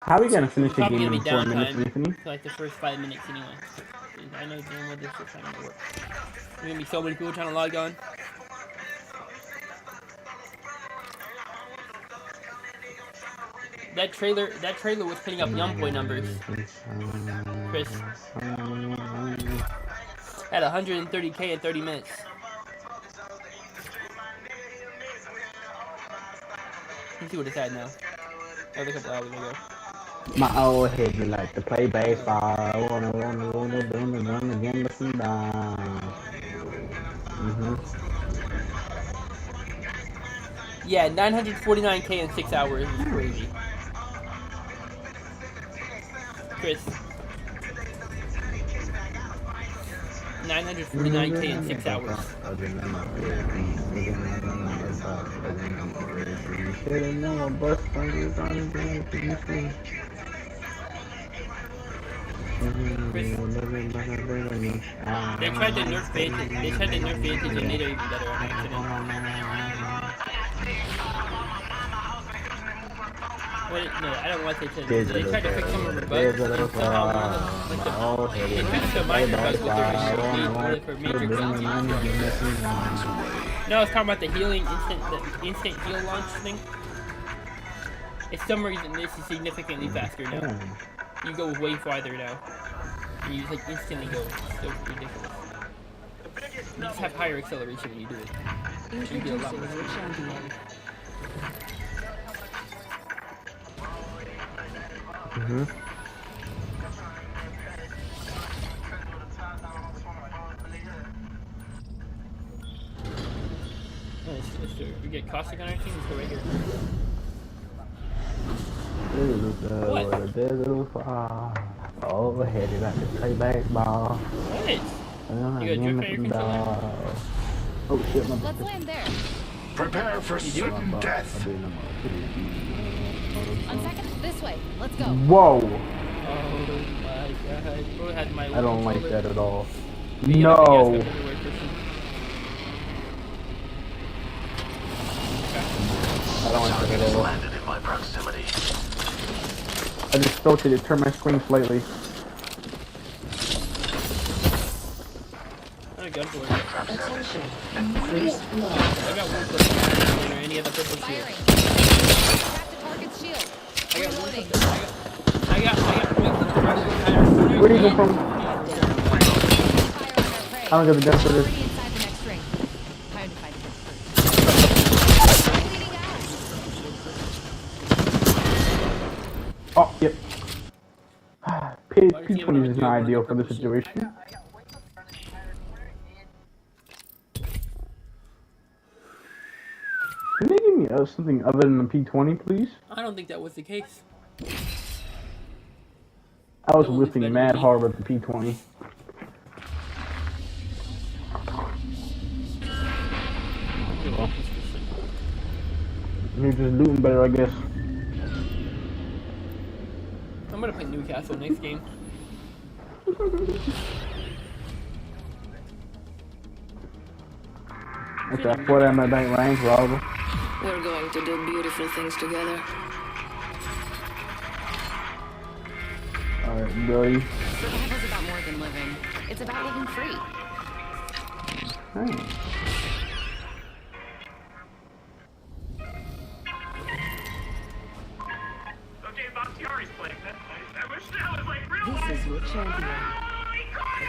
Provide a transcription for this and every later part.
How are we gonna finish the Probably game gonna in be 4 minutes, downtime Anthony? for like the first 5 minutes anyway. I know damn well this is not gonna work. There's gonna be so many people trying to log on. That trailer was putting up young boy numbers. Chris. At 130K in 30 minutes. Let's see what it's at now. That was a couple hours ago. My old head be like to play baseball. I wanna again, listen down. Yeah, 949K in 6 hours is crazy. Chris. 949K in 6 hours. Chris. They tried to nerf Vantage. They tried to nerf Vantage and made it even better on accident. Wait, no, I don't want to say this. They tried to fix some of the bugs and somehow one of them, like they fixed the minor bugs with their for major guns. No, I was talking about the healing instant heal launch thing. It's some reason this is significantly faster now. You go way farther now. And you just like instantly go. It's so ridiculous. You just have higher acceleration when you do it. You get a lot more. We get caustic on our team. Let's go right here. What? Oh, headed out to play baseball. What? You got a drip on your controller? Oh shit, my Let's land there. Prepare for sudden death. On second, this way. Let's go. Whoa! Oh my god. Bro had my I don't like that at all. No. I don't like that at all. Landed in my proximity. I just rotated, turn my screen slightly. I got a gun for it. Attention. I got one for or any other purple shield. Firing. Back to target's shield. Reloading. I got Where do you go from? Fire on our prey. I don't get the gun for this. Already inside the next ring. Time to fight against Oh, yep. P20 is not ideal for this situation. Can they give me something other than the P20, please? I don't think that was the case. I was whipping mad hard with the P20. You're just looting better, I guess. I'm gonna play Newcastle next game. Okay, I put at my bank range, Robert. We're going to do beautiful things together. Alright, buddy. Survival's about more than living. It's about living free. Hey. Okay, Bakhtiari's playing. That's nice. I wish that was like real life. This is your champion.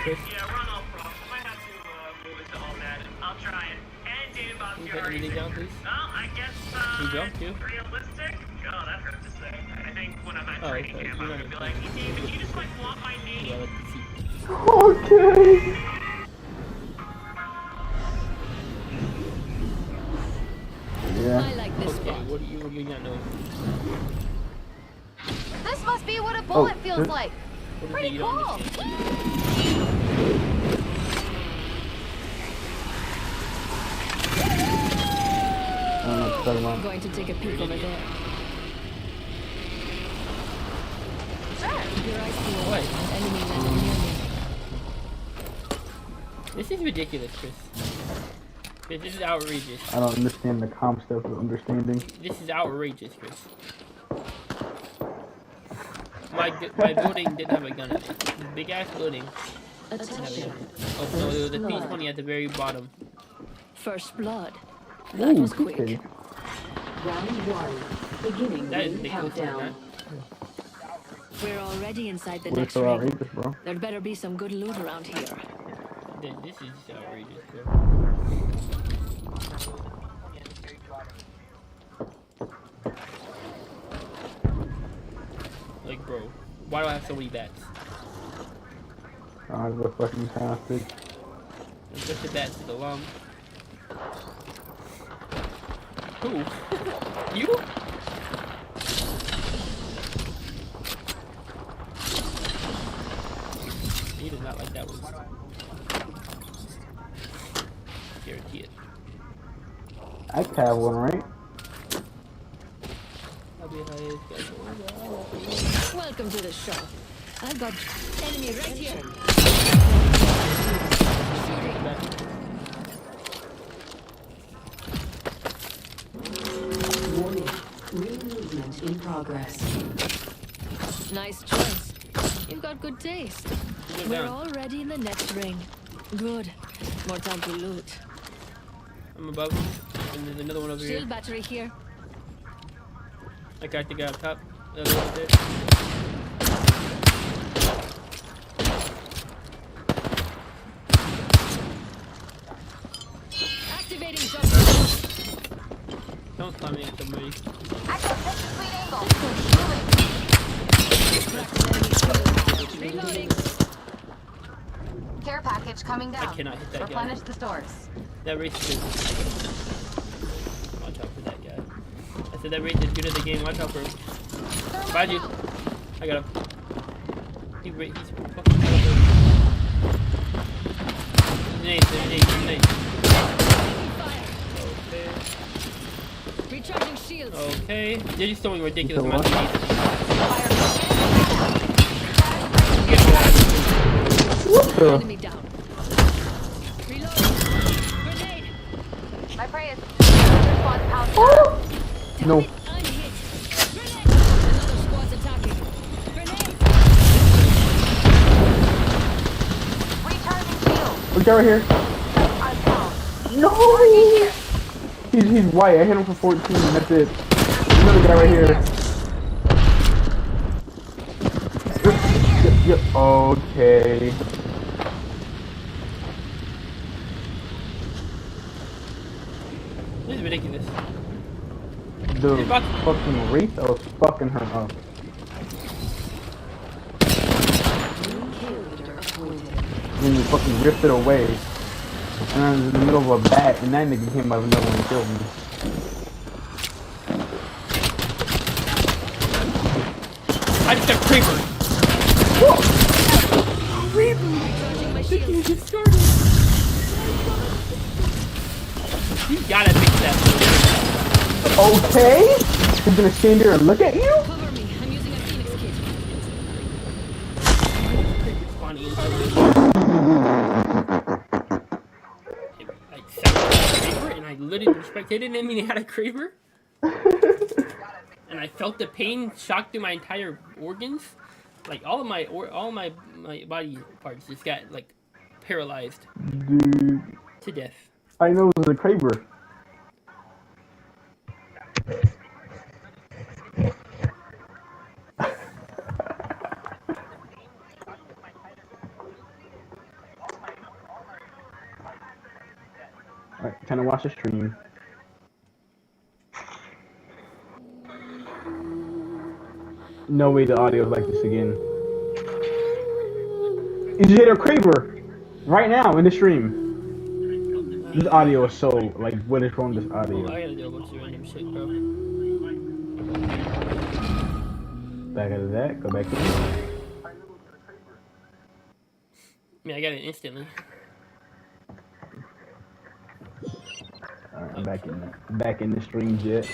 Yeah, we're on all props. Might have to move it to all Madden. I'll try it. And David Can you put Bakhtiari. anything down, please? Well, I guess, Can you jump, too? realistic? Oh, that hurts to say. I think when I'm at Oh, training okay. camp, I'm gonna be like, hey, can you just like flaunt my knee? Yeah, let's see. Okay. Yeah. I like this Okay, spot. what do you not know? This must be what a bullet Oh, feels shit. like. What do Pretty you don't cool. understand? I don't know what you're talking about. I'm going to take a peek over there. Keep your eyes peeled. What? Enemy landing near me. This is ridiculous, Chris. This is outrageous. I don't understand the concept of understanding. This is outrageous, Chris. my building didn't have a gun in it. The big ass building didn't have a gun in Attention. it. Oh no, there was a P20 at the very bottom. First blood. That was quick. okay. Round one. Beginning That is ring ridiculous, isn't countdown. We're already inside the We're next so ring. outrageous, bro. There'd better be some good loot around here. This is just outrageous, bro. Like, bro, why do I have so many bats? I go fucking fantastic. And put the bats to the lung. Who? You? He did not like that one. Guarantee it. I could have one, right? I'll be high. Welcome to the show. I've got enemy right here. Warning. Ring movement in progress. Nice choice. You've got good taste. Get We're down. already in the next ring. Good. More time to loot. I'm above him, and there's another one over here. Shield battery here. I got the guy up top. The other one there. Activating jump. Don't climb me at somebody. Reloading. Care package coming I down. cannot hit that guy. Replenish the stores. That race is good. Watch out for that guy. I said that race is good at the game. Watch out for him. Behind you. I got him. He's fucking good. Nades. Recharging shields. Okay. They're just throwing ridiculous You amounts of still nades. Enemy down. Reloading. Grenade. My prey is response pound. No. I'm hit. Grenade. Another squad's attacking. Grenade. Recharging shield. Look right here. I'm down. No! He's white. I hit him for 14 and that's it. Another guy right here. Yep. Okay. This is ridiculous. The fucking wraith, I was fucking her up. Then he fucking ripped it away. And I was in the middle of a bat, and that nigga came out of nowhere and killed me. I just got creeper. Recharging my shields. You gotta fix that. Okay? He's gonna stand there and look at you? Cover me. I'm using a Phoenix kit. Funny and I said creeper, and I literally respected it. I mean, he had a creeper. And I felt the pain shock through my entire organs. Like all my body parts just got like paralyzed Dude, to death. I know it was a Kraber. Alright, time to watch the stream. No way the audio is like this again. You just hit a Kraber right now in the stream. This audio is so like, what is wrong with this Oh, audio? I gotta do a bunch of random shit, bro. Back out of that, go back in. I mean, I got it instantly. Alright, I'm back in the stream jet.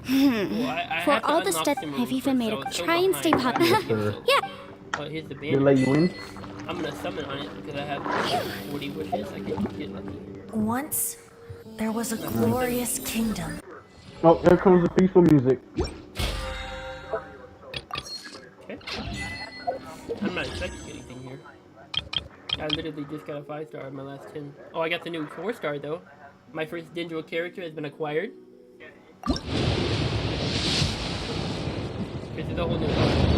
Well, I For have to all the unlock stuff Sumeru I've even first, made I a was so try and stay behind. popular. Sir. Yeah. Oh, here's the They banner. let you in? I'm gonna summon on it because I have 40 wishes. I can get lucky. Once, there was a glorious kingdom. Oh, there comes the peaceful music. I'm not expecting anything here. I literally just got a 5-star in my last 10. Oh, I got the new 4-star though. My first Dendro character has been acquired. This is a whole new one.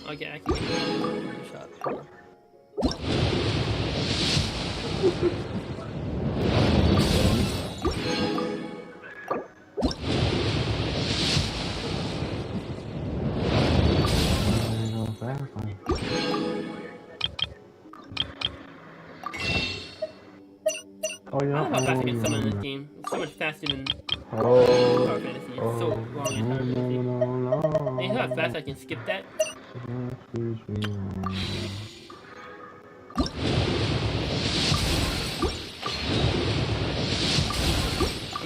Okay, I can get a shot. Oh, yeah. I don't know how fast I can summon in this game. It's so much faster than Oh. Power Fantasy. It's so long and Power Fantasy. And you know how fast I can skip that? I'm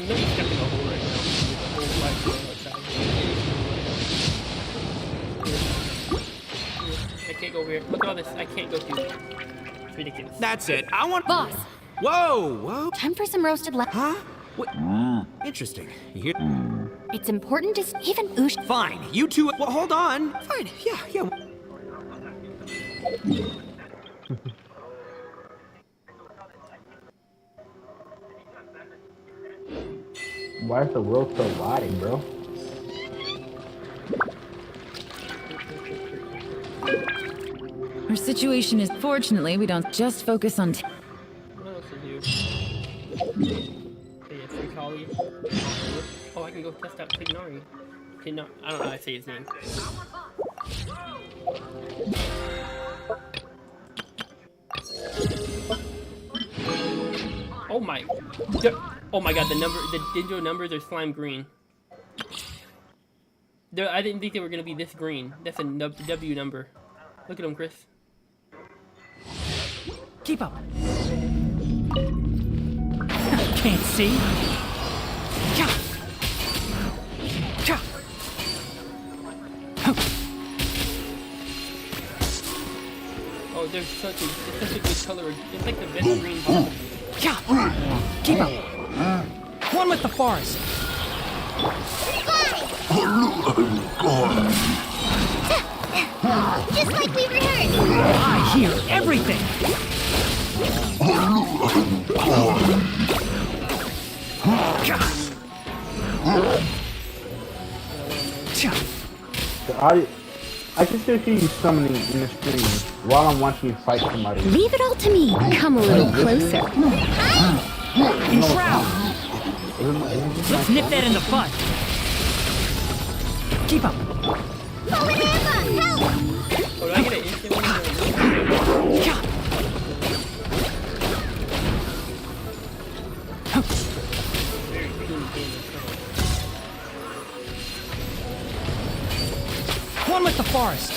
literally stuck in a hole right now with a whole life outside. I can't go over here. Look at all this. I can't go through. It's ridiculous. That's it. I want. Boss, Whoa, whoa. time for some roasted Huh? What? Interesting. You hear? It's important to even Oosh. Fine. You two. Well, hold on. Fine. Yeah. Why is the world so wide, bro? Our situation is, fortunately, we don't just focus on. What else to do? Okay, free Kali. Oh, I can go test out Tignari. Okay, no, I don't know how to say his name. Oh my! Oh my God! The Dendro numbers are slime green. I didn't think they were gonna be this green. That's a W number. Look at them, Chris. Keep up. Can't see. Oh, there's such a good color. It's like the best green ball. Keep up. One with the forest. Just like we rehearsed. I hear everything. I can still hear you summoning in the stream while I'm watching you fight somebody. Leave it all to me. Come a little closer. In shroud. Let's nip that in the bud. Keep up. Oh, do I get an instant one? One with the forest.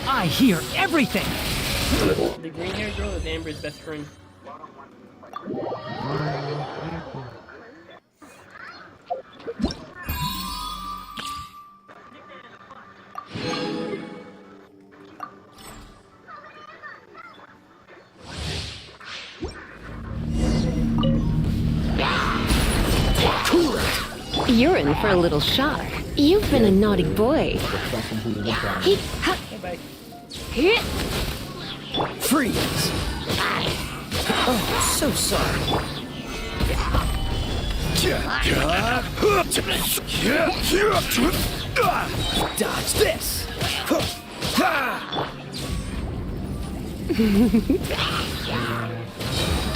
I hear everything. The green haired girl is Amber's best friend. You're in for a little shock. You've been a naughty boy. Hey, Bye. Freeze. Oh, so sorry. Dodge this.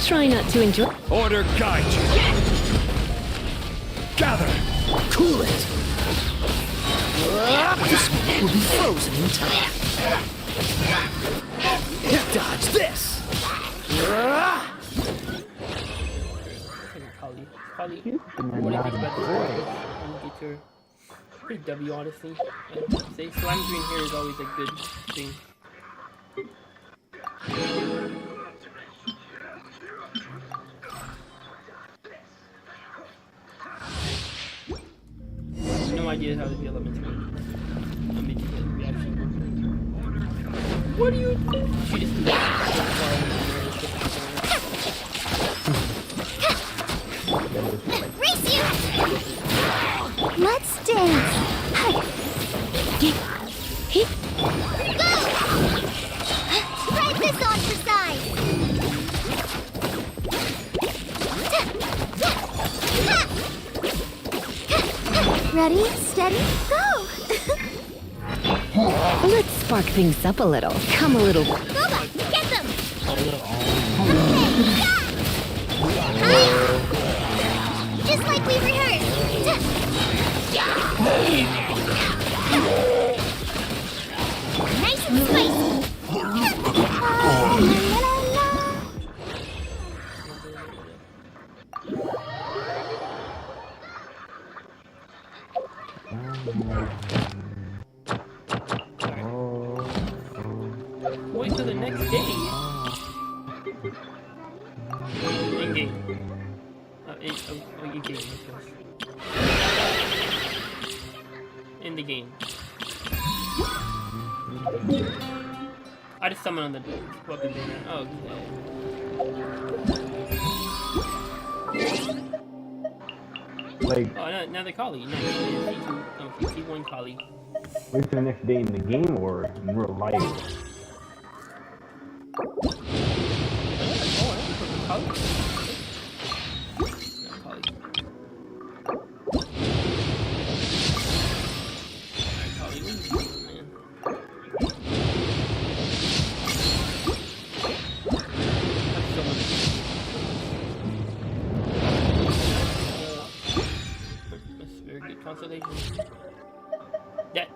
Try not to enjoy. Order guide you. Gather. Cool it. This one will be frozen in time. Dodge this. Kali. What do you think about this? I'm gonna get your pretty W, honestly. I'd say slime green hair is always a good thing. idea how the elements work. Let me get the reaction. What do you think? She just Race you! Let's dance! Go! Ride this on for size! Ready, steady, go! Let's spark things up a little. Come a little. Boba, get them! Just like we rehearsed! Nice and spicy! La, la, la. wait till the next day. In game. In game. In the game. I just summoned on the weapon banner. Oh, okay. Like, Oh, now the Kali. No, T1 Kali. wait till the next day in the game or in real life? Kali? That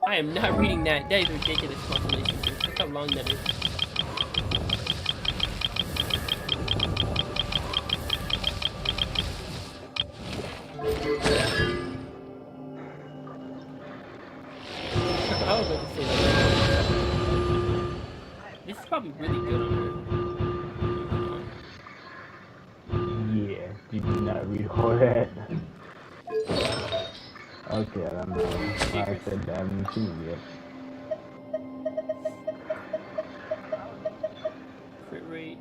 I am not reading that. That is ridiculous constellation. Look how long that is. I was about to say that. This is probably really good on her. Yeah, you did not read all that. Okay, I don't know why I said that. I haven't seen it yet. Crit rate.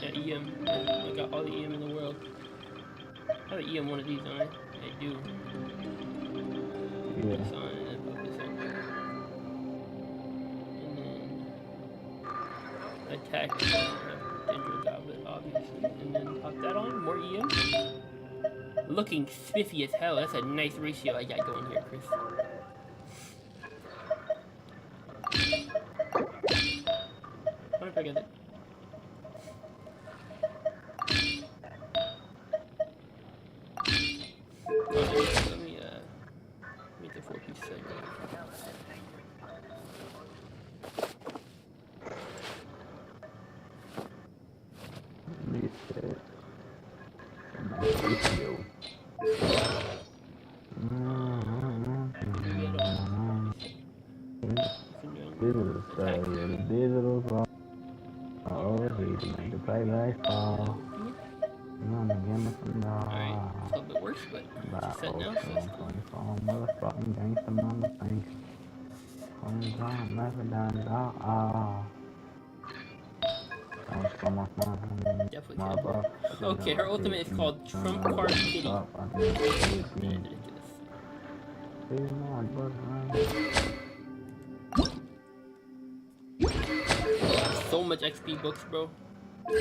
Yeah, EM. I got all the EM in the world. I have an EM one of these, don't I? I do. Yeah. Focus on it and focus on it. And then attack. Dendro Goblet, obviously. And then pop that on. More EM. Looking spiffy as hell. That's a nice ratio I got going here, Chris. What if I get it? Let me make the 4-piece set. Digital song. Oh, he's made to play baseball. Alright, it's a little bit worse, but it's set now, so it's cool. Motherfucking gangsta motherfucking. Definitely. Okay, her ultimate is called Trump Card Kitty. So much XP books, bro. Okay,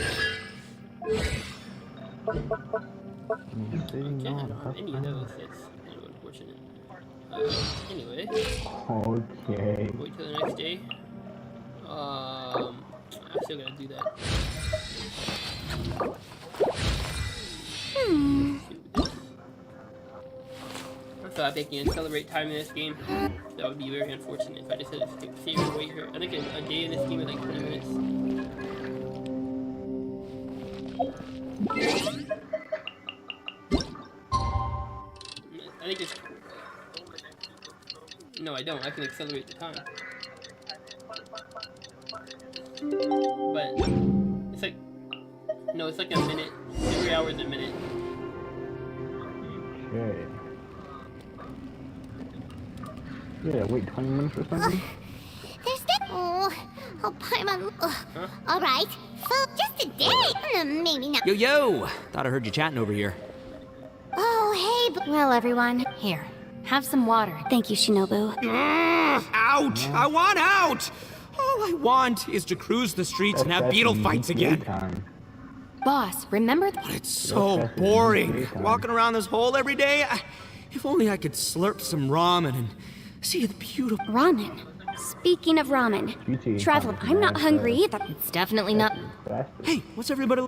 I don't have any of those. That's kind of unfortunate. Anyway. Okay. Wait till the next day. I'm still gonna do that. I thought they can accelerate time in this game. That would be very unfortunate if I just had to save and wait here. I think a day in this game is like 20 minutes. I think it's... No, I don't. I can accelerate the time. But it's like... No, it's like a minute. 3 hours a minute. Okay. Yeah, wait 20 minutes or something? There's that. Oh, Paimon. All right. So just a day. Maybe not. Yo! Thought I heard you chatting over here. Oh, hey. Well, everyone. Here. Have some water. Thank you, Shinobu. Out! I want out! All I want is to cruise the streets and have beetle fights again. Boss, remember? But it's so boring. Walking around this hole every day. If only I could slurp some ramen and see the beautiful... Ramen. Speaking of ramen, Travel, I'm not hungry either. It's definitely not... Hey, what's everybody...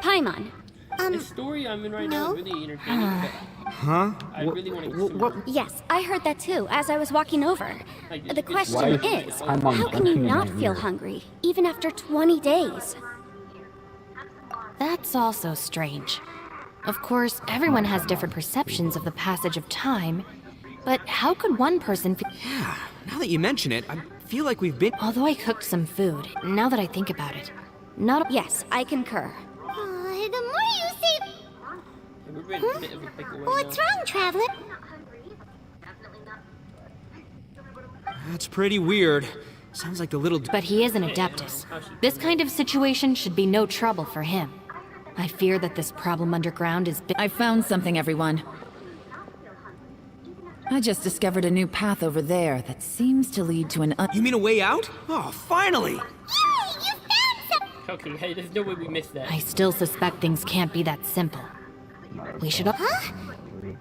Paimon. The story I'm in right now is really entertaining, but Huh? I really want to get some... Yes, I heard that too, as I was walking over. The question is, how Paimon can you not hunting feel you? hungry, even after 20 days? That's also strange. Of course, everyone has different perceptions of the passage of time, but how could one person feel... Yeah, now that you mention it, I feel like we've been... Although I cooked some food, now that I think about it, not... Yes, I concur. The more you say... We're in a bit of a pickle right What's now. wrong, Traveler? That's pretty weird. Sounds like the little... But he is an Adeptus. This kind of situation should be no trouble for him. I fear that this problem underground is... I found something, everyone. I just discovered a new path over there that seems to lead to an You mean a way out? Oh, finally! Okay, hey, there's no way we missed that. I still suspect things can't be that simple. We should... Huh?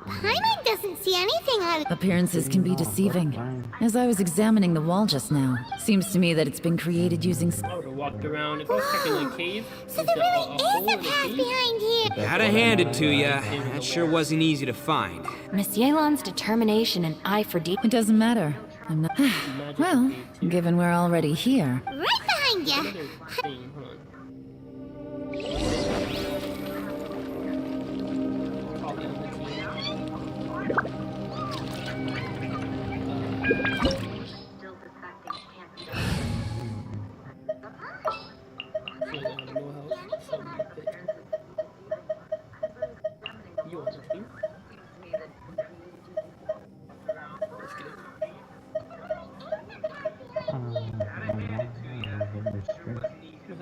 Paimon doesn't see anything out of... Appearances can be deceiving. As I was examining the wall just now, seems to me that it's been created using... I would have walked around. If I was checking the cave, So there's there really a hole is in a the path cave. behind here. Gotta hand it to ya. That sure wasn't easy to find. Miss Yelan's determination and eye for deep... It doesn't matter. I'm not... Well, given we're already here... Right behind you. Another thing, hold on. Probably on the team. So, no help, so we pick. You on the team? Let's get it.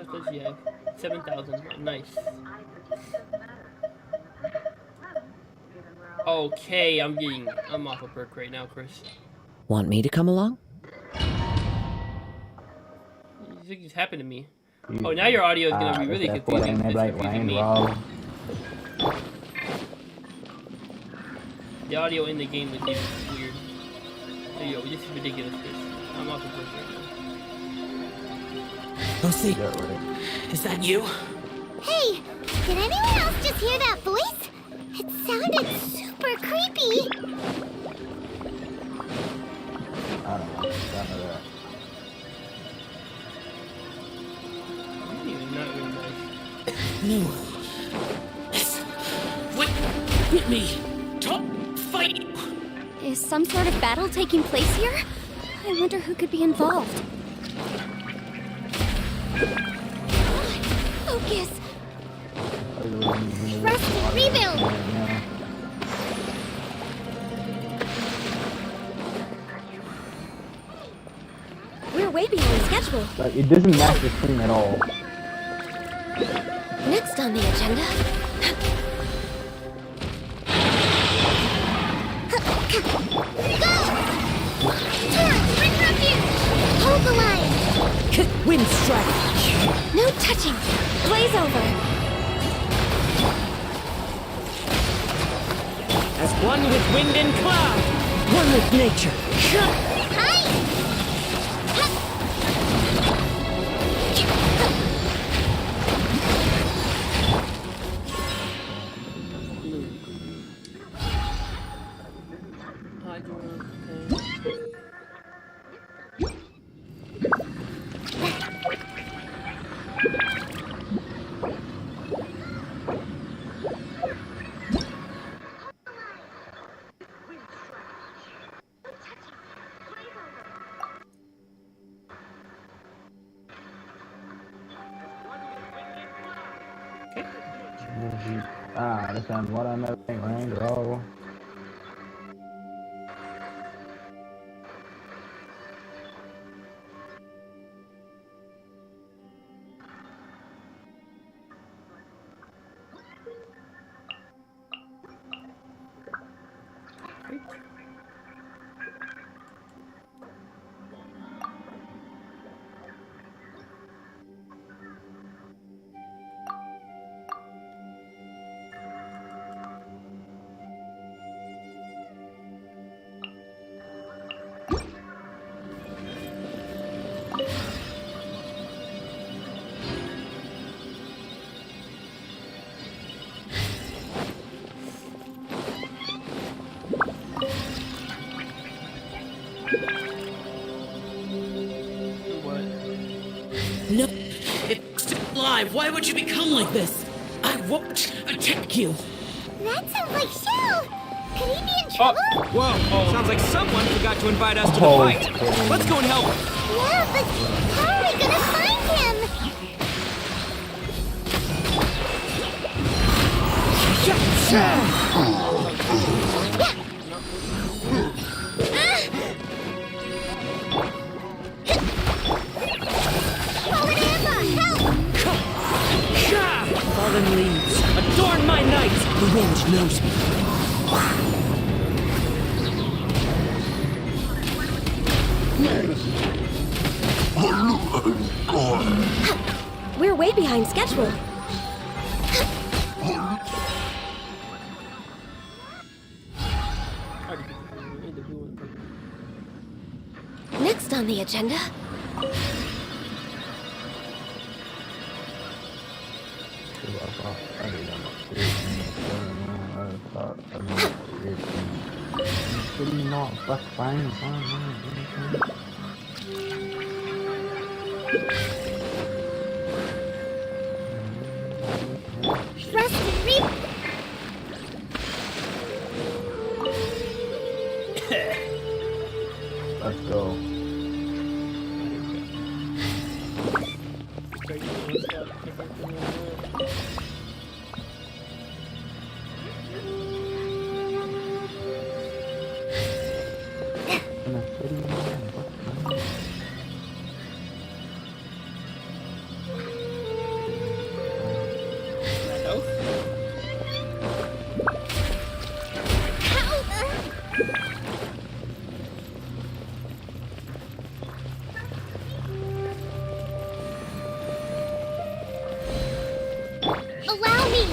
What does he have? 7,000. Nice. Okay, I'm off a perk right now, Chris. Want me to come along? These things happened to me. Oh, now your audio is gonna be really confusing. It's confusing me. The audio in the game is weird. Yo, this is ridiculous, Chris. I'm off a perk right now. Lucy, is that you? Hey, did anyone else just hear that voice? It sounded super creepy. I don't know. None of that. Not really nice. No. Yes. With me. Top fight. Is some sort of battle taking place here? I wonder who could be involved. Focus. Rest, rebuild. We're way behind schedule. Like, it doesn't match the screen at all. Next on the agenda. Go! Torrent, bring refuge! Hold the line! Wind strike. No touching! Blaze over! As one with wind and cloud. One with nature. Hi! This is what I'm making rain grow. No, it's still alive. Why would you become like this? I won't attack you. That sounds like Shell. Could he be in trouble? Whoa, sounds like someone forgot to invite us to the fight. Let's go and help him. Yeah, but how are we gonna find him? Fallen leaves, adorn my night. The wind knows me. We're way behind schedule. Next on the agenda. Rest and reap. Let's go. Allow me.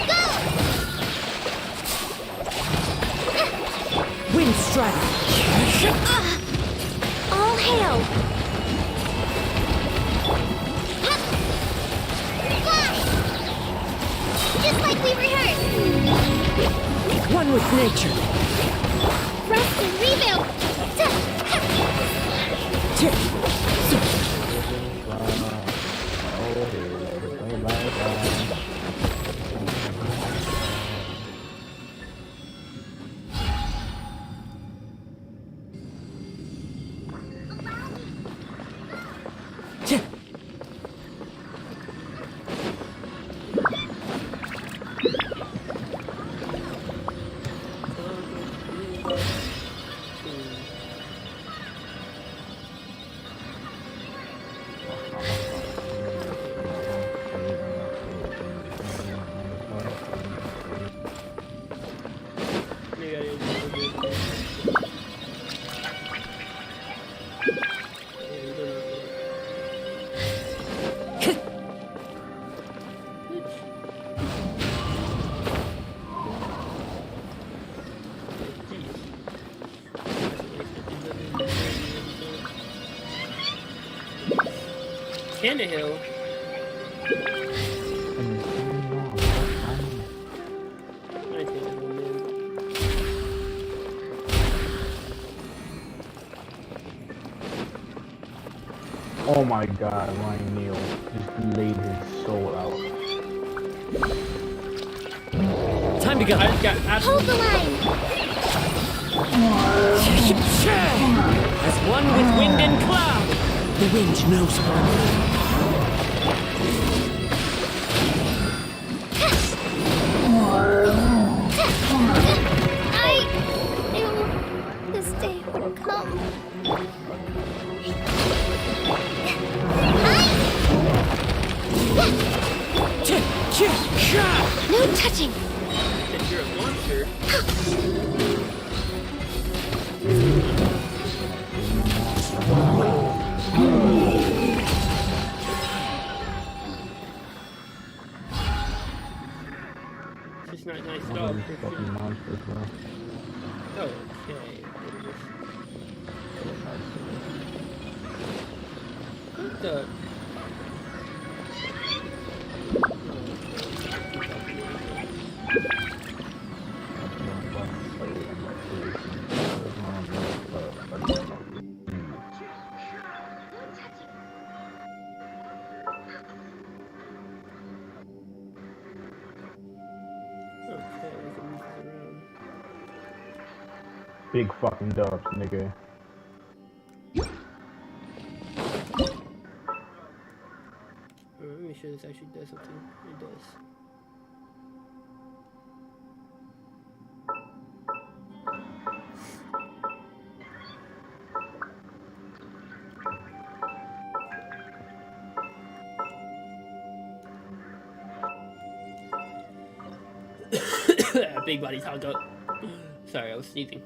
Go. Wind strike. All hail. Fly. Just like we rehearsed. One with nature. Rest and rebuild. Tannehill. Oh my god, Ryan Neal just laid his soul out. Time to go. Hold the line. As one with wind and cloud, the wind knows me. No touching. If you're a monster. It's just not nice at all. Okay. What the? Big fucking dubs, nigga. Let me make sure this actually does something. It does. Big body talk up. Sorry, I was sneezing.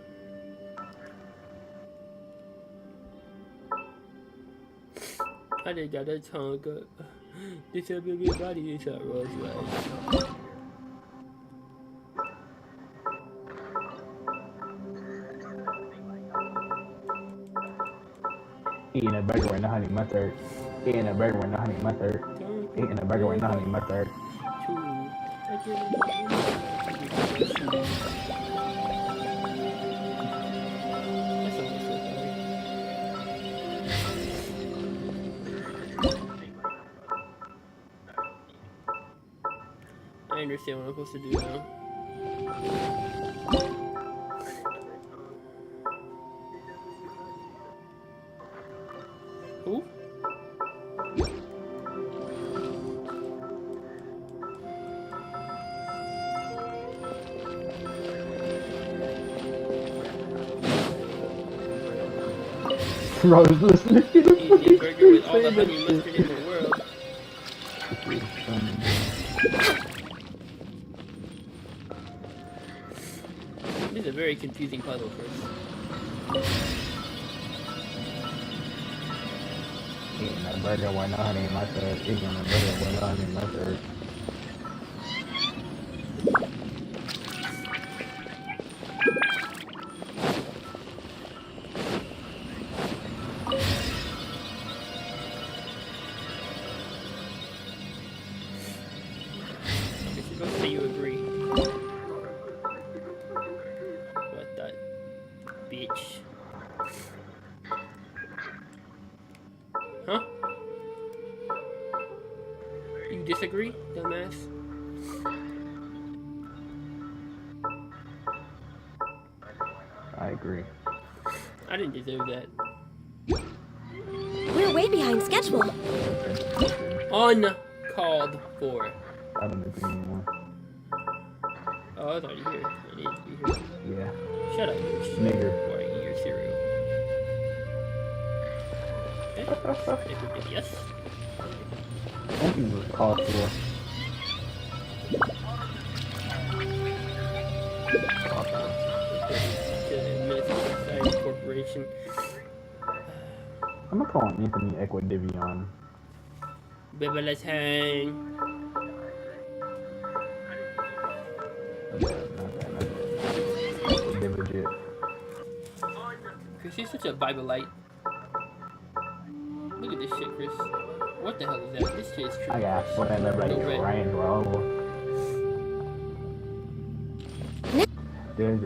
I did got a tongue up. This a big body is a rose right. Eating a burger with no honey mustard. Eating a burger with no honey mustard. Eating a burger with no honey mustard. I understand what I'm supposed to do now. Who? Rose listening to the fucking burger with all the honey mustard in the world. This is a very confusing puzzle, Chris. Eating a burger with no honey mustard. Eating a burger with no honey mustard. Huh? You disagree, dumbass? I agree. I didn't deserve that. We're way behind schedule. Uncalled for. I don't agree anymore. Oh, I thought you were here. I needed to be here. Yeah. Shut up, Nigger. Or I eat your cereal. Okay. Yes. Something was called for. Corporation. I'm gonna call him Anthony Equidivion. Baby, let's hang. Chris, you're such a Bible-lite. Look at this shit, Chris. What the hell is that? This shit is true. I got whatever like Ryan Roll. There's a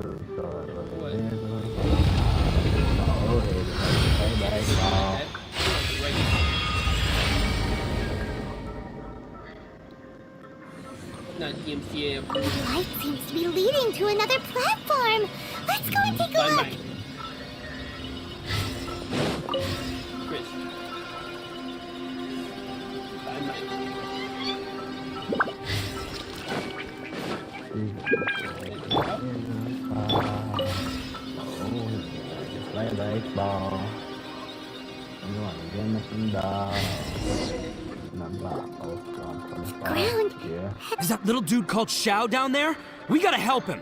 not DMCA approved. The light seems to be leading to another platform. Let's go and take a look. Chris. Play baseball. I'm going to give me some dogs. Ground. Yeah. Is that little dude called Xiao down there? We gotta help him.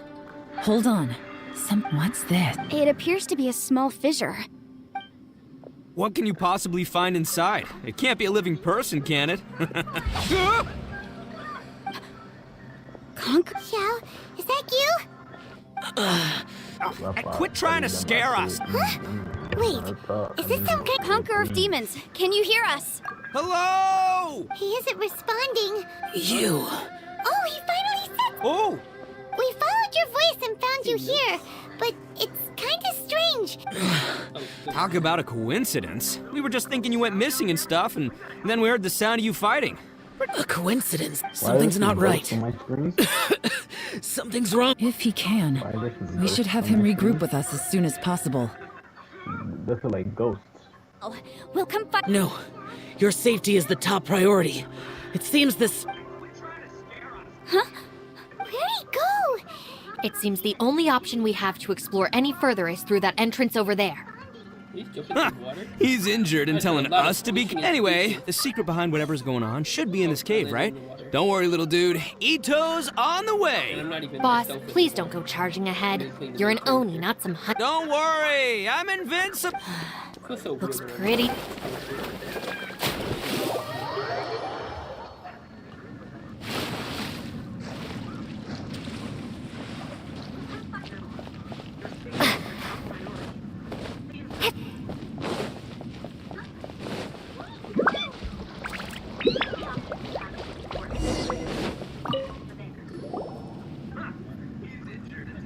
Hold on. What's this? It appears to be a small fissure. What can you possibly find inside? It can't be a living person, can it? Conk? Xiao, is that you? Quit trying to scare us. Wait, is this some kind Conqueror of demons, can you hear us? Hello! He isn't responding. You. Oh, he finally said. Oh! We followed your voice and found you here, but it's kind of strange. Talk about a coincidence. We were just thinking you went missing and stuff, and then we heard the sound of you fighting. A coincidence. Something's not right. Something's wrong. If he can, we should have him regroup with us as soon as possible. Those are like ghosts. Oh, we'll come find. No. Your safety is the top priority. It seems this. Huh? Where'd he go? It seems the only option we have to explore any further is through that entrance over there. He's injured and telling us to be. Anyway, the secret behind whatever's going on should be in this cave, right? Don't worry, little dude. Ito's on the way. Boss, please don't go charging ahead. You're an Oni, not some hunt. Don't worry, I'm invincible. Looks pretty.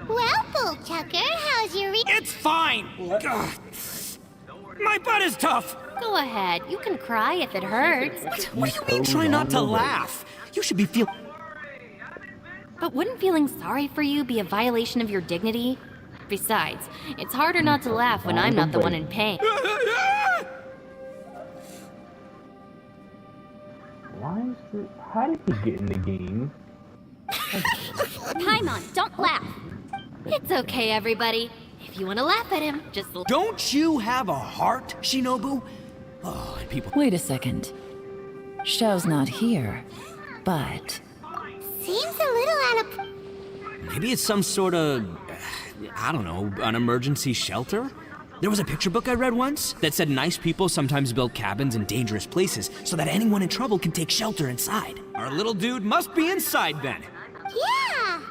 Well, Bull Chucker, how's your It's fine. Ugh. My butt is tough. Go ahead, you can cry if it hurts. What do you mean try not to laugh? You should be feeling. But wouldn't feeling sorry for you be a violation of your dignity? Besides, it's harder not to laugh when I'm not the one in pain. Why is it? How did he get in the game? Paimon, don't laugh. It's okay, everybody. If you want to laugh at him, just... Don't you have a heart, Shinobu? Oh, and people... Wait a second. Xiao's not here, but... Seems a little out of... Maybe it's some sort of... I don't know, an emergency shelter? There was a picture book I read once that said nice people sometimes build cabins in dangerous places so that anyone in trouble can take shelter inside. Our little dude must be inside then. Yeah!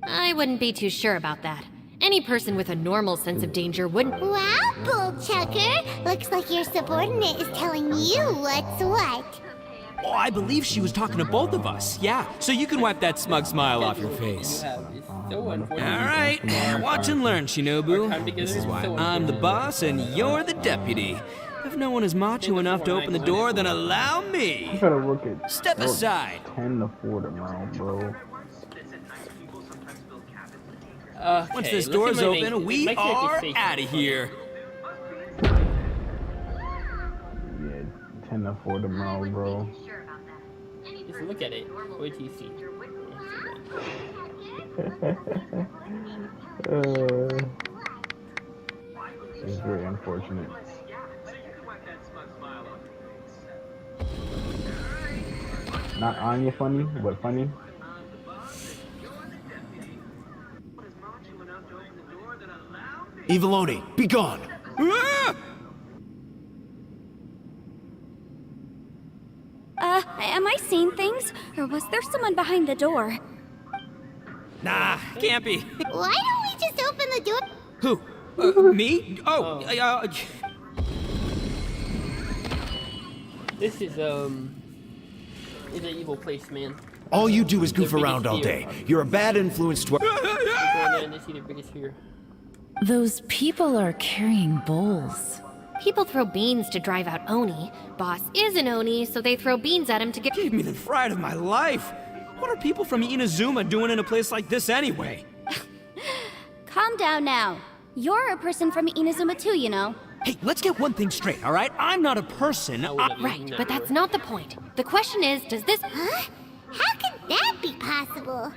I wouldn't be too sure about that. Any person with a normal sense of danger wouldn't... Wow, Bull Chucker! Looks like your subordinate is telling you what's what. Oh, I believe she was talking to both of us. Yeah, so you can wipe that smug smile off your face. All right, watch and learn, Shinobu. This is why I'm the boss and you're the deputy. If no one is macho enough to open the door, then allow me. Step aside. 10 to 4 tomorrow, bro. Once this door's open, we are out of here. Yeah, 10 to 4 tomorrow, bro. Just look at it. Wait till you see. It's very unfortunate. Not Anya funny, but funny. Eviloni, be gone! Am I seeing things? Or was there someone behind the door? Nah, can't be. Why don't we just open the door? Who? Me? Oh, This is an evil place, man. All you do is goof around all day. You're a bad influence to Those people are carrying bowls. People throw beans to drive out Oni. Boss is an Oni, so they throw beans at him to get... Gave me the fright of my life. What are people from Inazuma doing in a place like this anyway? Calm down now. You're a person from Inazuma too, you know. Hey, let's get one thing straight, all right? I'm not a person. Right, but that's not the point. The question is, does this... Huh? How could that be possible?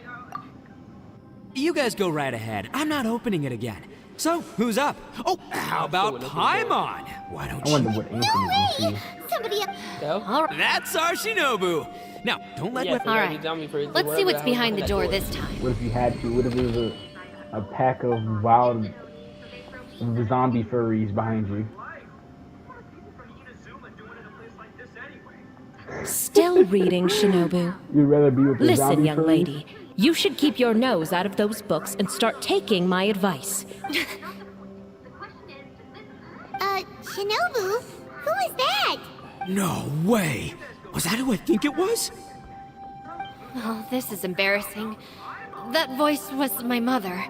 You guys go right ahead. I'm not opening it again. So, who's up? Oh, how about Paimon? Why don't I wonder what No way! somebody else. Go. That's our Shinobu. Now, don't let Yes, All right. Let's see what's behind the door this time. What if you had to? What if it was a pack of wild zombie furries behind you? Still reading, Shinobu. You'd rather be with the Listen, zombie young furries? lady. You should keep your nose out of those books and start taking my advice. Shinobu? Who is that? No way. Was that who I think it was? Oh, this is embarrassing. That voice was my mother.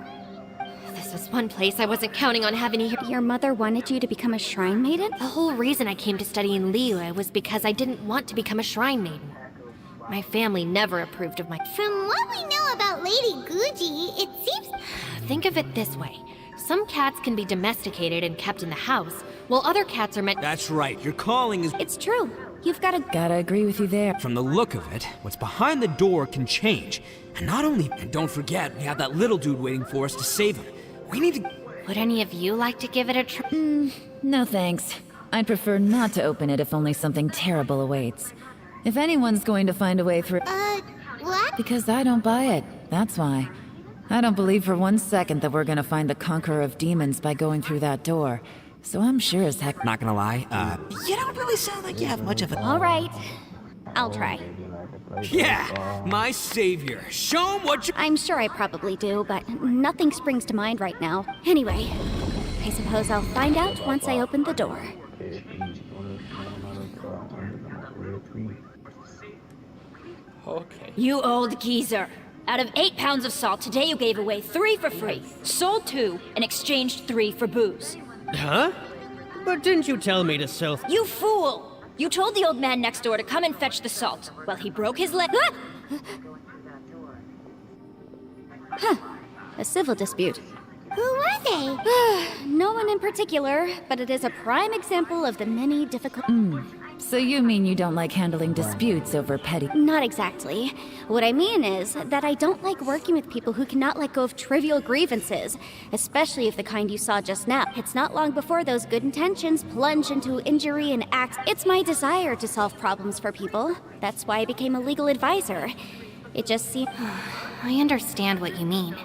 This was one place I wasn't counting on having to hear. Your mother wanted you to become a shrine maiden? The whole reason I came to study in Liyue was because I didn't want to become a shrine maiden. My family never approved of my... From what we know about Lady Guji, it seems... Think of it this way. Some cats can be domesticated and kept in the house, while other cats are meant... That's right. Your calling is... It's true. You've got to... Gotta agree with you there. From the look of it, what's behind the door can change. And not only... And don't forget, we have that little dude waiting for us to save him. We need to... Would any of you like to give it a try? No thanks. I'd prefer not to open it if only something terrible awaits. If anyone's going to find a way through... what? Because I don't buy it, that's why. I don't believe for 1 second that we're gonna find the conqueror of demons by going through that door. So I'm sure as heck... Not gonna lie, you don't really sound like you have much of a... All right. I'll try. Yeah! My savior. Show him what you... I'm sure I probably do, but nothing springs to mind right now. Anyway, I suppose I'll find out once I open the door. Okay. You old geezer. Out of 8 pounds of salt, today you gave away 3 for free, sold 2, and exchanged 3 for booze. Huh? But didn't you tell me to sell... You fool! You told the old man next door to come and fetch the salt. Well, he broke his leg. Huh. A civil dispute. Who were they? No one in particular, but it is a prime example of the many difficult... So you mean you don't like handling disputes over petty... Not exactly. What I mean is that I don't like working with people who cannot let go of trivial grievances, especially of the kind you saw just now. It's not long before those good intentions plunge into injury and acts. It's my desire to solve problems for people. That's why I became a legal advisor. It just seems... I understand what you mean.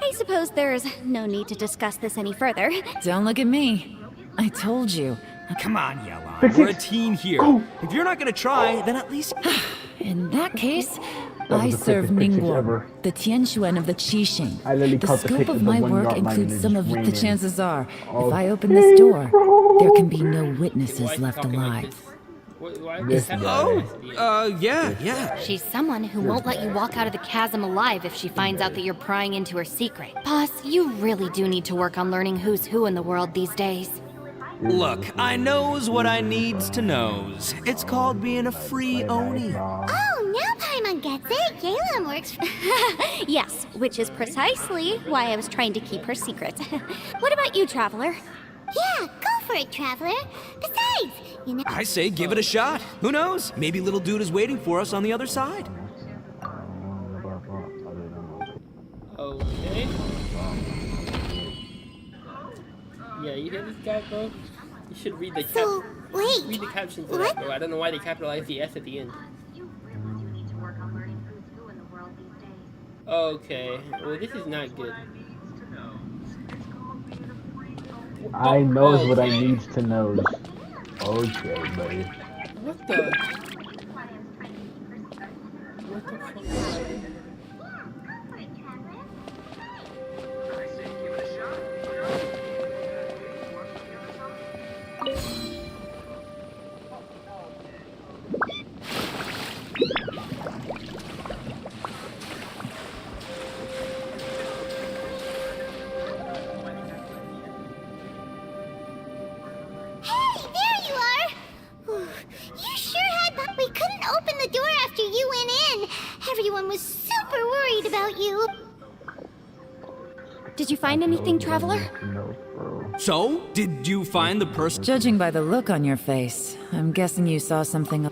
I suppose there's no need to discuss this any further. Don't look at me. I told you. Come on, Yellow. We're a team here. If you're not gonna try, then at least... In that case, I serve Ningguang, the Tianquan of the Qixing. The scope of my work includes some of the chances are, if I open this door, there can be no witnesses left alive. Yeah. She's someone who won't let you walk out of the chasm alive if she finds out that you're prying into her secret. Boss, you really do need to work on learning who's who in the world these days. Look, I knows what I needs to knows. It's called being a free Oni. Oh, now Paimon gets it. Galen works for... Yes, which is precisely why I was trying to keep her secret. What about you, Traveler? Yeah, go for it, Traveler. Besides, you know... I say give it a shot. Who knows? Maybe little dude is waiting for us on the other side. Okay. Yeah, you hear this guy, bro? You should read the read the captions of that, bro. I don't know why they capitalized the S at the end. Okay, well this is not good. I knows what I needs to know. Okay, buddy. What the? What the fuck? Did you find anything, Traveler? So, did you find the person? Judging by the look on your face, I'm guessing you saw something... I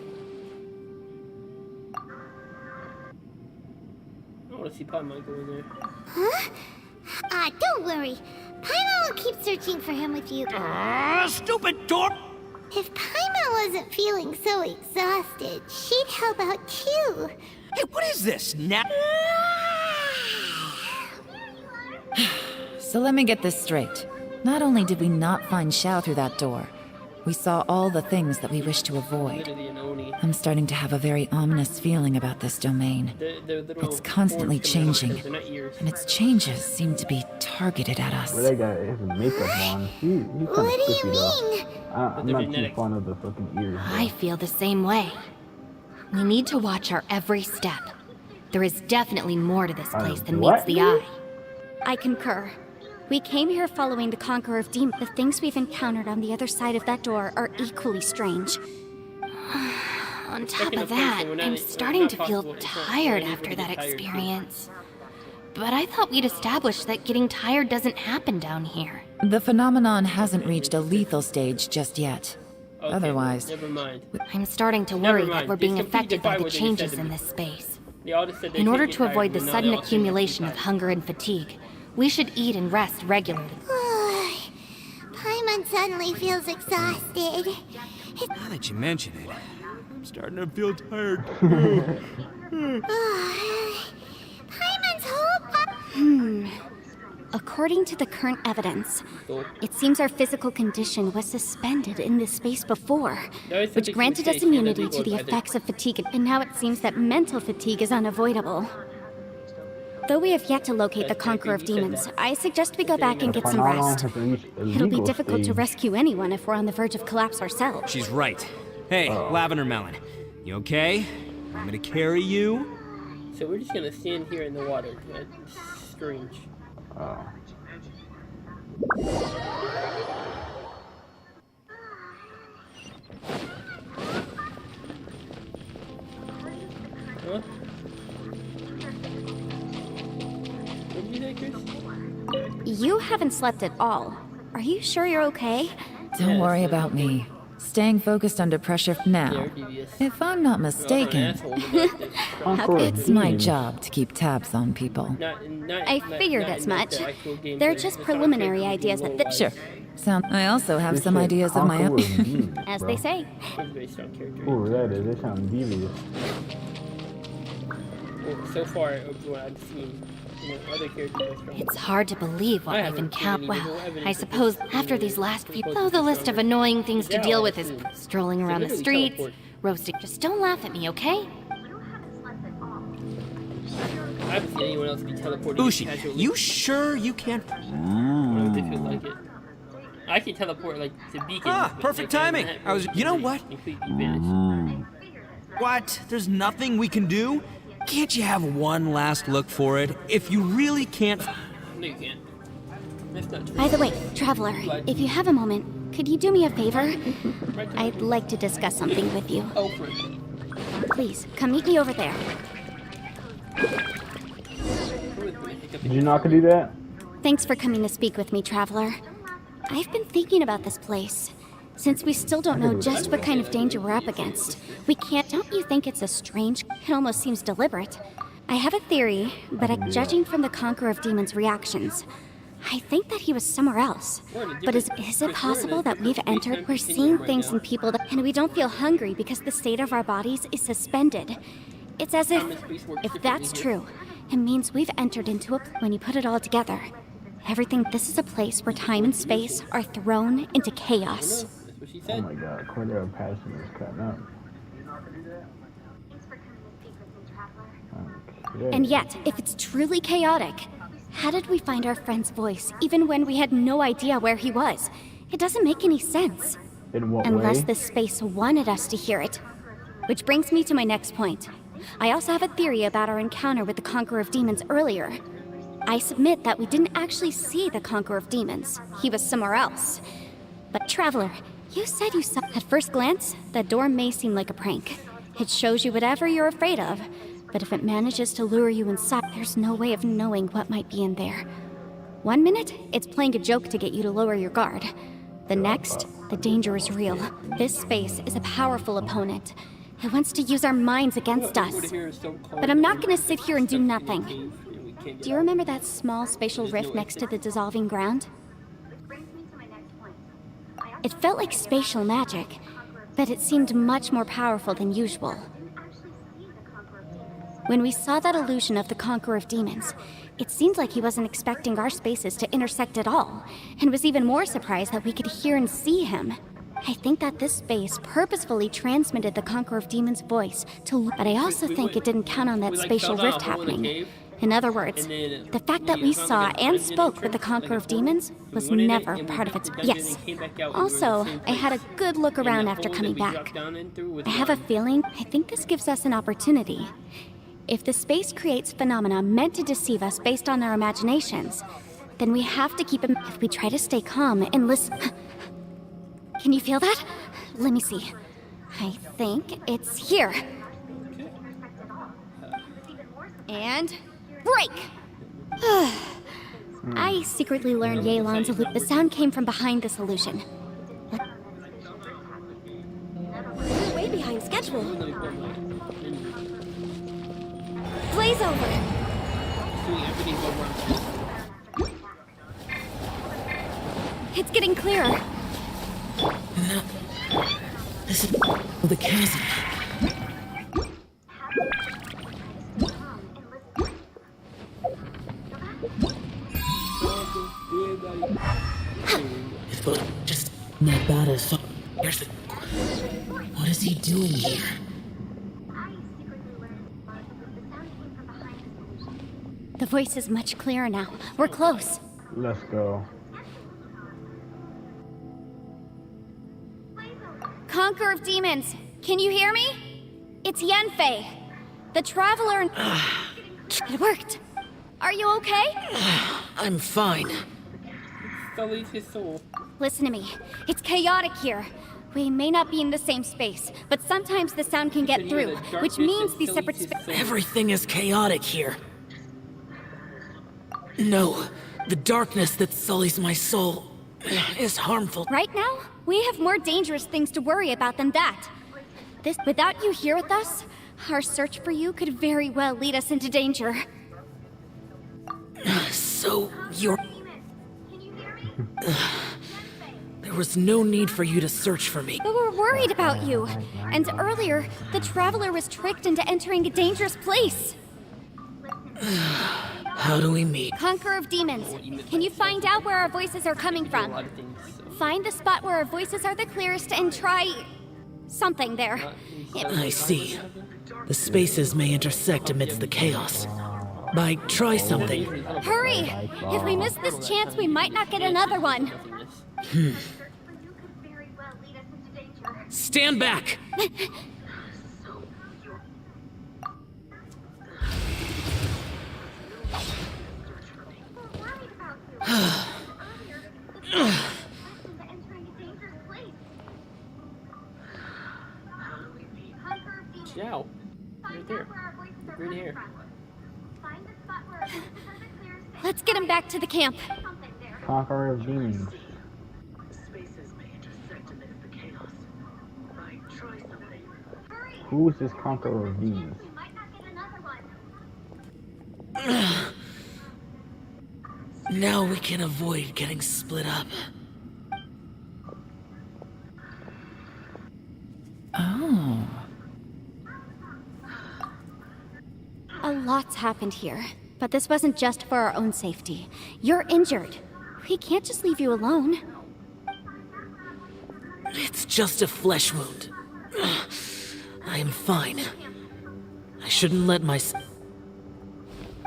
want to see Paimon go in there. Huh? Don't worry. Paimon will keep searching for him with you. Stupid dork! If Paimon wasn't feeling so exhausted, she'd help out too. Hey, what is this? So let me get this straight. Not only did we not find Xiao through that door, we saw all the things that we wish to avoid. I'm starting to have a very ominous feeling about this domain. It's constantly changing, and its changes seem to be targeted at us. Well, that guy has makeup on. He's kind of spiffy though. I'm not too fond of the fucking ears. I feel the same way. We need to watch our every step. There is definitely more to this place than meets the eye. I concur. We came here following the Conqueror of Demons. The things we've encountered on the other side of that door are equally strange. On top of that, I'm starting to feel tired after that experience. But I thought we'd established that getting tired doesn't happen down here. The phenomenon hasn't reached a lethal stage just yet. Okay, Otherwise... Never mind. I'm starting to worry that we're being affected by the changes in this space. In order to avoid the sudden accumulation of hunger and fatigue, we should eat and rest regularly. Paimon suddenly feels exhausted. Now that you mention it, I'm starting to feel tired. Paimon's whole According to the current evidence, it seems our physical condition was suspended in this space before, which granted us immunity to the effects of fatigue, and now it seems that mental fatigue is unavoidable. Though we have yet to locate the Conqueror of Demons, I suggest we go back and get some rest. It'll be difficult to rescue anyone if we're on the verge of collapse ourselves. She's right. Hey, Lavender Melon, you okay? Want me to carry you? So we're just gonna stand here in the water. That's strange. Oh. Huh? What did you say, Chris? You haven't slept at all. Are you sure you're okay? Don't worry about me. Staying focused under pressure now. If I'm not mistaken, it's my job to keep tabs on people. I figured as much. They're just preliminary ideas that... Sure. I also have some ideas of my own. As they say. Oh, that is. They sound devious. So far, what I've seen, other characters. It's hard to believe what we've encountered. Well, I suppose after these last few... Though the list of annoying things to deal with is strolling around the streets, roasting... Just don't laugh at me, okay? I haven't seen anyone else be teleported. Ushi, you sure you can't... Like it. I can teleport, like, to beacons. Perfect timing. You know what? What? There's nothing we can do? Can't you have one last look for it? If you really can't... No, you can't. That's not true. By the way, Traveler, if you have a moment, could you do me a favor? I'd like to discuss something with you. Oh, please, come meet me over there. Did you not do that? Thanks for coming to speak with me, Traveler. I've been thinking about this place. Since we still don't know just what kind of danger we're up against, we can't... Don't you think it's a strange... It almost seems deliberate. I have a theory, but judging from the Conqueror of Demons' reactions, I think that he was somewhere else. But is it possible that we've entered... We're seeing things in people that... And we don't feel hungry because the state of our bodies is suspended. It's as if that's true, it means we've entered into a... When you put it all together, everything... This is a place where time and space are thrown into chaos. Oh my god, Cordero Passion is cutting up. Okay. And yet, if it's truly chaotic, how did we find our friend's voice even when we had no idea where he was? It doesn't make any sense. In what Unless way? this space wanted us to hear it. Which brings me to my next point. I also have a theory about our encounter with the Conqueror of Demons earlier. I submit that we didn't actually see the Conqueror of Demons. He was somewhere else. But Traveler, you said you saw... At first glance, that door may seem like a prank. It shows you whatever you're afraid of, but if it manages to lure you inside, there's no way of knowing what might be in there. 1 minute, it's playing a joke to get you to lower your guard. The next, the danger is real. This space is a powerful opponent. It wants to use our minds against us. But I'm not gonna sit here and do nothing. Do you remember that small spatial rift next to the dissolving ground? It felt like spatial magic, but it seemed much more powerful than usual. When we saw that illusion of the Conqueror of Demons, it seemed like he wasn't expecting our spaces to intersect at all, and was even more surprised that we could hear and see him. I think that this space purposefully transmitted the Conqueror of Demons' voice to... But I also think it didn't count on that spatial rift happening. In other words, the fact that we saw and spoke with the Conqueror of Demons was never part of its... Yes. Also, I had a good look around after coming back. I have a feeling, I think this gives us an opportunity. If the space creates phenomena meant to deceive us based on our imaginations, then we have to keep them... If we try to stay calm and listen... Can you feel that? Let me see. I think it's here. And... break! I secretly learned Yelan's illusion. The sound came from behind this illusion. We're way behind schedule. Blaze over! It's getting clearer. No. This is the chasm. If it just not bad as fuck. Here's the... What is he doing here? The voice is much clearer now. We're close. Let's go. Conqueror of Demons, can you hear me? It's Yanfei, the Traveler. It worked. Are you okay? I'm fine. Sullies his soul. Listen to me. It's chaotic here. We may not be in the same space, but sometimes the sound can get through, which means these separate spaces... Everything is chaotic here. No, the darkness that sullies my soul is harmful. Right now, we have more dangerous things to worry about than that. Without you here with us, our search for you could very well lead us into danger. So, you're... There was no need for you to search for me. But we're worried about you. And earlier, the Traveler was tricked into entering a dangerous place. How do we meet? Conqueror of Demons, can you find out where our voices are coming from? Find the spot where our voices are the clearest and try... something there. I see. The spaces may intersect amidst the chaos. By try something. Hurry! If we miss this chance, we might not get another one. Stand back! Ciao. Right there. Right here. Let's get him back to the camp. Conqueror of Demons. Who is this Conqueror of Demons? Now we can avoid getting split up. Oh. A lot's happened here, but this wasn't just for our own safety. You're injured. We can't just leave you alone. It's just a flesh wound. I am fine. I shouldn't let myself...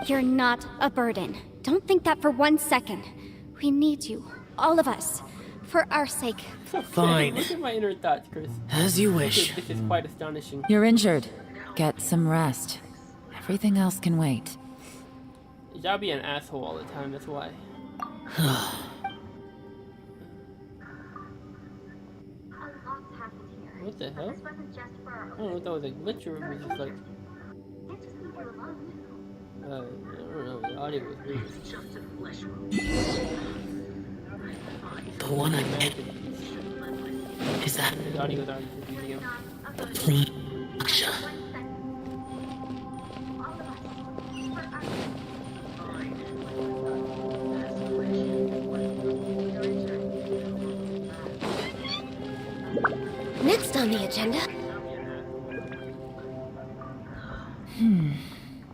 You're not a burden. Don't think that for 1 second. We need you, all of us, for our sake. Fine. Look at my inner thoughts, Chris. As you wish. This is quite astonishing. You're injured. Get some rest. Everything else can wait. You gotta be an asshole all the time, that's why. What the hell? I don't know if that was a glitch or it was just like... I don't know, the audio was weird. The one I met... Is that... The audio was already confusing him. The Aksha. Next on the agenda?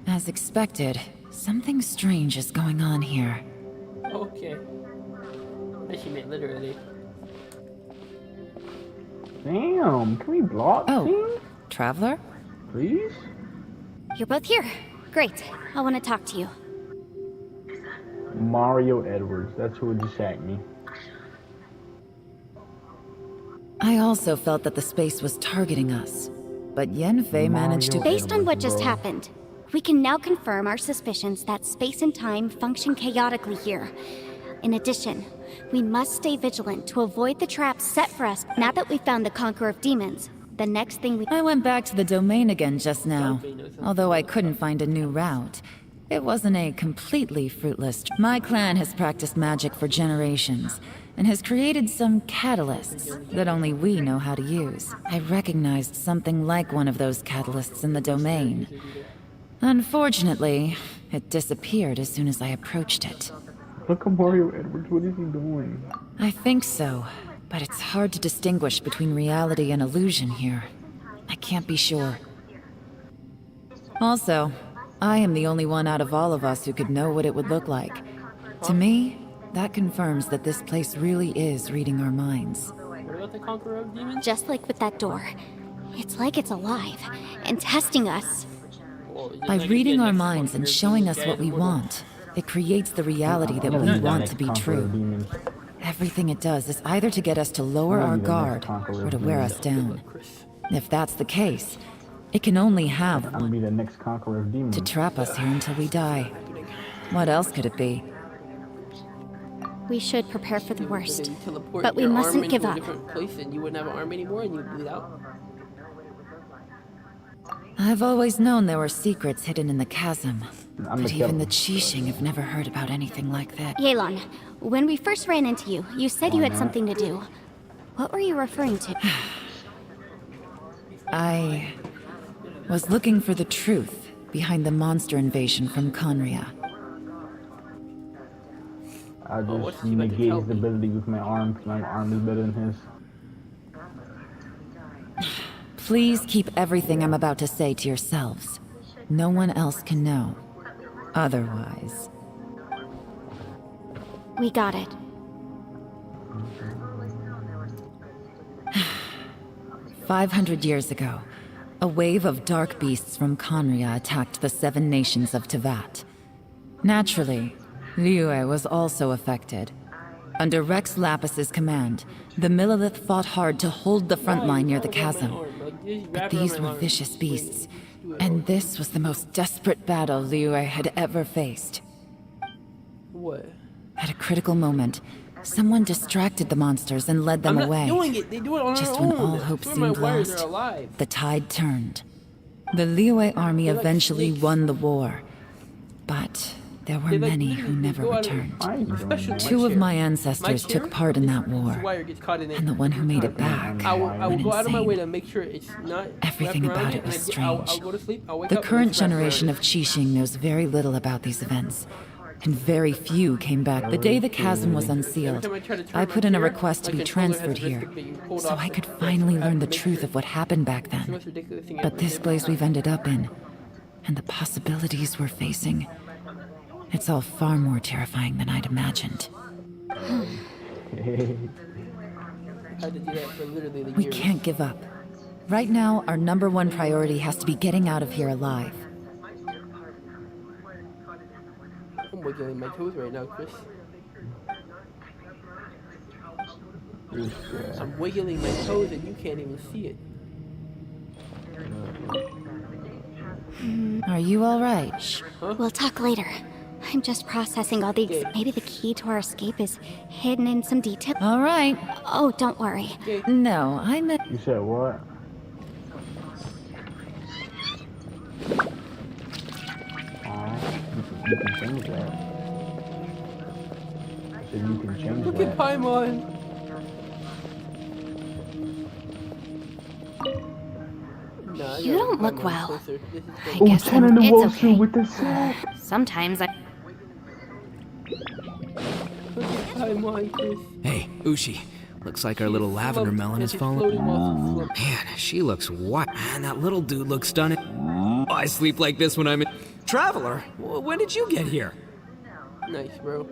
As expected, something strange is going on here. Okay. I she meant literally. Damn, can we block? Oh, Traveler? Please? You're both here. Great. I want to talk to you. Mario Edwards, that's who would distract me. I also felt that the space was targeting us, but Yenfei managed to... Based on what just happened, we can now confirm our suspicions that space and time function chaotically here. In addition, we must stay vigilant to avoid the traps set for us. Now that we've found the Conqueror of Demons, the next thing we... I went back to the domain again just now, although I couldn't find a new route. It wasn't a completely fruitless... My clan has practiced magic for generations, and has created some catalysts that only we know how to use. I recognized something like one of those catalysts in the domain. Unfortunately, it disappeared as soon as I approached it. Look at Mario Edwards, what is he doing? I think so, but it's hard to distinguish between reality and illusion here. I can't be sure. Also, I am the only one out of all of us who could know what it would look like. To me, that confirms that this place really is reading our minds. What about the Conqueror of Demons? Just like with that door. It's like it's alive, and testing us. By reading our minds and showing us what we want, it creates the reality that we want to be true. Everything it does is either to get us to lower our guard, or to wear us down. If that's the case, it can only have one, to trap us here until we die. What else could it be? We should prepare for the worst, but we mustn't give up. Different place and you wouldn't have an arm anymore and you'd bleed out. I've always known there were secrets hidden in the chasm, but even the Qixing have never heard about anything like that. Yelan, when we first ran into you, you said you had something to do. What were you referring to? I was looking for the truth behind the monster invasion from Conria. I just negate his ability with my arm, because my arm is better than his. Please keep everything I'm about to say to yourselves. No one else can know. Otherwise... We got it. 500 years ago, a wave of dark beasts from Conria attacked the 7 nations of Tevat. Naturally, Liyue was also affected. Under Rex Lapis's command, the Millelith fought hard to hold the front line near the chasm. But these were vicious beasts, and this was the most desperate battle Liyue had ever faced. What? At a critical moment, someone distracted the monsters and led them away. Doing it. They do it on Just their when own. all hope seemed lost, the tide turned. The Liyue army eventually won the war, but there were many who never returned. 2 of my ancestors took part in that war, and the one who made it back I will went go out of my way insane. to make sure it's not. Everything about it was strange. I'll go to sleep. I'll wake The up, current and it's wrapped generation around of Qixing knows very little about these events, and very few came back. The day the chasm was unsealed, I put in a request to be transferred here, so I could finally learn the truth of what happened back then. But this place we've ended up in, and the possibilities we're facing, it's all far more terrifying than I'd imagined. We can't give up. Right now, our #1 priority has to be getting out of here alive. I'm wiggling my toes right now, Chris. I'm wiggling my toes and you can't even see it. Are you all right? Huh? We'll talk later. I'm just processing all these. Maybe the key to our escape is hidden in some detail. All right. Oh, don't worry. No, I meant... You said what? You can change that. So you can change Look that. at Paimon. Nah, You don't look well. I guess it's okay. With the sack. Sometimes I... Look at Paimon, Chris. Hey, Ushi, Looks like our little lavender melon is falling. Man, she looks white. Man, that little dude looks stunning. I sleep like this when I'm in... Traveler, when did you get here? Nice, bro.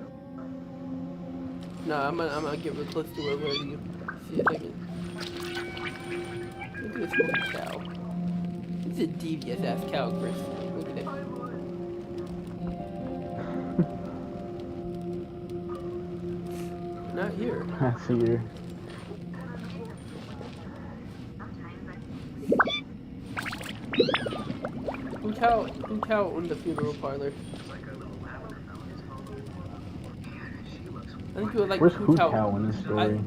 Nah, I'm gonna get real close to her. Where are you? See if I can. Look at this little cow. This is a devious ass cow, Chris. Look at it. Not here. I see her. Cow on the funeral parlor. I think you would like Where's Hu Cow in this story?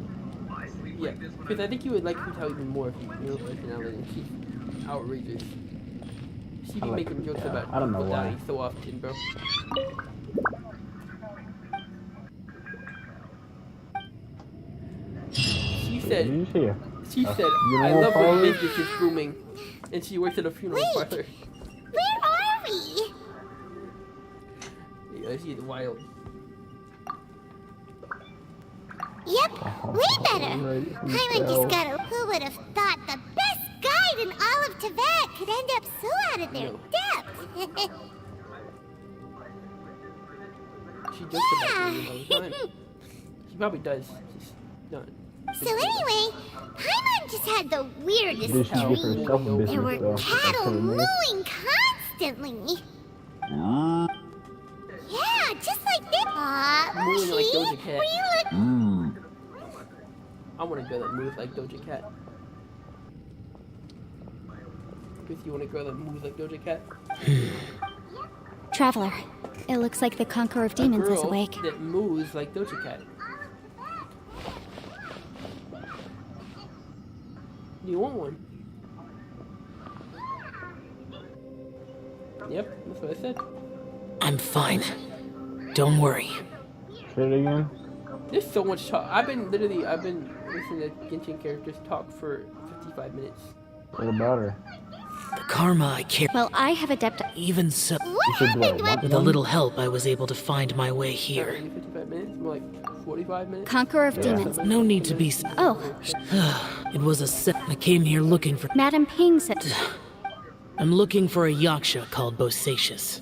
Yeah, because I think you would like Hu even more if you knew her personality. She's outrageous. She be making jokes about I don't know why. so often, bro. She said, I love when business is booming, and she works at a funeral parlor. Where are we? Yeah, she's wild. Yep, way better. Paimon just got a... Who would have thought the best guide in all of Tibet could end up so out of their depth? She jokes about it all the time. She probably does. She's not. So anyway, Paimon just had the weirdest dream. There were cattle mooing constantly. Yeah, just like this. Mooing like Doja Cat. Were you like... I want a girl that moves like Doja Cat. Because you want a girl that moves like Doja Cat? Traveler, it looks like the Conqueror of Demons is awake. That moves like Doja Cat. Do you want one? Yep, that's what I said. I'm fine. Don't worry. Say it again. There's so much talk. I've been listening to Genshin characters talk for 55 minutes. What about her? The karma I carry. Well, I have adept. Even so, with a little help, I was able to find my way here. 55 minutes? More like 45 minutes? Conqueror of Demons. No need to be. Oh. It was a set. I came here looking for. Madam Ping said. I'm looking for a yaksha called Bosacius.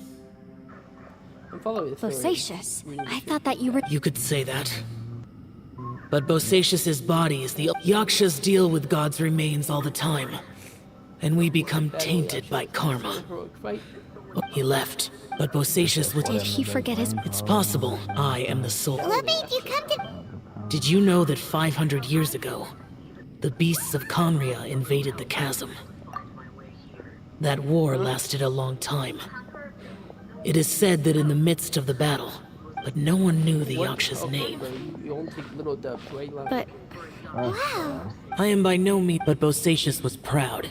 I'm following this story. Bosacius? I thought that you were. You could say that. But Bosacius's body is the. Yakshas deal with God's remains all the time. And we become tainted by karma. He left, but Bosacius was. Did he forget his? It's possible. I am the soul. What made you come to... Did you know that 500 years ago, the beasts of Conria invaded the chasm? That war lasted a long time. It is said that in the midst of the battle, but no one knew the Yaksha's name. But... Wow. I am by no means, but Bosacius was proud.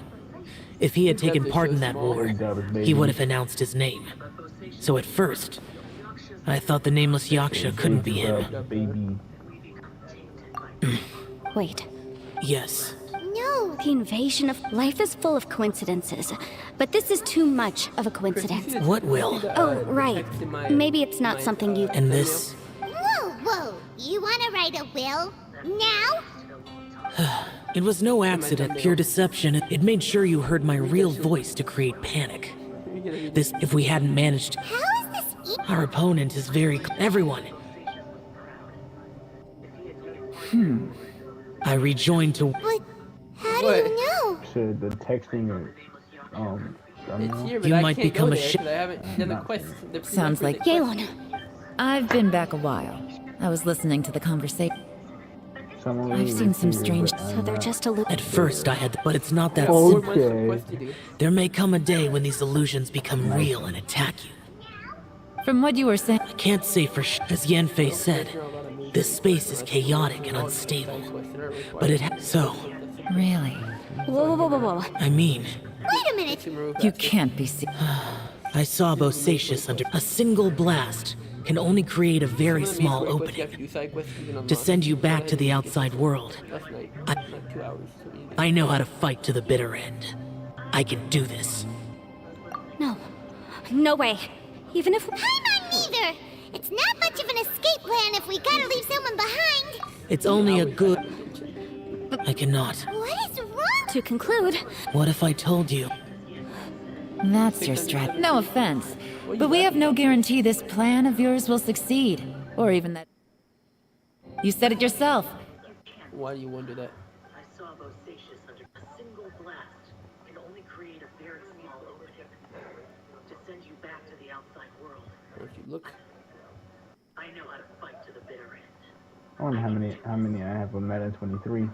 If he had taken part in that war, he would have announced his name. So at first, I thought the nameless Yaksha couldn't be him. Wait. Yes. No. The invasion of life is full of coincidences, but this is too much of a coincidence. What will? Oh, right. Maybe it's not something you. And this. Whoa. You want to write a will? Now? It was no accident, pure deception. It made sure you heard my real voice to create panic. This, if we hadn't managed. How is this? Our opponent is very. Everyone. I rejoined to. But how do you know? Should the texting or you might become a Sounds like Galen. I've been back a while. I was listening to the conversation. I've seen some strange. So they're just a little. At first, I had, but it's not that simple. There may come a day when these illusions become real and attack you. From what you were saying, I can't say for sure. As Yanfei said, this space is chaotic and unstable. But it so. Really? Whoa. I mean. Wait a minute. You can't be. I saw Bosacius under a single blast. Can only create a very small opening to send you back to the outside world. I know how to fight to the bitter end. I can do this. No way. Even if. I'm not neither. It's not much of an escape plan if we gotta leave someone behind. It's only a good. cannot. What is wrong? To conclude, What if I told you? That's your strat. No offense, but we have no guarantee this plan of yours will succeed. Or even that... You said it yourself. Why do you wonder that? I saw those satious under a single blast can only create a very small opening to send you back to the outside world. Don't you look? I know how to fight to the bitter end. I wonder how many I have with Madden 23.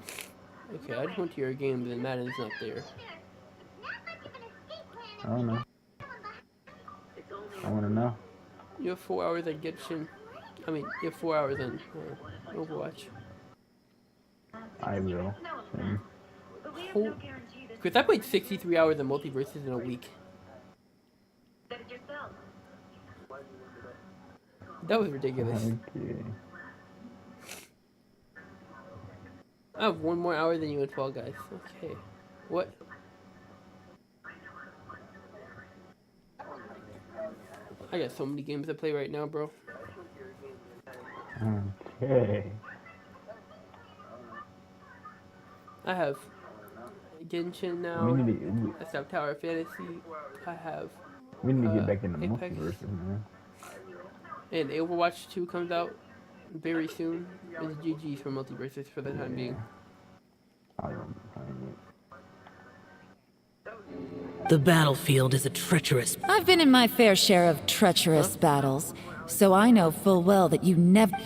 Okay, I just went to your game, then Madden's not there. I don't know. I want to know. You have 4 hours at Genshin. I mean, you have 4 hours in Overwatch. I will. Because I played 63 hours of Multiverses in a week. That was ridiculous. Okay. I have 1 more hour than you in Fall Guys. Okay. What? I got so many games to play right now, bro. Okay. I have Genshin now. I have Tower Fantasy. I have. We need to get back into Apex. Multiverses, man. And Overwatch 2 comes out very soon. It's GG's for Multiverses for the time being. The battlefield is a treacherous... I've been in my fair share of treacherous battles, so I know full well that you never...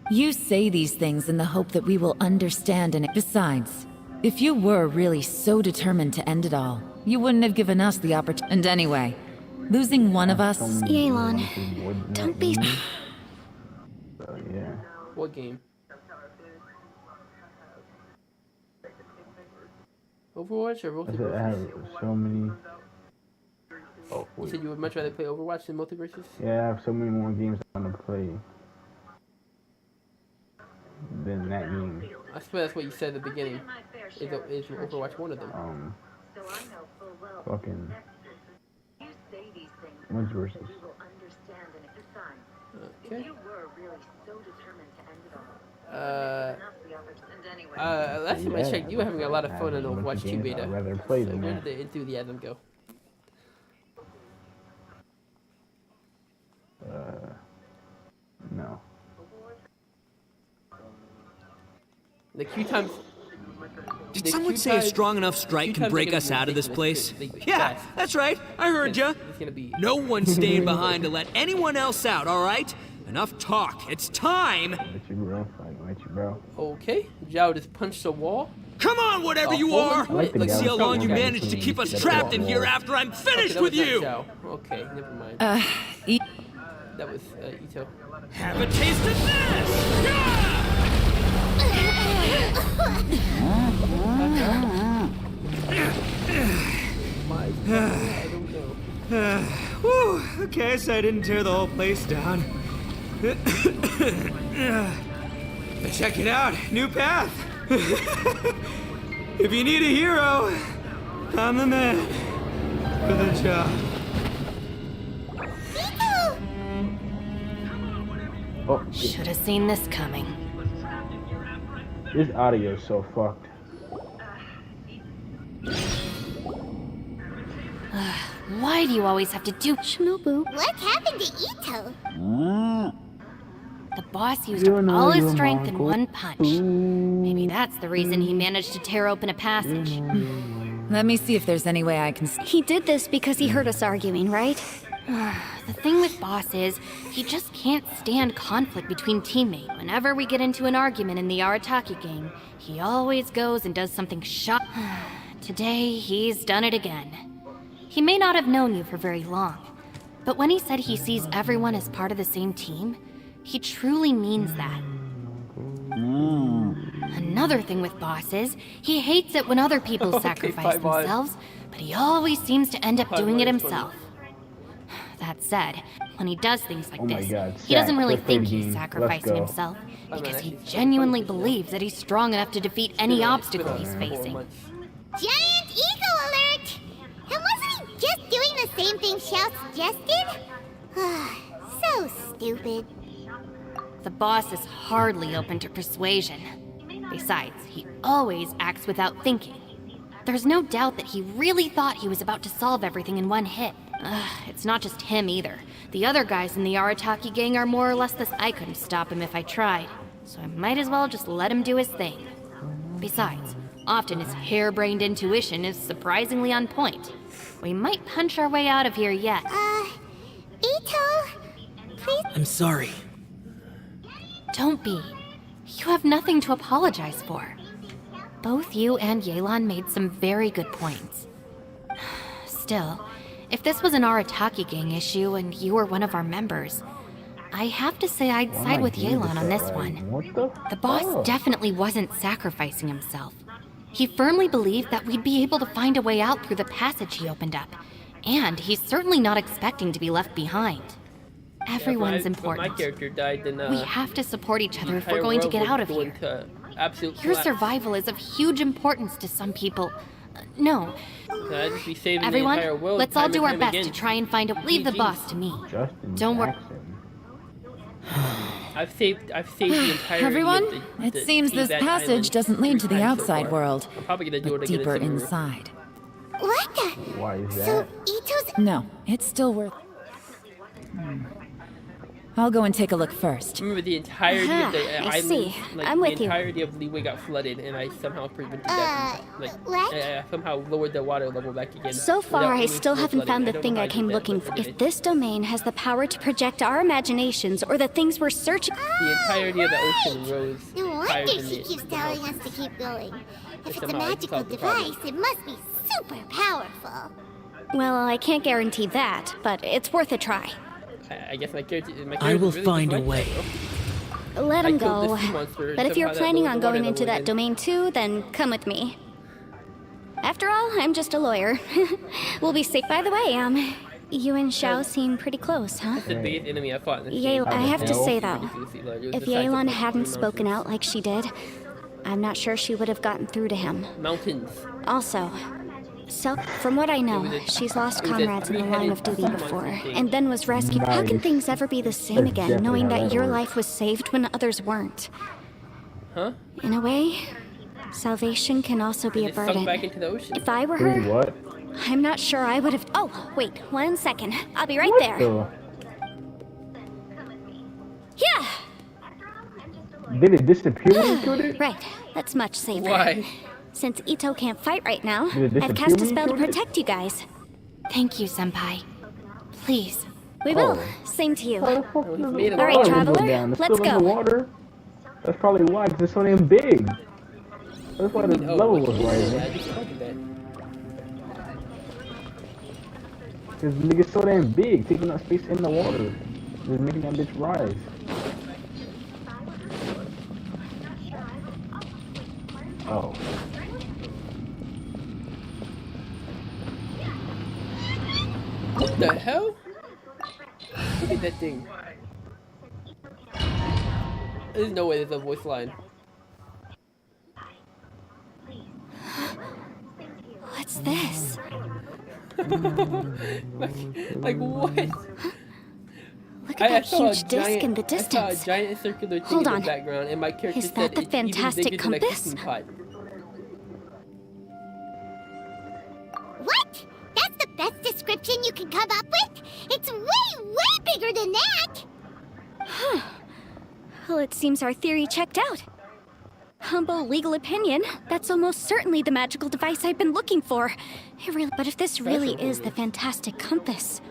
You say these things in the hope that we will understand and... Besides, if you were really so determined to end it all, you wouldn't have given us the opportunity. And anyway, losing one of us... Yelan, don't be... Yeah. What game? Overwatch or Multiverses? I have so many... Oh, you said you would much rather play Overwatch than Multiverses? Yeah, I have so many more games I want to play than that game. I swear that's what you said at the beginning. Is Overwatch one of them? Fucking... Multiverses. Okay. Last time I checked, you were having a lot of fun in Overwatch 2 beta. I'd rather play So than where that. did the enthusiasm go? No. The queue times... Did someone say a strong enough strike can break us out of this place? Yeah, that's right. I heard ya. No one's staying behind to let anyone else out, all right? Enough talk. It's time. With you, bro. With you, bro. Okay. Zhao just punched the wall. Come on, whatever you are. Let's see how long you manage to keep us trapped in here after I'm finished with you. Okay, never mind. That was Ito. Have a taste of this. Whew, okay, so I didn't tear the whole place down. Check it out, new path. If you need a hero, I'm the man for the job. Oh, should have seen this coming. This audio is so fucked. Why do you always have to do Shinobu? What happened to Ito? The boss used up all his strength in one punch. Maybe that's the reason he managed to tear open a passage. Let me see if there's any way I can... He did this because he heard us arguing, right? The thing with Boss is, he just can't stand conflict between teammates. Whenever we get into an argument in the Arataki game, he always goes and does something Today, he's done it again. He may not have known you for very long, but when he said he sees everyone as part of the same team, he truly means that. Another thing with Boss is, he hates it when other people sacrifice themselves, but he always seems to end up doing it himself. That said, when he does things like this, he doesn't really think he's sacrificing himself, because he genuinely believes that he's strong enough to defeat any obstacle he's facing. Giant ego alert! And wasn't he just doing the same thing Xiao suggested? So stupid. The boss is hardly open to persuasion. Besides, he always acts without thinking. There's no doubt that he really thought he was about to solve everything in one hit. It's not just him either. The other guys in the Arataki gang are more or less this. I couldn't stop him if I tried, so I might as well just let him do his thing. Besides, often his harebrained intuition is surprisingly on point. We might punch our way out of here yet. Ito, please. I'm sorry. Don't be. You have nothing to apologize for. Both you and Yelan made some very good points. Still, if this was an Arataki gang issue and you were one of our members, I have to say I'd side with Yelan on this one. The boss definitely wasn't sacrificing himself. He firmly believed that we'd be able to find a way out through the passage he opened up, and he's certainly not expecting to be left behind. Everyone's important. My character died, then, we have to support each other if we're going to get out of here. Your survival is of huge importance to some people. No. Everyone, let's all do our best to try and find a... Leave the boss to me. Don't worry. I've saved the entire. Everyone, it seems this passage doesn't lead to the outside world, I'm probably gonna do but it again deeper in Sumeru. inside. What the? Why is that? So Ito's. No, it's still worth. I'll go and take a look first. Remember the entirety of the I island, see. like I'm the with you. entirety of Leeway got flooded, and I somehow prevented that. I somehow lowered the water level back again. So far, I any still full haven't flooding. found the don't thing know how I came did that, looking but for. I did. If this domain has the power to project our imaginations or the things we're searching... The entirety of the ocean rose No higher wonder than she the keeps telling us to keep going. If it's a somehow I magical solved the problem. device, it must be super powerful. Well, I can't guarantee that, but it's worth a try. I guess my character I will really find a like way. that, Let I him killed go. the sea monster, But if you're somehow that planning lowered on the water going into level that again. domain too, then come with me. After all, I'm just a lawyer. We'll be safe. By the way, you and Xiao seem pretty close, huh? That's the biggest enemy I fought in this Ye- game. I have to say though, Ridiculously large. It was if the size of Yelan like hadn't 3 spoken mountains. out like she did, I'm not sure she would have gotten through to him. Mountains. Also, from what I know, she's lost comrades in the line of duty before, and then was rescued. How can things ever be the same again, knowing that your life was saved when others weren't? Huh? In a way, salvation can also be a It sunk burden. back into the ocean. If I were her, What? I'm not sure I would have... Oh, wait, 1 second. I'll be right there. Yeah! Did it disappear when you killed it? Right, that's much safer. Why? Since Ito can't fight right now, Did it I've disappear cast a when you spell to killed it? protect you guys. Thank you, Senpai. Please. We will. Same to you. He's made of All right, water. traveler, It's let's still in the go. water. That's probably why, 'cause it's so damn big. That's why the Oh, level was yeah, rising. I just told you that. Cause the nigga's so damn big, taking up space in the water. Just making that bitch rise. Oh. What the hell? Look at that thing. There's no way there's a voice line. What's this? like what? Look at that saw a huge disc in the I saw a distance. giant circular thing Hold in on. the background, and my character Is said that the it's even fantastic bigger than a compass? cooking pot. What? That's the best description you can come up with? It's way, way bigger than that! Huh. Well, it seems our theory checked out. Humble legal opinion, that's almost certainly the magical device I've been looking for. But if this really is the fantastic compass,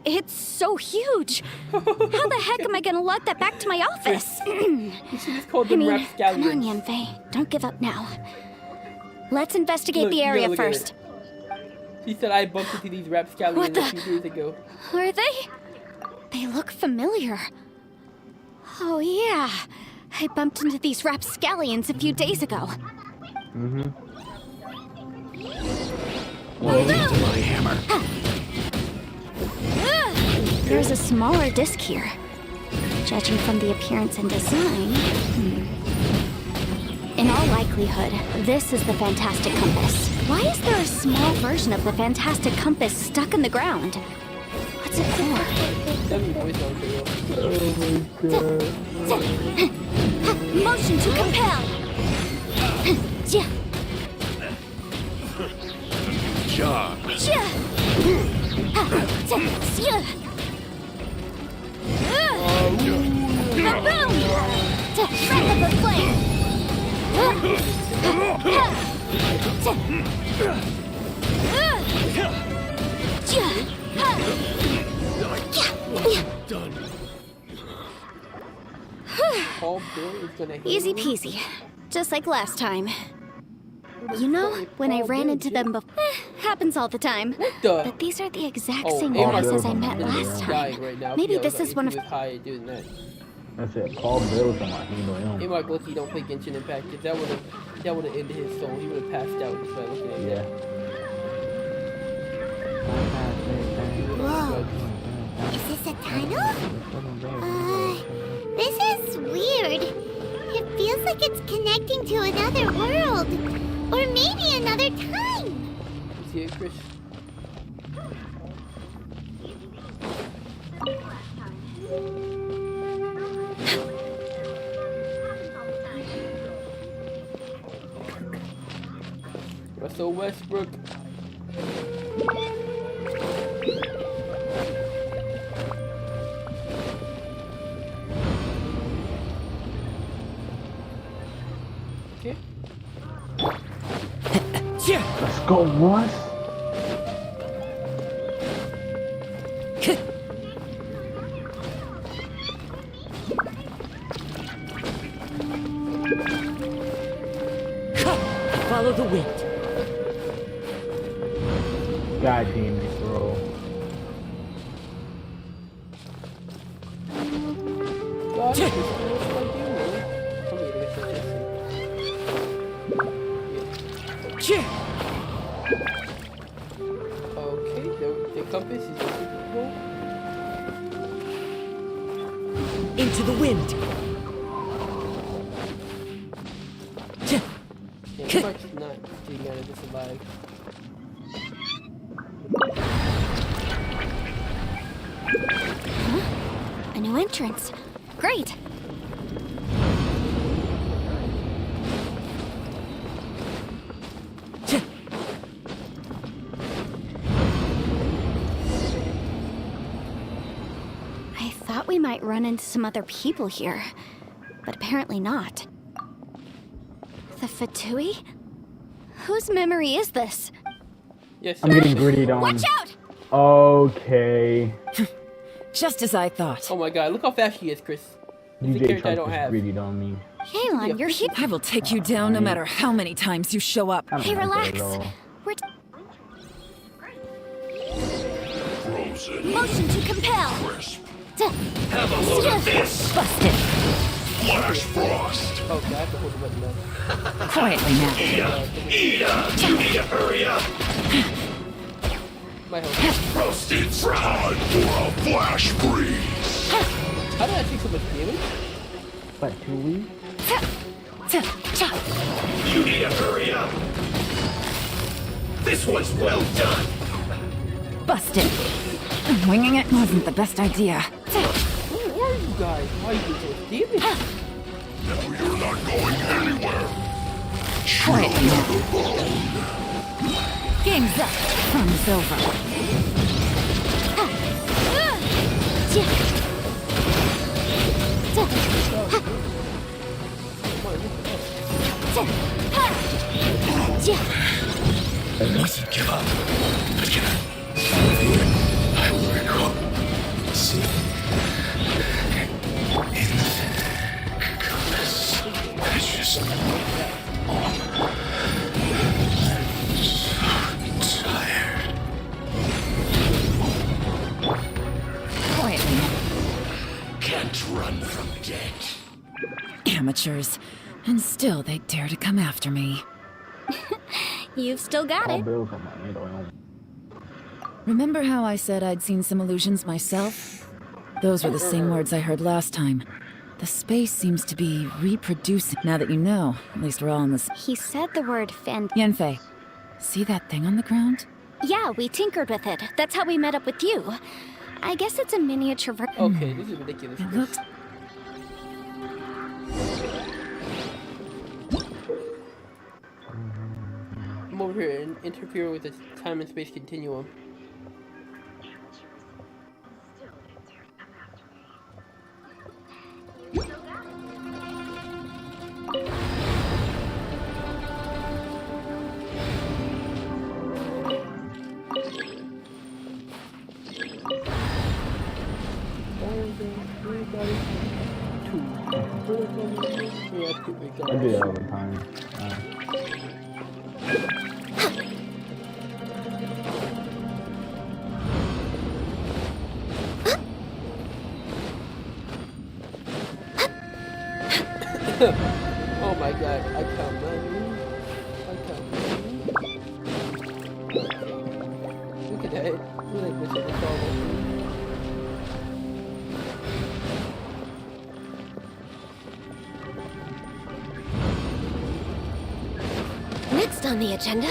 it's so huge. How the heck am I gonna lug that back to my office? You should just call I them mean, rapscallions. come on, Yanfei, don't give up now. Let's investigate Look, the you gotta area look at first. He said I bumped into these rapscallions What the- a few days ago. Are they? They look familiar. Oh yeah, I bumped into these rapscallions a few days ago. Mm-hmm. Welcome to my hammer. There's a smaller disc here. Judging from the appearance and design... In all likelihood, this is the fantastic compass. Why is there a small version of the fantastic compass stuck in the ground? What's it for? That'd be voice on video. Motion to compel! Job. Easy peasy. Just like last time. You know, when I ran into them before, happens all the time. But these are the exact same bosses I met last time. Maybe this is one of. That's it. Paul Bill's on my handle. Hey, Mark, look, you don't play Genshin Impact. If that would have ended his soul. He would have passed out just by looking at that. Whoa. Is this a tunnel? This is weird. It feels like it's connecting to another world. Or maybe another time. See it, Chris? Russell Westbrook. Okay. Let's go, Russ. Follow the wind. God damn it, bro. Okay, the compass is into the wind. Yeah, Mark's not getting out of this alive. A new entrance. Great. I thought we might run into some other people here, but apparently not. The Fatui? Whose memory is this? Yes, I'm getting greedied on. Watch out! Okay. Just as I thought. Oh my god, look how fast she is, Chris. It's a DJ character I don't Trump is have. greedied on me. Halon, you're here. I will take you down no matter how many times you show up. Hey, relax. We're motion to compel. Have a look at this. Busted. Flash frost. Oh, God, I have to hold the button down. Quietly now. Ida, you need to hurry up. My health. Roasted time for a flash freeze. How did I take so much damage? What, 2 weeks? You need to hurry up. This one's well done. Busted. Winging it wasn't the best idea. Who are you guys? Why are you doing so much damage? No, you're not going anywhere. Quietly now. Game's up. Fun's over. I mustn't give up. But can I will recall. See. In the compass. It's just on. So tired. Quietly. Can't run from death. Amateurs. And still they dare to come after me. You've still got it. Remember how I said I'd seen some illusions myself? Those were the same words I heard last time. The space seems to be reproducing. Now that you know, at least we're all in this. He said the word Yanfei, see that thing on the ground? Yeah, we tinkered with it. That's how we met up with you. I guess it's a miniature version. Okay, this is ridiculous. It looks... Come over here and interfere with the time and space continuum. I do that all the time. Oh my god, I count money. Look at that. Look at this. Next on the agenda.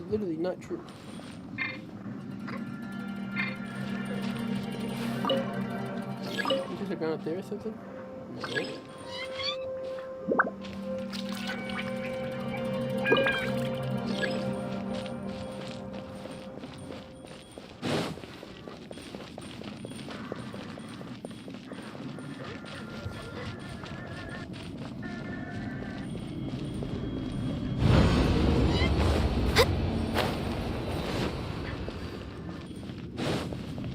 Literally not true. Is there a gun up there or something? No.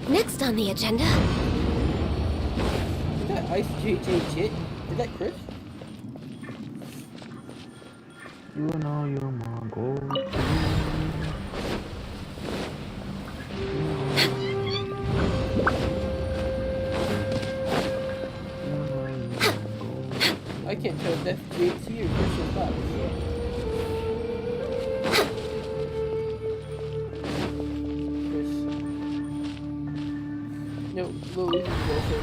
Next on the agenda. Is that Ice JJ Jit? Is that Chris? You know you're my gold. I can't tell if that's JT or Christian Fox. No, Louis is also.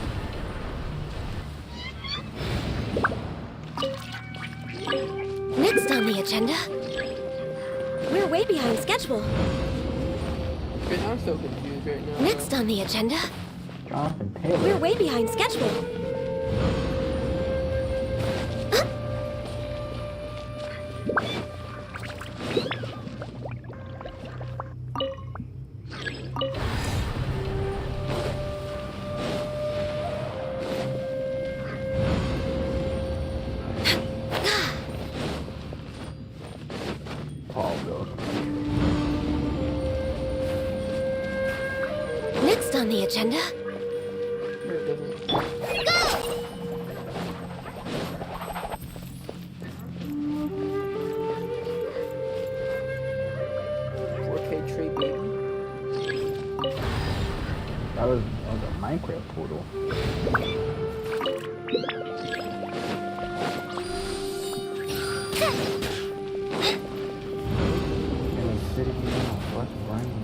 Next on the agenda. We're way behind schedule. I'm so confused right now. Next on the agenda. Jonathan Taylor. We're way behind schedule. Next on the agenda. That was a Minecraft portal. And it's sitting in what's running.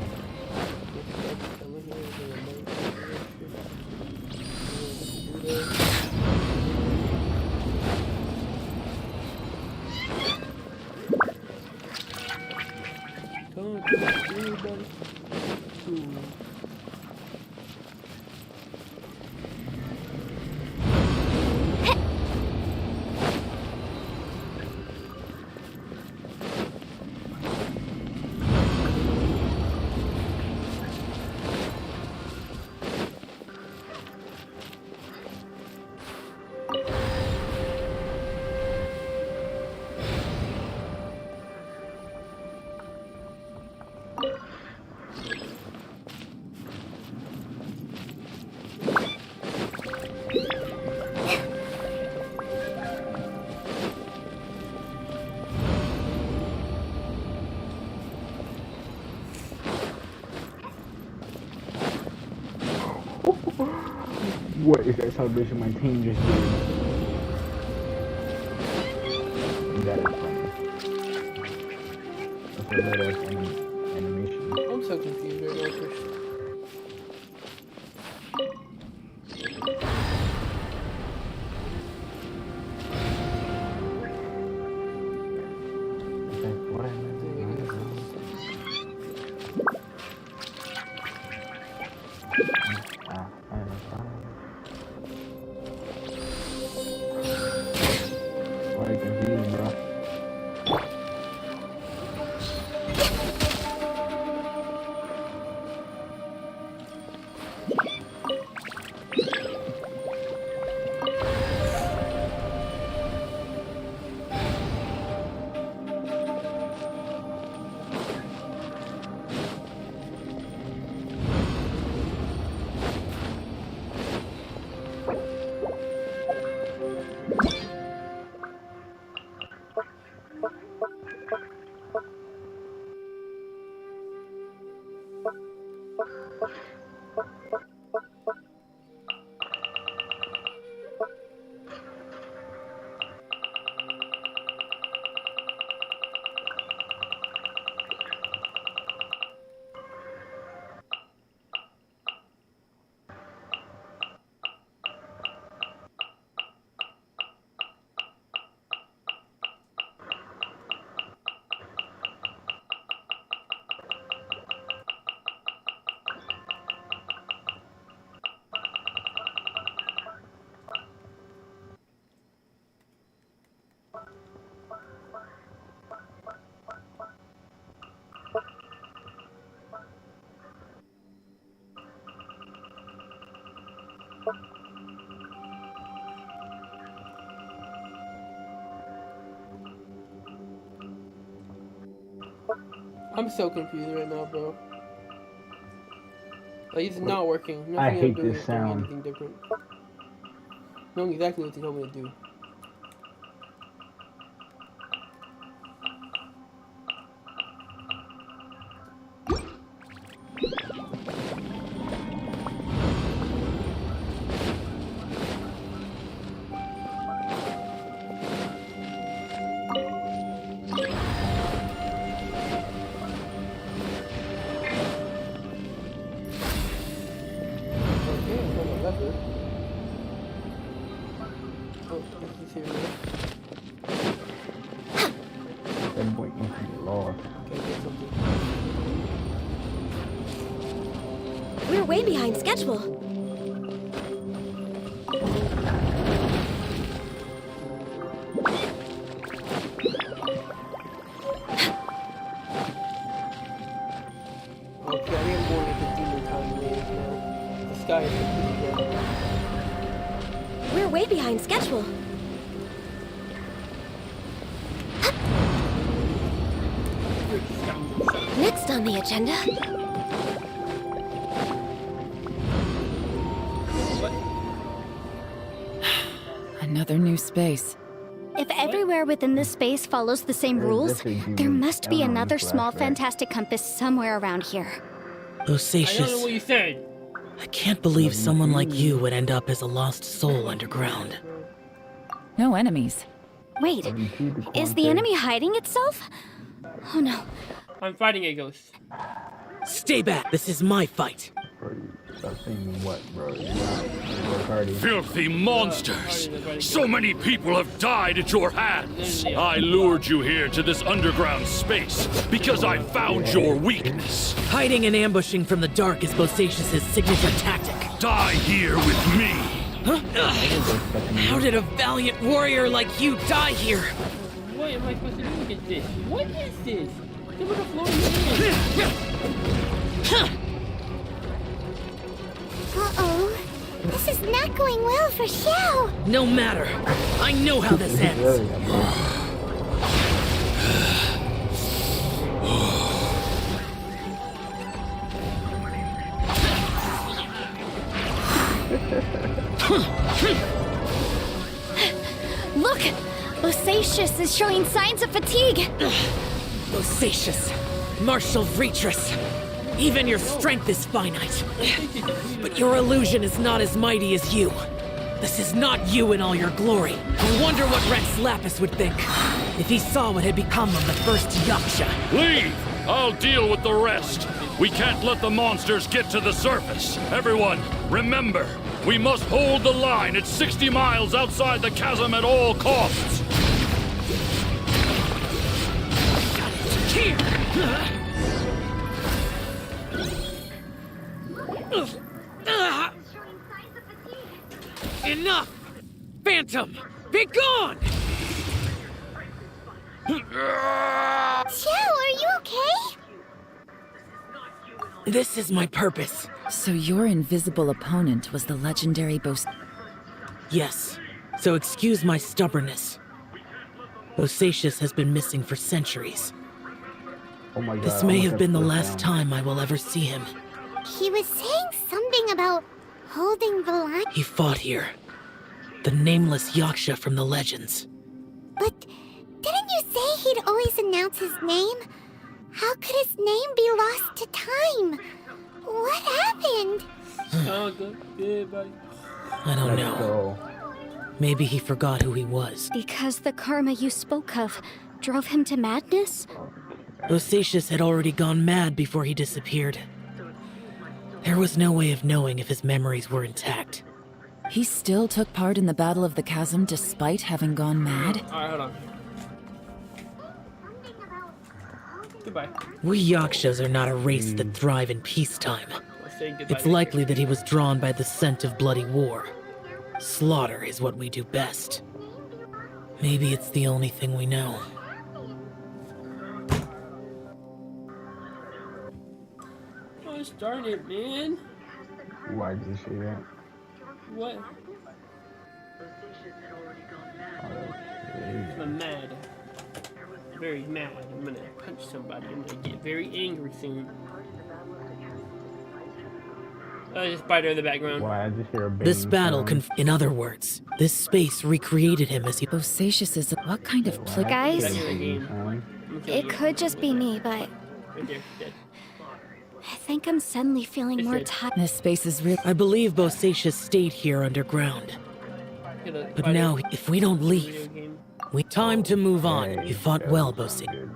What is that celebration my team just did? That is funny. That's a badass animation. I'm so confused right now, Chris. I'm so confused right now, bro. Like, it's not working. Nothing I hate I'm doing this is doing sound. anything different. Knowing exactly what they told me to do. We're way behind schedule. Okay, I am going into demon time waves now. The sky is completely red. We're way behind schedule. Next on the agenda. Another new space. If everywhere within this space follows the same rules, there must be another small fantastic compass somewhere around here. I don't know Osacious, what you said. I can't believe someone like you would end up as a lost soul underground. No enemies. Wait, is the enemy hiding itself? Oh no. I'm fighting a ghost. Stay back, this is my fight. Filthy monsters! So many people have died at your hands! I lured you here to this underground space because I found your weakness. Hiding and ambushing from the dark is Bosacious' signature tactic. Die here with me! Huh? How did a valiant warrior like you die here? What am I supposed to do against this? What is this? Give it a floor in. Uh-oh. This is not going well for Xiao. No matter. I know how this ends. Look! Bosacious is showing signs of fatigue. Bosacious, martial Vretress. Even your strength is finite. But your illusion is not as mighty as you. This is not you in all your glory. I wonder what Rex Lapis would think if he saw what had become of the first Yaksha. Leave! I'll deal with the rest. We can't let the monsters get to the surface. Everyone, remember, we must hold the line at 60 miles outside the chasm at all costs. Here! Enough! Phantom! Be gone! Xiao, are you okay? This is my purpose. So your invisible opponent was the legendary Yes, so excuse my stubbornness. Bosacious has been missing for centuries. Oh my God, this may have been the last time I will ever see him. He was saying something about holding the line. He fought here. The nameless Yaksha from the legends. But didn't you say he'd always announce his name? How could his name be lost to time? What Oh, good, buddy. I don't know. Maybe he forgot who he was. Because the karma you spoke of drove him to madness? Bosacius had already gone mad before he disappeared. There was no way of knowing if his memories were intact. He still took part in the Battle of the Chasm despite having gone mad? Alright, hold on. Goodbye. We Yakshas are not a race that thrive in peacetime. It's likely that he was drawn by the scent of bloody war. Slaughter is what we do best. Maybe it's the only thing we know. Oh, darn it, man. Why did you say that? What? I'm mad. Very mad. I'm gonna punch somebody. I'm gonna get very angry soon. Just spider in the background. Why, I just hear a This battle in other words, this space recreated him as he... Bosacius is what kind of plague? Guys, it could just be me, but Right there, dead. I think I'm suddenly feeling more tired. This space is real. I believe Bosacius stayed here underground. But now, if we don't leave, time to move on. You fought well, Bosacius.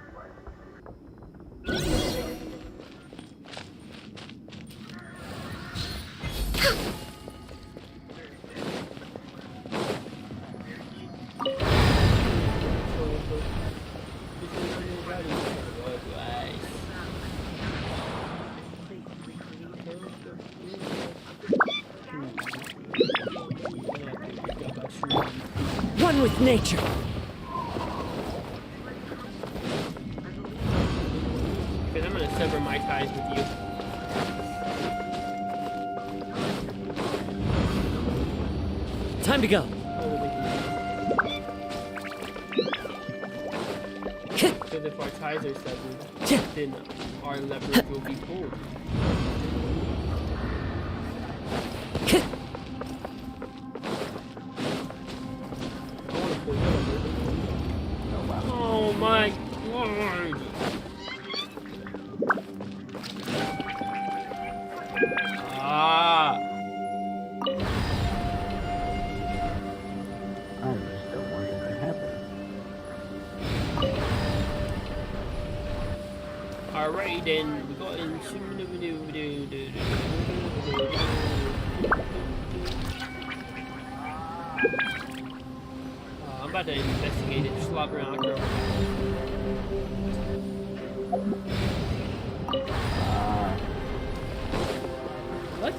One with nature. Because I'm gonna sever my ties with you. Time to go. Because if our ties are severed, then our leverage will be pulled. Oh my god! Ah! I just don't want it to happen. Alright then, we got in I'm about to investigate it, slobber on a girl. What?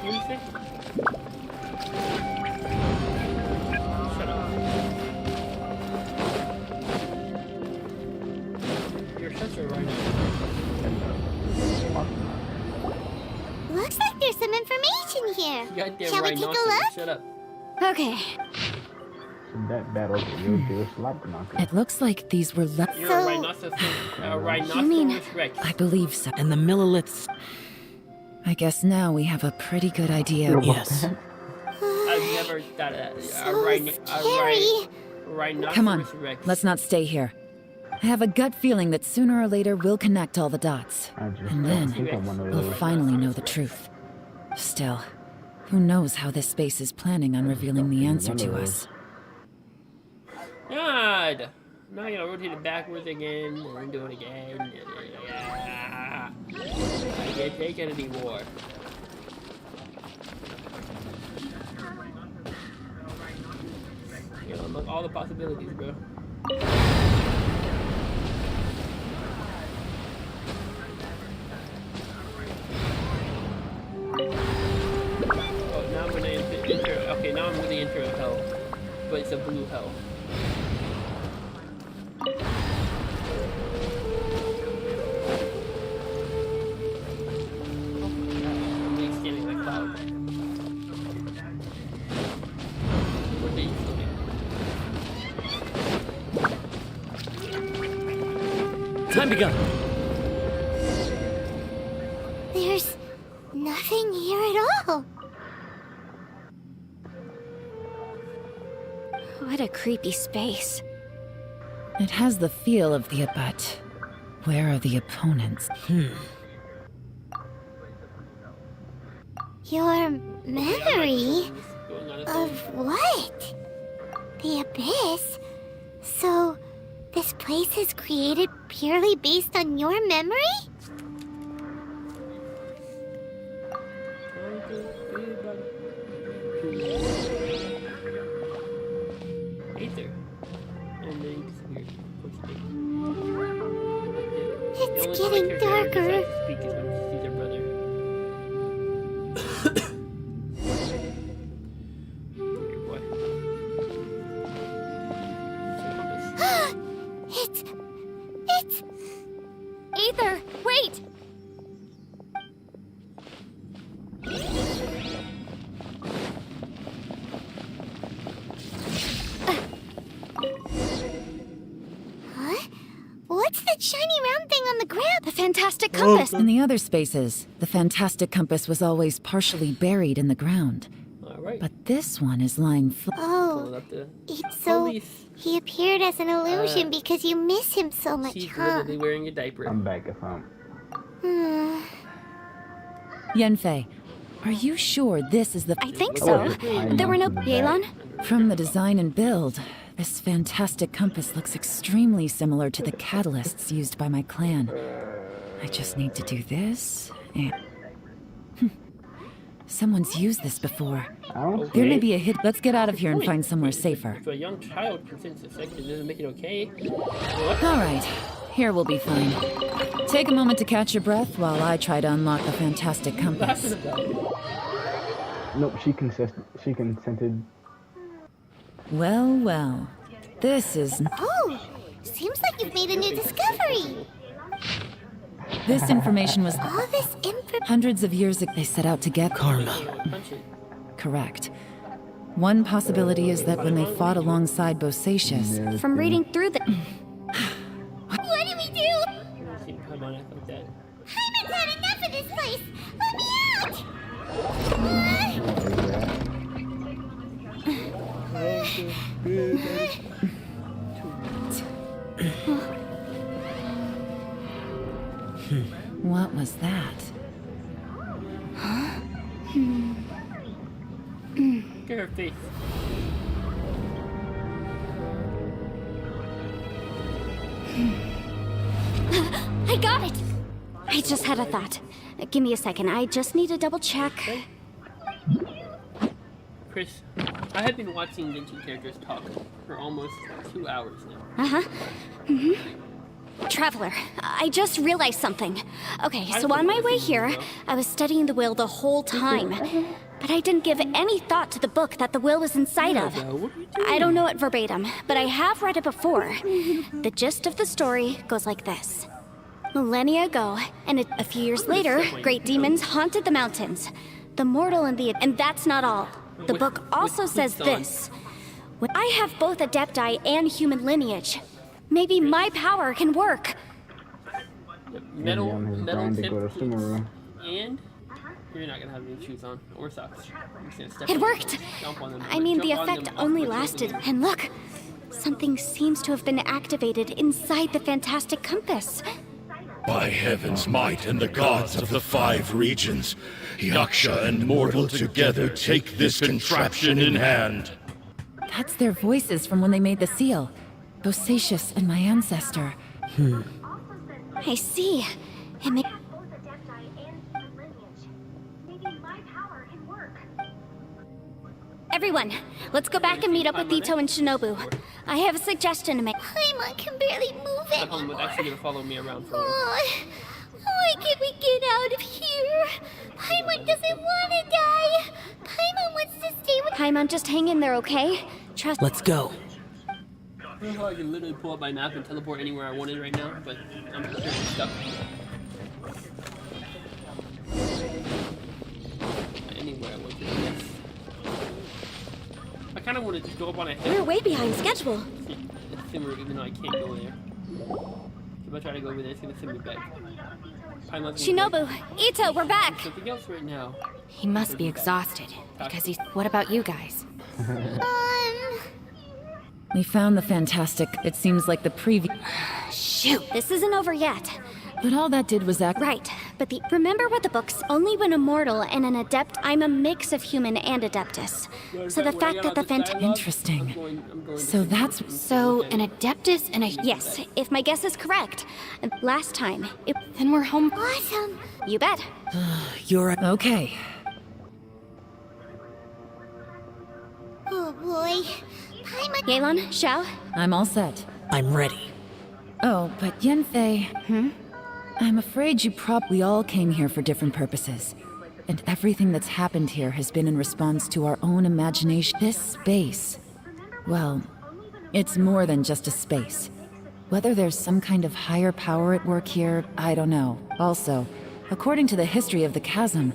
What do you say? Shut up. You're such a right. Looks like there's some information here. Goddamn Shall we take a rhinoceros, look? shut up. Okay. That battle's real deal slap knocker. It looks like these were left. You're a rhinoceros Rex. I believe so. And the milliliths. I guess now we have a pretty good idea. Yes. I've never thought of rhinoceros Come on, Rex. let's not stay here. I have a gut feeling that sooner or later we'll connect all the dots. And then we'll finally know the truth. Still, who knows how this space is planning on revealing the answer to us. God! Now you gotta rotate it backwards again, and then do it again. I can't take it anymore. You know, unlock all the possibilities, bro. Oh, now I'm gonna enter. Okay, now I'm gonna enter a hell, but it's a blue hell. I'm scanning the cloud. What are you doing? Time to go. There's nothing here at all. What a creepy space. It has the feel of the Abut. Where are the opponents? Your memory? Of what? The Abyss? So, this place is created purely based on your memory? It's getting darker. It's... Aether, wait! Huh? What's that shiny round thing on the ground? The fantastic compass! In the other spaces, the fantastic compass was always partially buried in the ground. But this one is lying flat. Oh, so he appeared as an illusion because you miss him so much, She's huh? literally wearing a diaper. I'm back if I'm... Yanfei, are you sure this is the... I think so. There were no... Yelan? From the design and build, this fantastic compass looks extremely similar to the catalysts used by my clan. I just need to do this, and... Someone's used this before. There may be a hit. Let's get out of here and find somewhere safer. If a young child can sense affection, doesn't make it okay. All right, here we'll be fine. Take a moment to catch your breath while I try to unlock the fantastic compass. Nope, she consented. Well, well. This is... Oh, seems like you've made a new discovery. This information was... All this Hundreds of years ago, they set out to get... Karma. Correct. One possibility is that when they fought alongside Bosacius... From reading through the... What do we do? Hyman's had enough of this place. Let me out! What was that? Look at her face. I got it! I just had a thought. Give me a second. I just need to double check. Chris, I have been watching Genshin characters talk for almost 2 hours now. Traveler, I just realized something. Okay, so on my way here, I was studying the will the whole time. But I didn't give any thought to the book that the will was inside of. I don't know it verbatim, but I have read it before. The gist of the story goes like this. Millennia ago, and a few years later, great demons haunted the mountains. The mortal and the... And that's not all. The book also says this. I have both Adepti and human lineage. Maybe my power can work. Metal to go to Sumeru. And you're not gonna have any shoes on or socks. You're just gonna step It on worked. them, jump on them, I mean, the jump on effect them, only awkwardly. lasted. And look, something seems to have been activated inside the fantastic compass. By heaven's might and the gods of the 5 regions, Yaksha and mortal together take this contraption in hand. That's their voices from when they made the seal. Bosacius and my ancestor. I see. It may... Everyone, let's go back and meet up with Ito and Shinobu. I have a suggestion to make. Paimon can barely move it. Paimon actually gonna follow me around for Why can't we get out of here? Paimon doesn't want to die. Paimon wants to stay with... Paimon, just hang in there, okay? Trust... Let's go. I don't know how I can literally pull up my map and teleport anywhere I wanted right now, but I'm currently stuck. Anywhere I wanted, yes. I kind of want to just go up on a hill. We're way behind schedule. It's Sumeru, even though I can't go there. If I try to go over there, it's gonna send me back. Shinobu, Ito, we're back. Something else right now. He must be exhausted because he's... What about you guys? We found the fantastic. It seems like the previous. Shoot, this isn't over yet. But all that did was act. Right, but remember what the books, only when a mortal and an adept, I'm a mix of human and adeptus. So the fact that the Interesting. So that's... So, an adeptus and a... Yes, if my guess is correct. Last time, Then we're home... Awesome! You bet. You're... Okay. Oh boy. Yelan, Xiao? I'm all set. I'm ready. Oh, but Yanfei... I'm afraid we all came here for different purposes. And everything that's happened here has been in response to our own imagination. This space... Well, it's more than just a space. Whether there's some kind of higher power at work here, I don't know. Also, according to the history of the chasm,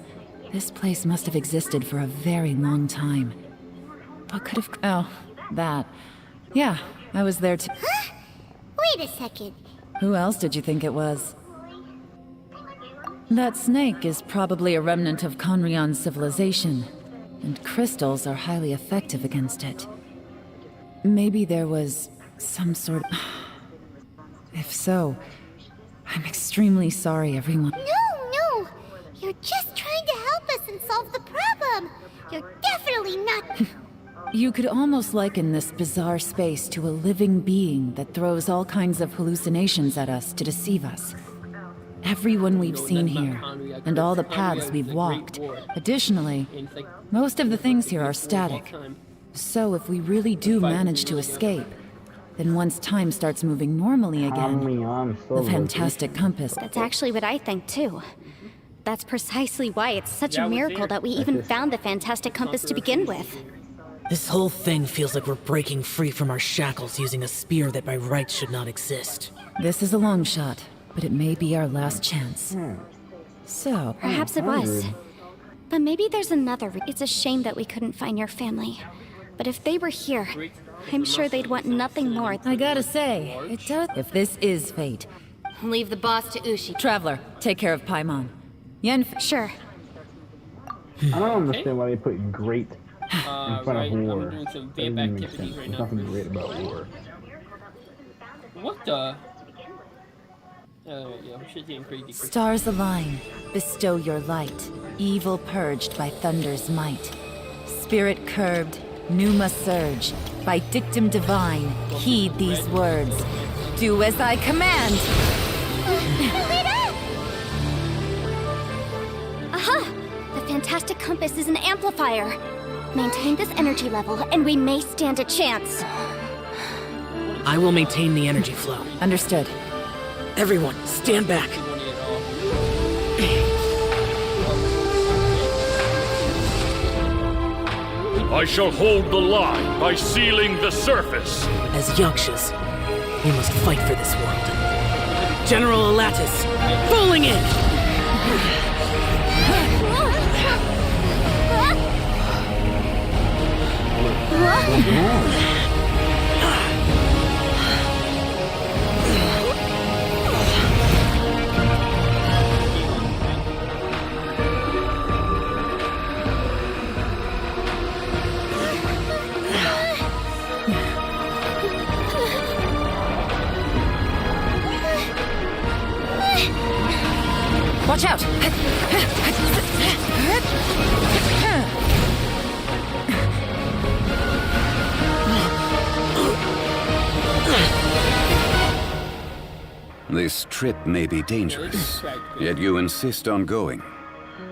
this place must have existed for a very long time. What could have... Oh, that. Yeah, I was there too. Huh? Wait a second. Who else did you think it was? That snake is probably a remnant of Conrion's civilization, and crystals are highly effective against it. Maybe there was some sort of... If so, I'm extremely sorry, everyone. No! You're just trying to help us and solve the problem! You're definitely not... You could almost liken this bizarre space to a living being that throws all kinds of hallucinations at us to deceive us. Everyone we've seen here, and all the paths we've walked. Additionally, most of the things here are static. So if we really do manage to escape, then once time starts moving normally again, the fantastic compass... That's actually what I think too. That's precisely why it's such a miracle that we even found the fantastic compass to begin with. This whole thing feels like we're breaking free from our shackles using a spear that by rights should not exist. This is a long shot, but it may be our last chance. So... Perhaps it was. But maybe there's another It's a shame that we couldn't find your family. But if they were here, I'm sure they'd want nothing more. I gotta say, it does... If this is fate... Leave the boss to Ushi. Traveler, take care of Paimon. Sure. I don't understand why they put great in front of war. I'm doing some That vamp doesn't make activities sense. right There's now. nothing great about war. What the? Yeah, shit's getting crazy. Stars align, bestow your light. Evil purged by thunder's might. Spirit curbed, pneuma surge. By dictum divine, heed these words. Do as I command! Aha! The fantastic compass is an amplifier. Maintain this energy level, and we may stand a chance. I will maintain the energy flow. Understood. Everyone, stand back. I shall hold the line by sealing the surface. As Yakshas, we must fight for this world. General Alatus, falling in! Watch out! This trip may be dangerous, yet you insist on going.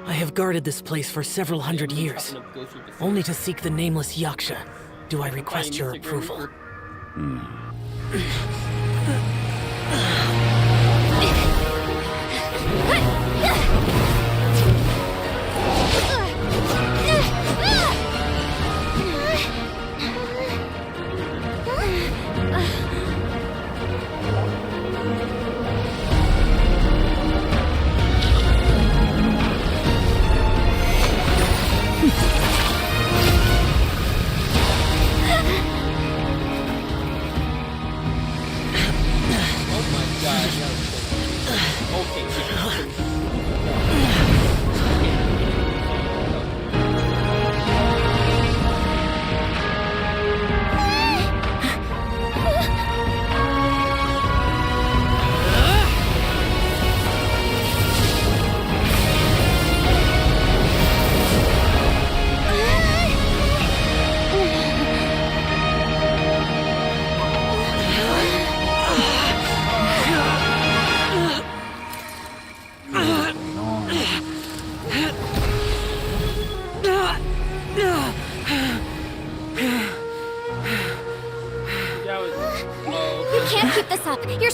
I have guarded this place for several hundred years, only to seek the nameless Yaksha. Do I request your approval?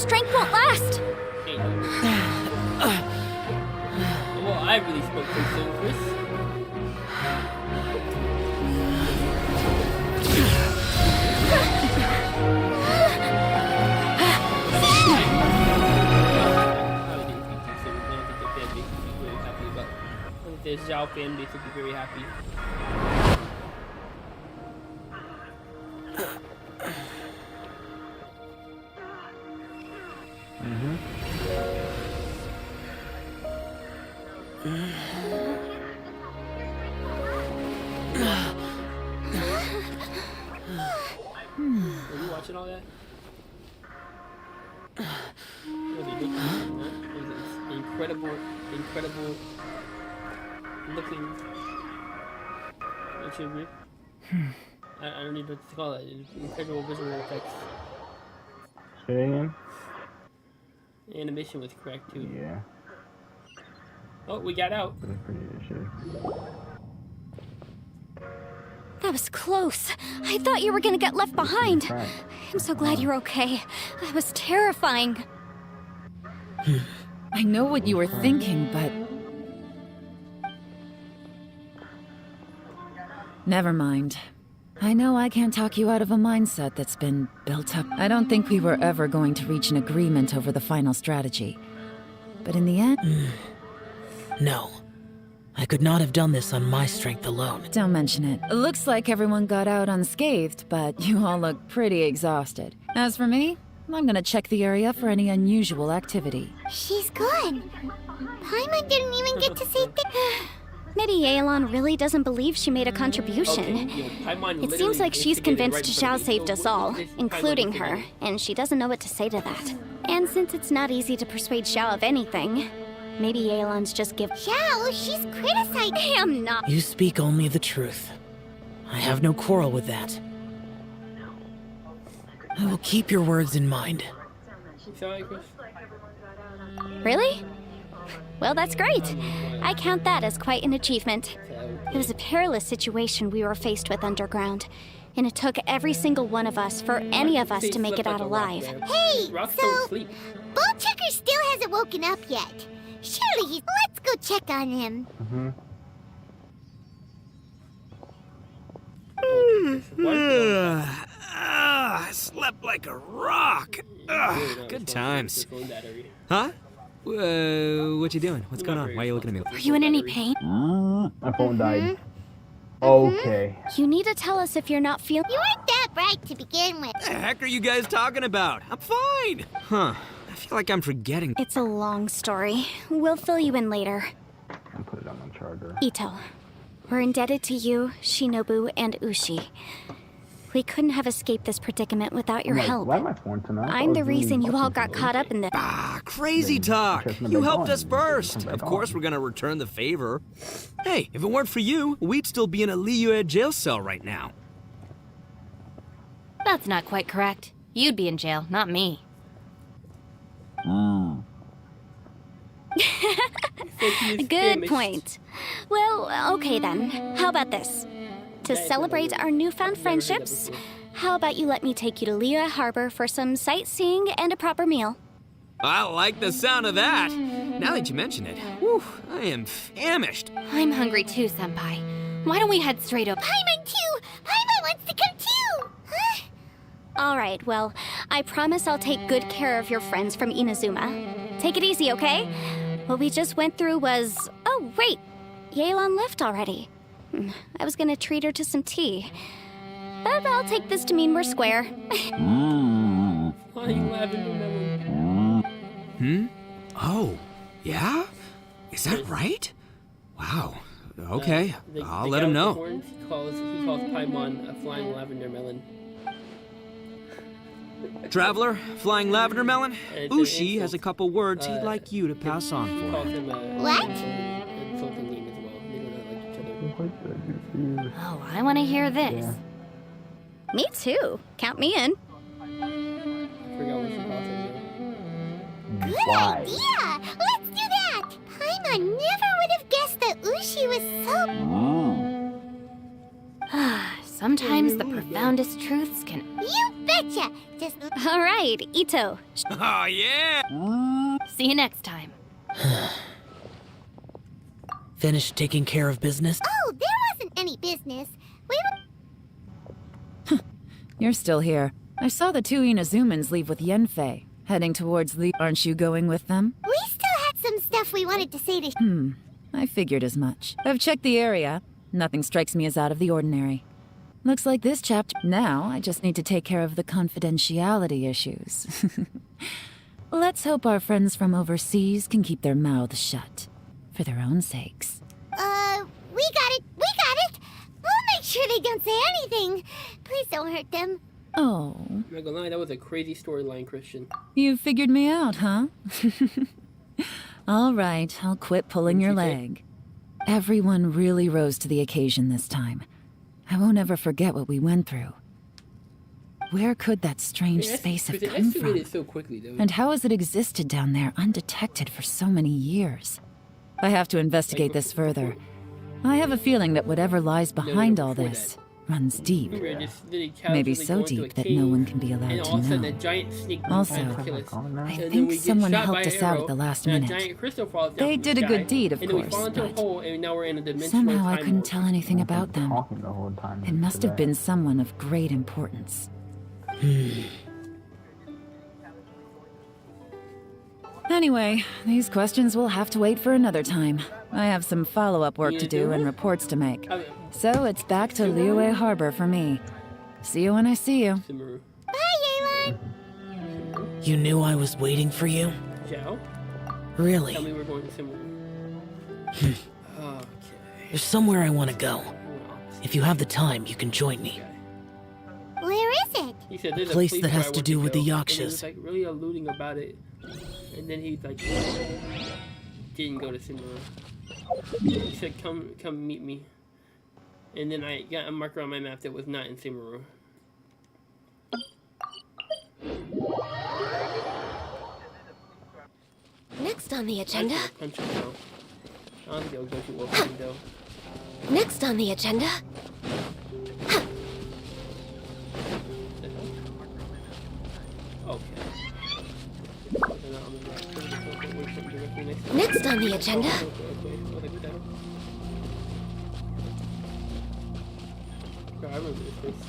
strength won't last. Hey, no. Well, I really spoke too soon, Chris. The Zhao fan base would be very happy. Are you watching all that? Incredible looking achievement. I don't need what to call it. Incredible visual effects. Say it again? The animation was correct too. Yeah. Oh, we got out. That was close. I thought you were gonna get left behind. I'm so glad you're okay. That was terrifying. I know what you were thinking, but... Never mind. I know I can't talk you out of a mindset that's been built up. I don't think we were ever going to reach an agreement over the final strategy. But in the end... No. I could not have done this on my strength alone. Don't mention it. It looks like everyone got out unscathed, but you all look pretty exhausted. As for me, I'm gonna check the area for any unusual activity. She's gone. Paimon didn't even get to say Maybe Yelan really doesn't believe she made a contribution. It seems like she's convinced Zhao saved us all, including her, and she doesn't know what to say to that. And since it's not easy to persuade Zhao of anything, maybe Yelan's just give— Zhao, she's criticized. I am not. You speak only the truth. I have no quarrel with that. I will keep your words in mind. Really? Well, that's great. I count that as quite an achievement. It was a perilous situation we were faced with underground, and it took every single one of us for any of us to make it out alive. Hey, so Ballchecker still hasn't woken up yet. Surely let's go check on him. I slept like a rock. Good times. Huh? What you doing? What's going on? Why are you looking at me? Are you in any pain? My phone died. Okay. You need to tell us if you're not feeling— You weren't that bright to begin with. What the heck are you guys talking about? I'm fine. Huh. I feel like I'm forgetting. It's a long story. We'll fill you in later. I'll put it on my charger. Ito, we're indebted to you, Shinobu, and Ushi. We couldn't have escaped this predicament without your help. Why am I phone tonight? I'm the reason you all got caught up in this. Crazy talk. You helped us first. Of course we're gonna return the favor. Hey, if it weren't for you, we'd still be in a Liyue jail cell right now. That's not quite correct. You'd be in jail, not me. Good point. Well, okay then. How about this? To celebrate our newfound friendships, how about you let me take you to Liyue Harbor for some sightseeing and a proper meal? I like the sound of that. Now that you mention it, whew, I am famished. I'm hungry too, Senpai. Why don't we head straight up? Paimon too! Paimon wants to come too! Huh? All right, well, I promise I'll take good care of your friends from Inazuma. Take it easy, okay? What we just went through was— Oh, wait! Yelan left already. I was gonna treat her to some tea. But I'll take this to mean we're square. Oh, yeah? Is that right? Wow. Okay, I'll let him know. He calls Paimon a flying lavender melon. Traveler, flying lavender melon, Ushi has a couple words he'd like you to pass on for him. What? Oh, I want to hear this. Yeah. Me too. Count me in. Good idea! Let's do that! Paimon never would have guessed that Ushi was so... Sometimes the profoundest truths can... You betcha! Just... Alright, Ito. Oh, yeah! See you next time. Finished taking care of business? Oh, there wasn't any business. We were... You're still here. I saw the two Inazumans leave with Yenfei, heading towards the... Aren't you going with them? We still had some stuff we wanted to say to... I figured as much. I've checked the area. Nothing strikes me as out of the ordinary. Looks like this chapter... Now, I just need to take care of the confidentiality issues. Let's hope our friends from overseas can keep their mouths shut. For their own sakes. We got it! We got it! We'll make sure they don't say anything. Please don't hurt them. Oh. I'm not gonna lie, that was a crazy storyline, Christian. You figured me out, huh? All right, I'll quit pulling your leg. Everyone really rose to the occasion this time. I won't ever forget what we went through. Where could that strange space have come from? So quickly, though. And how has it existed down there undetected for so many years? I have to investigate this further. I have a feeling that whatever lies behind all this runs deep. Maybe so deep that no one can be allowed to know. Also, I think someone helped us out at the last minute. They did a good deed, of course, but somehow I couldn't tell anything about them. It must have been someone of great importance. Anyway, these questions will have to wait for another time. I have some follow-up work to do and reports to make. So it's back to Liyue Harbor for me. See you when I see you. Bye, Yelan! You knew I was waiting for you? Zhao? Really? Tell me we're going to Sumeru. Okay. There's somewhere I want to go. If you have the time, you can join me. Where is it? He said there's A place a that has where I to want do with the go. And he Yakshas. was like really alluding about it. And then he like didn't go to Sumeru. He said come meet me. And then I got a marker on my map that was not in Sumeru. Next on the agenda. Punch him now. I don't think that was going too well for me though. Next on the agenda. Next on the agenda. I remember this place.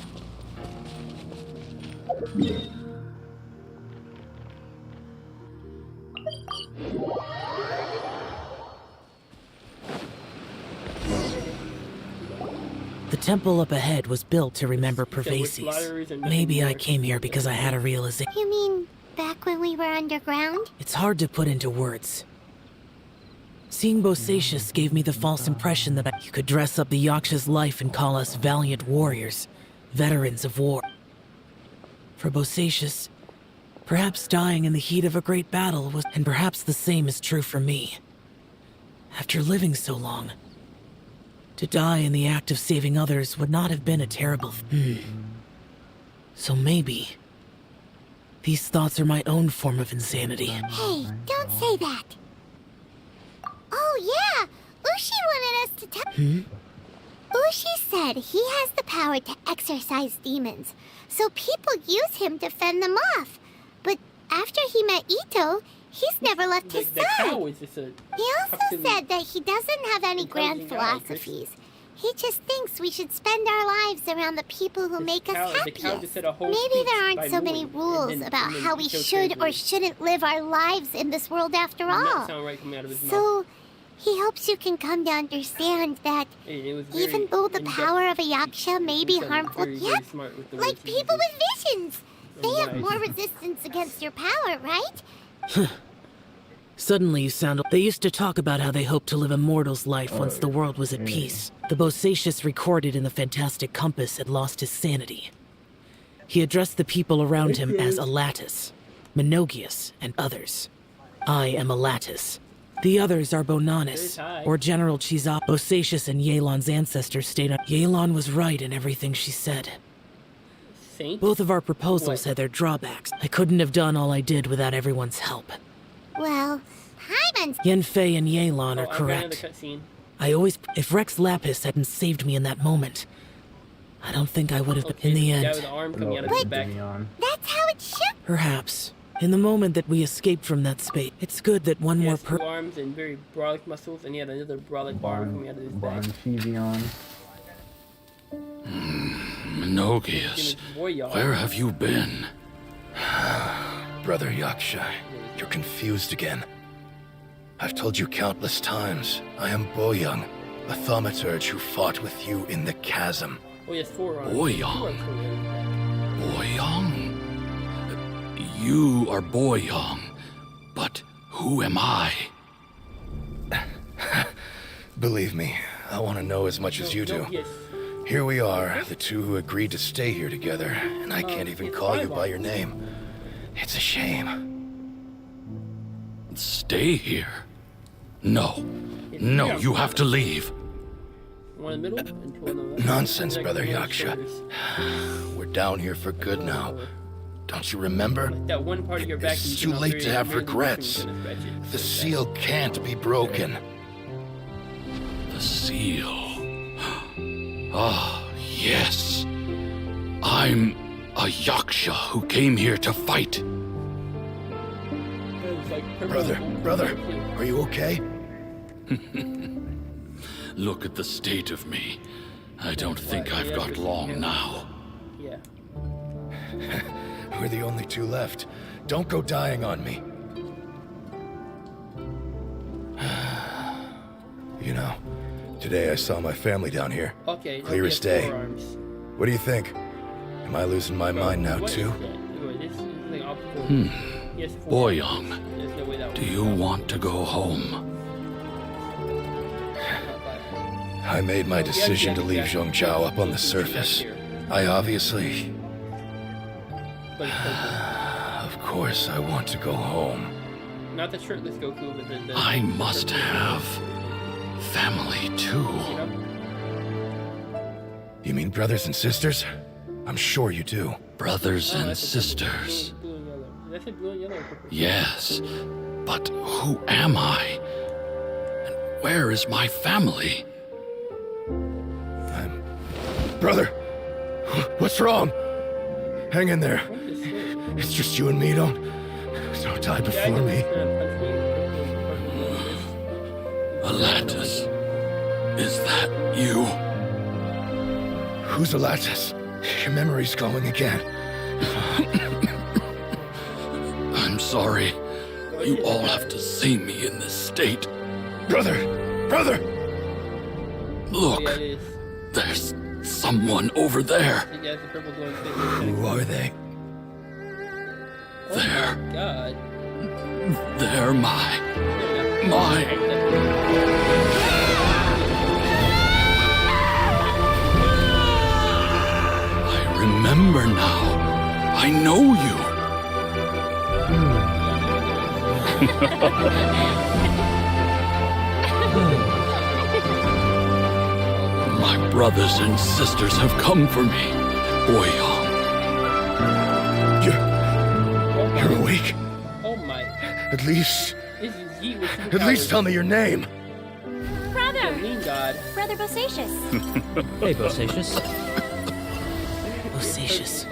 The temple up ahead was built to remember Pervases. Maybe I came here because I had a realization. You mean back when we were underground? It's hard to put into words. Seeing Bosacius gave me the false impression that you could dress up the Yaksha's life and call us valiant warriors, veterans of war. For Bosacius, perhaps dying in the heat of a great battle was, and perhaps the same is true for me. After living so long, to die in the act of saving others would not have been a terrible So maybe these thoughts are my own form of insanity. Hey, don't say that. Oh yeah, Ushi wanted us to tell... Ushi said he has the power to exorcise demons, so people use him to fend them off. But after he met Ito, he's never left his side. He also said that he doesn't have any grand philosophies. He just thinks we should spend our lives around the people who make us happiest. Maybe there aren't so many rules about how we should or shouldn't live our lives in this world after all. So he hopes you can come to understand that even though the power of a Yaksha may be harmful, yep, like people with visions, they have more resistance against your power, right? Suddenly you sound... They used to talk about how they hoped to live a mortal's life once the world was at peace. The Bosacius recorded in the Fantastic Compass had lost his sanity. He addressed the people around him as Alatus, Menogius, and others. I am Alatus. The others are Bonanis, or General Chizap. Bosacius and Yelan's ancestors stayed on... Yelan was right in everything she said. Both of our proposals had their drawbacks. I couldn't have done all I did without everyone's help. Well, Hyman's... Yenfei and Yelan are correct. If Rex Lapis hadn't saved me in that moment, I don't think I would have been in the Guy end. with the arm coming out of his back. That's how it should. Perhaps. In the moment that we escaped from that space, it's good that one He more has two arms and very brolic muscles, and he had another brolic arm coming out of his back. Menogius, where have you been? Brother Yaksha, you're confused again. I've told you countless times, I am Boyoung, a thaumaturge who fought with you in the chasm. Oh, he has 4 arms. Boyoung? Boyoung? You are Boyoung, but who am I? Believe me, I want to know as much as you do. Here we are, the two who agreed to stay here together, and I can't even call you by your name. It's a shame. Stay here? No. No, you have to leave. One in the middle and 2 on the left. Nonsense, Brother Yaksha. We're down here for good now. Don't you remember? That one part of your back. It's too late to have regrets. The seal can't be broken. The seal. Ah, yes. I'm a Yaksha who came here to fight. Brother, are you okay? Look at the state of me. I don't think I've got long now. Yeah. We're the only two left. Don't go dying on me. You know, today I saw my family down here. Okay. Clear as day. What do you think? Am I losing my mind now too? Boyoung, do you want to go home? I made my decision to leave Zhongzhou up on the surface. I obviously... Of course I want to go home. Not the shirtless Goku, but the I must have family too. You mean brothers and sisters? I'm sure you do. Brothers and sisters. That's a blue and yellow. Yes, but who am I? And where is my family? Brother, what's wrong? Hang in there. It's just you and me. Don't die before me. Alatus, is that you? Who's Alatus? Your memory's going again. I'm sorry. You all have to see me in this state. Brother! Look, there's someone over there. Who are they? There. God. They're my... I remember now. I know you. My brothers and sisters have come for me, Boyoung. You're awake? Oh my. At least tell me your name. Brother! God. Brother Bosacius. Hey, Bosacius. Bosacius.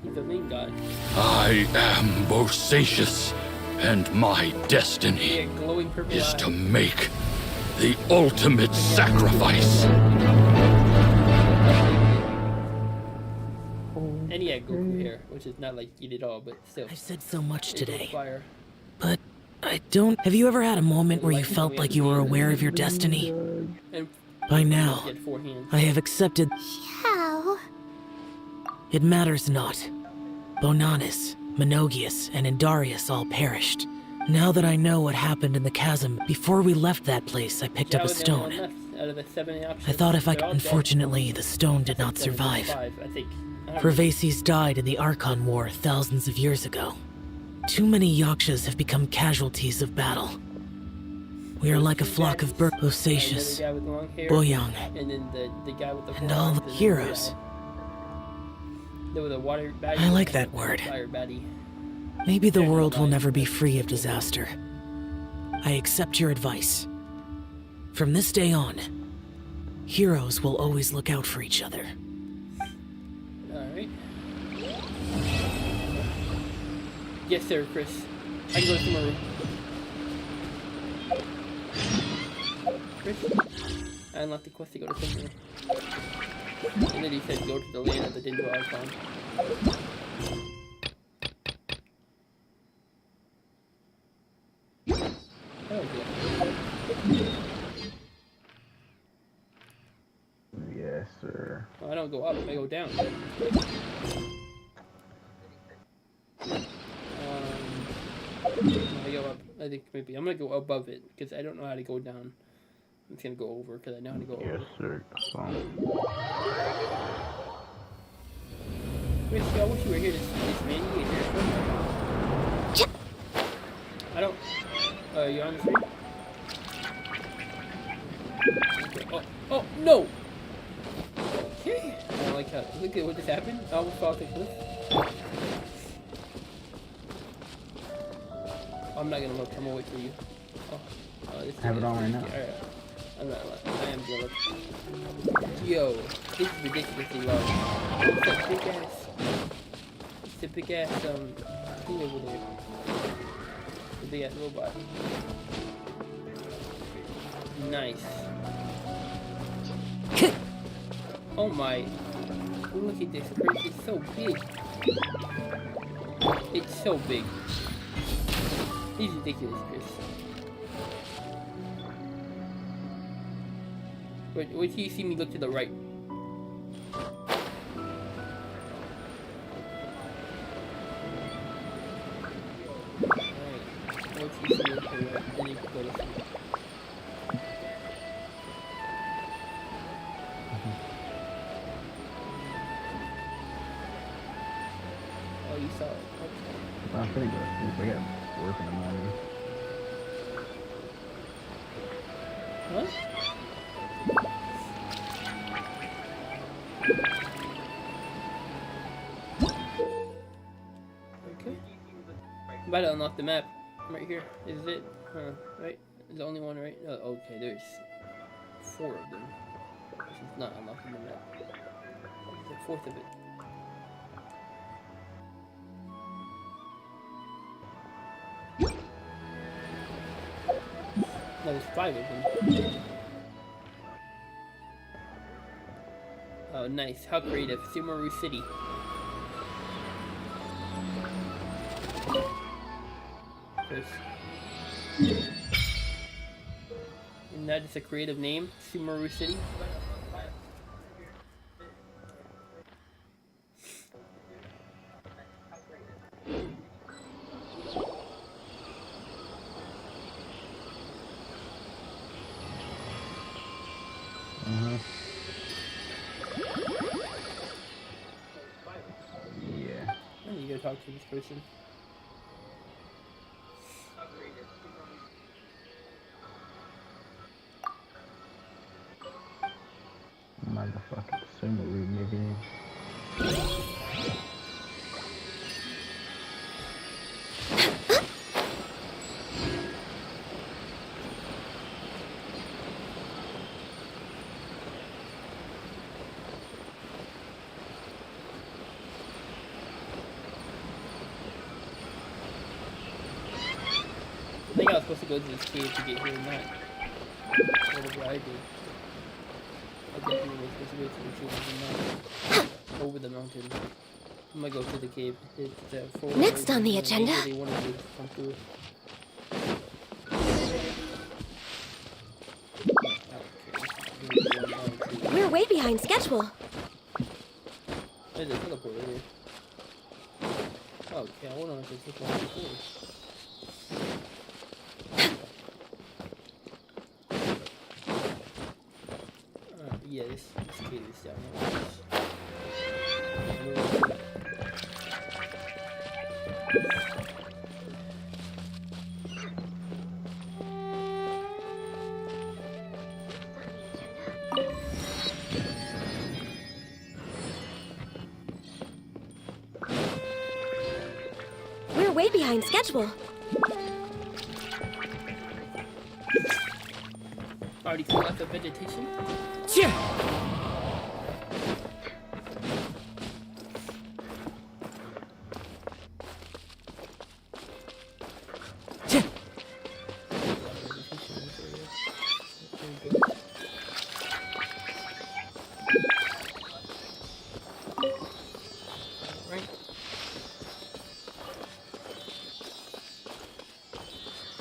He's a mean god. I am Bosacius, and my destiny is to make the ultimate sacrifice. And he had Goku hair, which is not like he did all, but still. I've said so much today, Fire. but I don't... Have you ever had a moment where you felt like you were aware of your destiny? By now, I have accepted... How? It matters not. Bonanis, Menogius, and Indarius all perished. Now that I know what happened in the chasm, before we left that place, I picked up a stone. I thought if I could... Unfortunately, the stone did not survive. Pervases died in the Archon War thousands of years ago. Too many Yakshas have become casualties of battle. We are like a flock of Bosacius, Boyoung, and all the heroes. I like that word. Maybe the world will never be free of disaster. I accept your advice. From this day on, Heroes will always look out for each other. Alright. Yes, sir, Chris. I can go to Sumeru. Chris? I unlocked the quest to go to Sumeru. And then he said go to the land of the Dingo icon. Oh, yeah. Yes, sir. Oh, I don't go up, I go down. I go up. I think maybe I'm gonna go above it because I don't know how to go down. I'm just gonna go over because I know how to go over. Yes, sir. Chris, I wish you were here to see this, man. You get here. I don't. You on the screen? Okay. Oh, no! Okay. I don't like how. Look at what just happened. I almost fell off the cliff. I'm not gonna look. I'm gonna wait for you. This I have it on right now. Alright. I'm not. I am gonna look. Yo, this is ridiculously low. It's a big ass. It's a big ass thing over there. The big ass robot. Nice. Oh my. Look at this, Chris. It's so big. It's so big. It's ridiculous, Chris. Wait till you see me look to the right. Alright. Wait till you see me look to the right. Then you can go to sleep. Oh, you saw it. Okay. I'm pretty good. I got work in the morning. Huh? Okay. I'm about to unlock the map. Right here. Is it? Right? Is the only one, right? Oh, okay, there's 4 of them. This is not unlocking the map. There's a 4th of it. No, there's 5 of them. Oh, nice. How creative. Sumeru City. Isn't that just a creative name? Sumeru City? Yeah. I need to go talk to this person. Motherfucking Sumeru, nigga. I think I was supposed to go to this cave to get here, not whatever I do. I definitely was supposed to go to the cave and not over the mountain. I'm gonna go to the cave. It's Next on the agenda. They wanted me to come through. We're way behind schedule. There's a teleporter here. Okay, I wonder if it's one before. Yeah, this cave is down here. We're way behind schedule. Already cut out the vegetation. Yeah.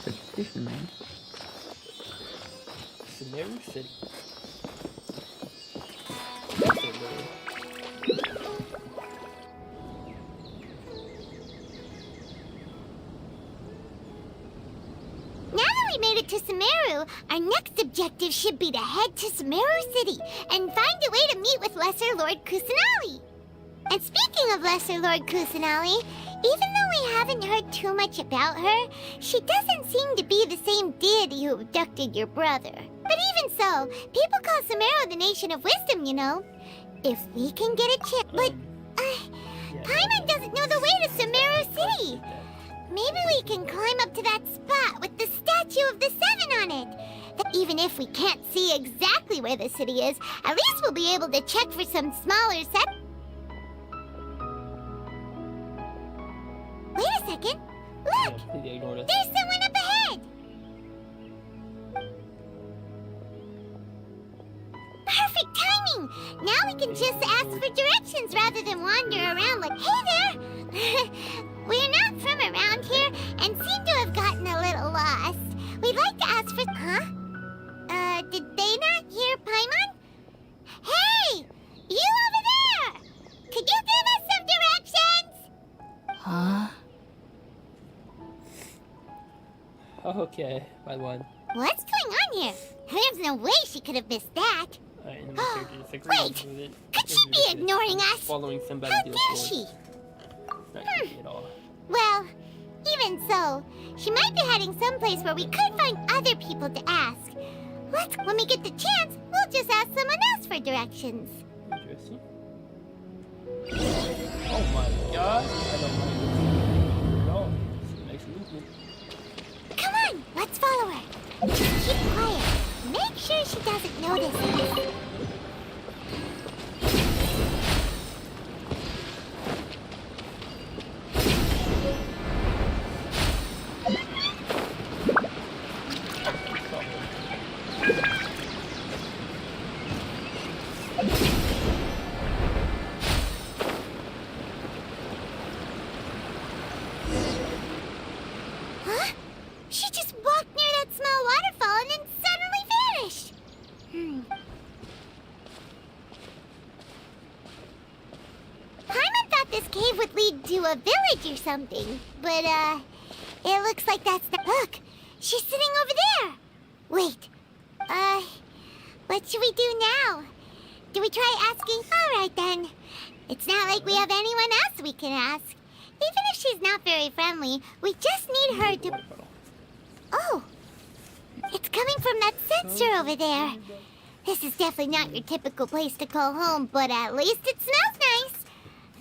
Vegetation, man. Sumeru City. That's it, bro. Now that we made it to Sumeru, our next objective should be to head to Sumeru City and find a way to meet with Lesser Lord Kusanali. And speaking of Lesser Lord Kusanali, even though we haven't heard too much about her, she doesn't seem to be the same deity who abducted your brother. But even so, people call Sumeru the Nation of Wisdom, you know. If we can get a chip, but Paimon doesn't know the way to Sumeru City. Maybe we can climb up to that spot with the statue of the Seven on it. Even if we can't see exactly where the city is, at least we'll be able to check for some smaller set. Wait a second. Look! There's someone up ahead! Perfect timing! Now we can just ask for directions rather than wander around like, hey there! We're not from around here and seem to have gotten a little lost. We'd like to ask for... Huh? Did they not hear Paimon? Hey! You over there! Could you give us some directions? Huh? Okay, by one. What's going on here? There's no way she could have missed that. Alright, and the character disagrees Wait! with it. Could she be ignoring us? Following somebody How to a dare forest. she? Not creepy at all. Well, even so, she might be heading someplace where we could find other people to ask. When we get the chance, we'll just ask someone else for directions. Interesting. Oh my god. I don't mind this at all. It's a nice movement. Come on, let's follow her. Just keep quiet. Make sure she doesn't notice us. Huh? She just walked near that small waterfall and then suddenly vanished. Paimon thought this cave would lead to a village or something, but it looks like that's not. Look, she's sitting over there. Wait, what should we do now? Do we try asking? All right then. It's not like we have anyone else we can ask. Even if she's not very friendly, we just need her to... Oh! It's coming from that sensor over there. This is definitely not your typical place to call home, but at least it smells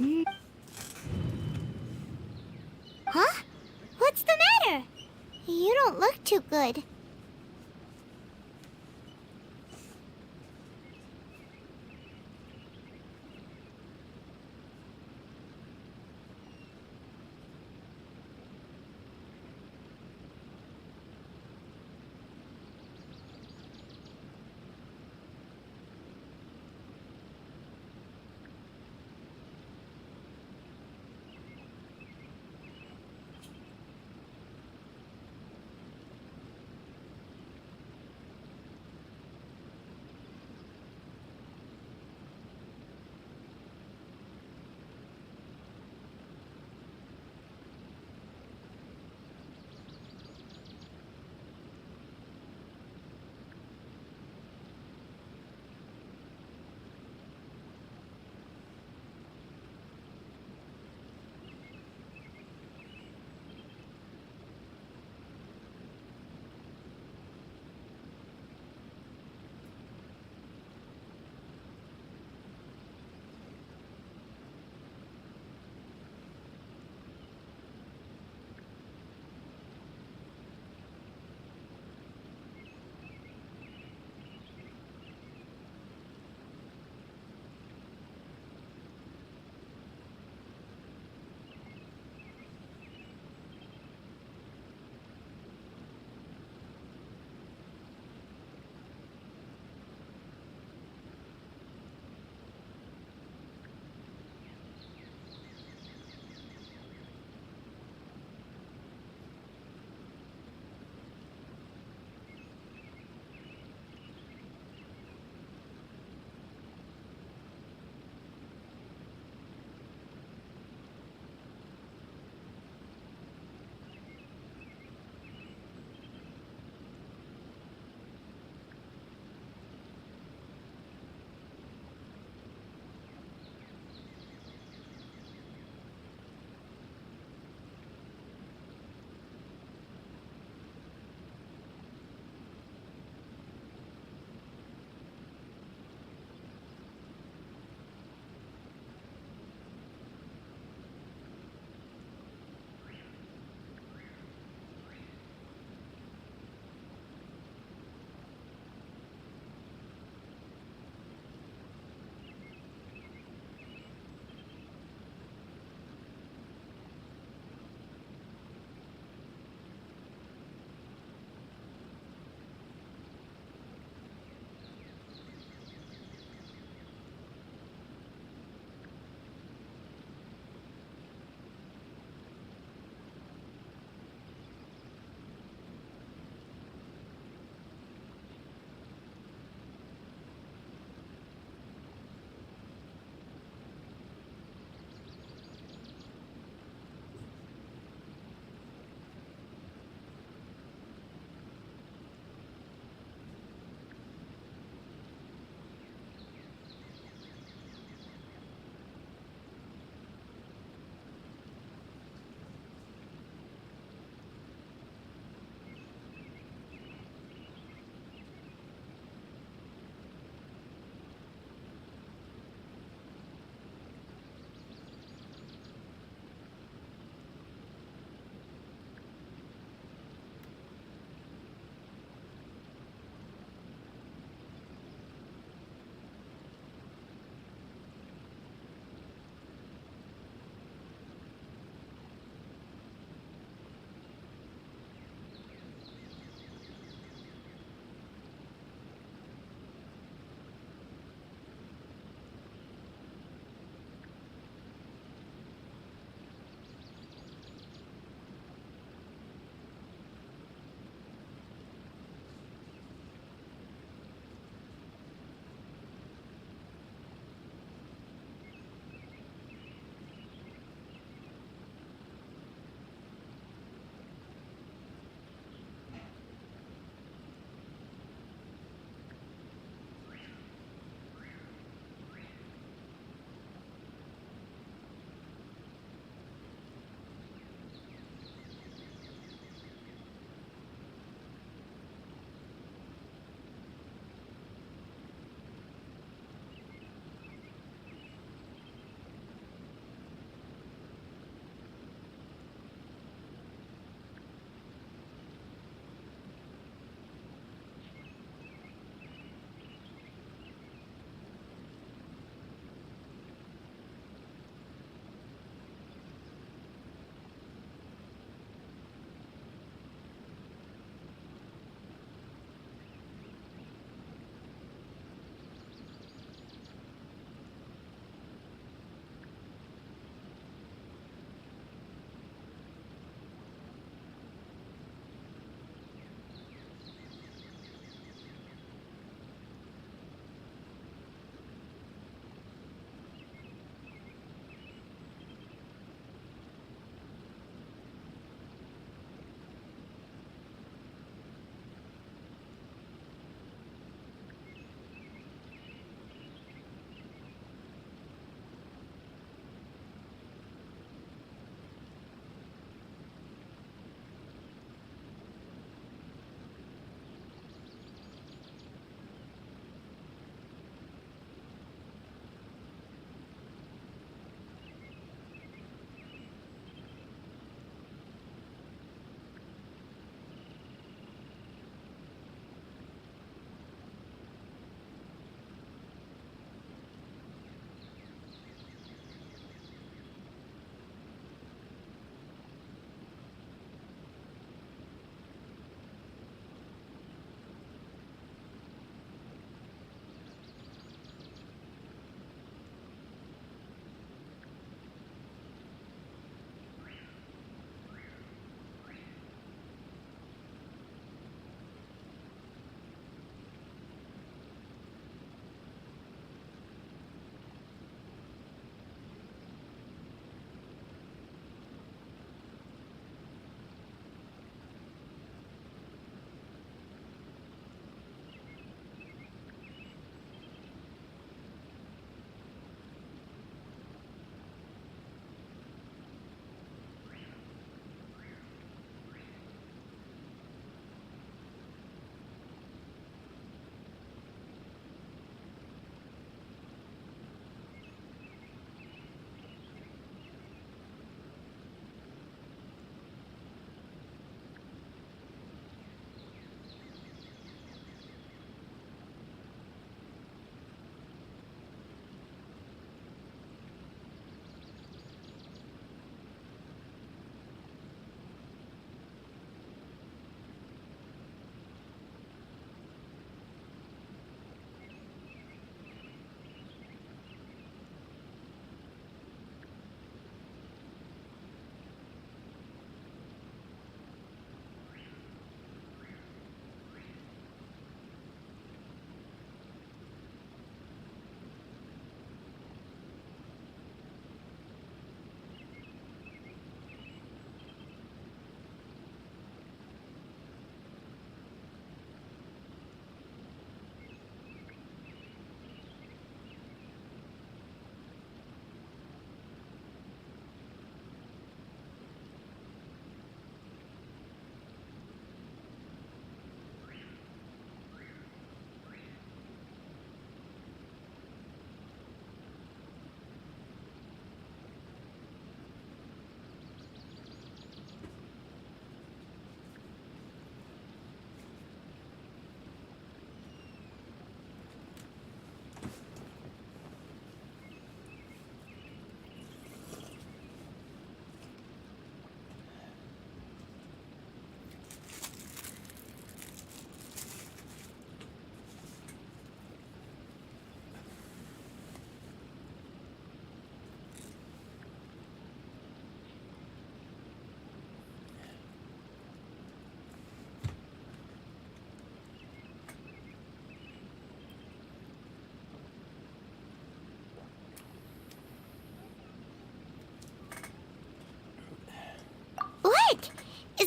nice. Huh? What's the matter? You don't look too good.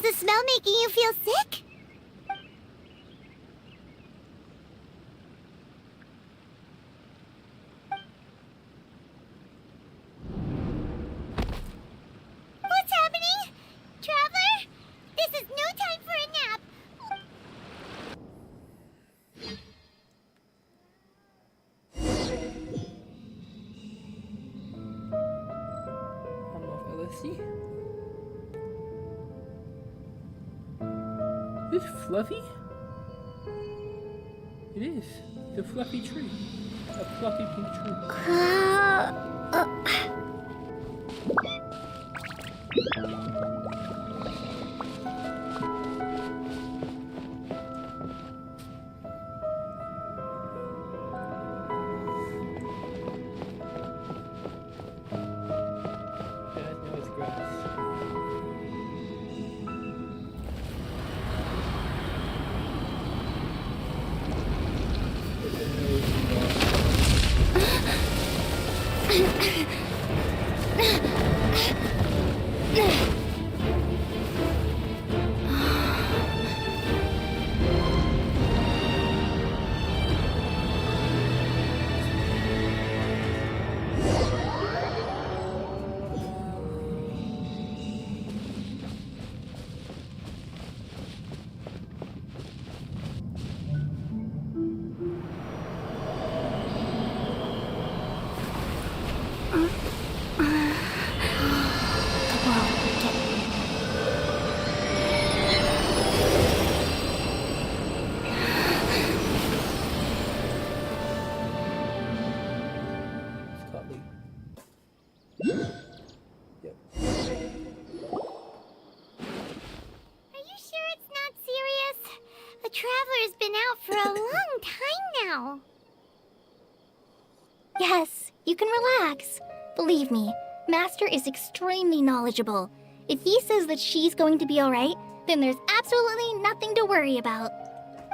Is the smell making you feel sick? What's happening? Traveler? This is no time for a nap. I'm off LSD. Is this fluffy? It is. It's a fluffy tree. A fluffy pink tree. No, it's grass. Traveler's been out for a long time now. Yes, you can relax. Believe me, Master is extremely knowledgeable. If he says that she's going to be alright, then there's absolutely nothing to worry about.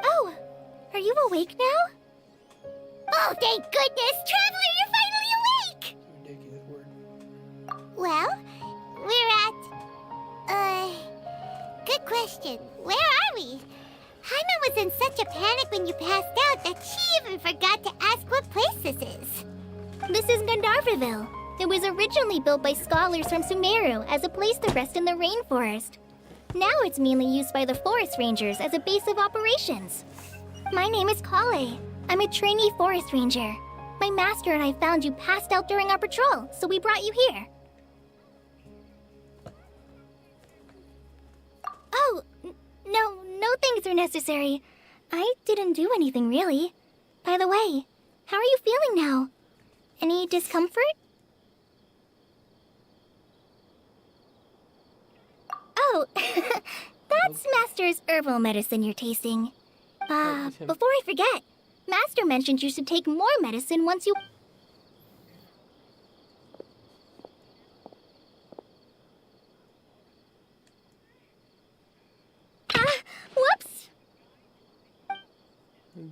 Oh, are you awake now? Oh, thank goodness! Traveler, you're finally awake! Ridiculous word. Well, we're at... Good question. Where are we? Hyman was in such a panic when you passed out that she even forgot to ask what place this is. This is Gandharvaville. It was originally built by scholars from Sumeru as a place to rest in the rainforest. Now it's mainly used by the forest rangers as a base of operations. My name is Kale. I'm a trainee forest ranger. My master and I found you passed out during our patrol, so we brought you here. Oh, no things are necessary. I didn't do anything really. By the way, how are you feeling now? Any discomfort? Oh, that's Master's herbal medicine you're tasting. Before I forget, Master mentioned you should take more medicine once you... Whoops!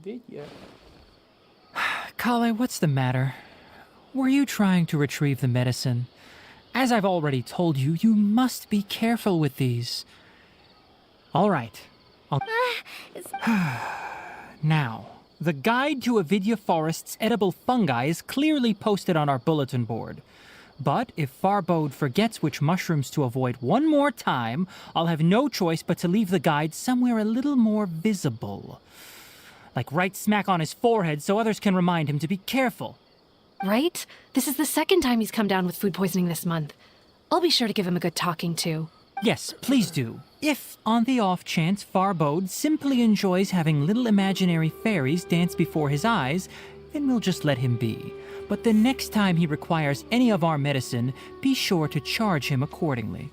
Video. Kale, what's the matter? Were you trying to retrieve the medicine? As I've already told you, you must be careful with these. All right. Now, the guide to Avidya Forest's edible fungi is clearly posted on our bulletin board. But if Farbode forgets which mushrooms to avoid one more time, I'll have no choice but to leave the guide somewhere a little more visible. Like right smack on his forehead so others can remind him to be careful. Right? This is the second time he's come down with food poisoning this month. I'll be sure to give him a good talking to. Yes, please do. If, on the off chance, Farbode simply enjoys having little imaginary fairies dance before his eyes, then we'll just let him be. But the next time he requires any of our medicine, be sure to charge him accordingly.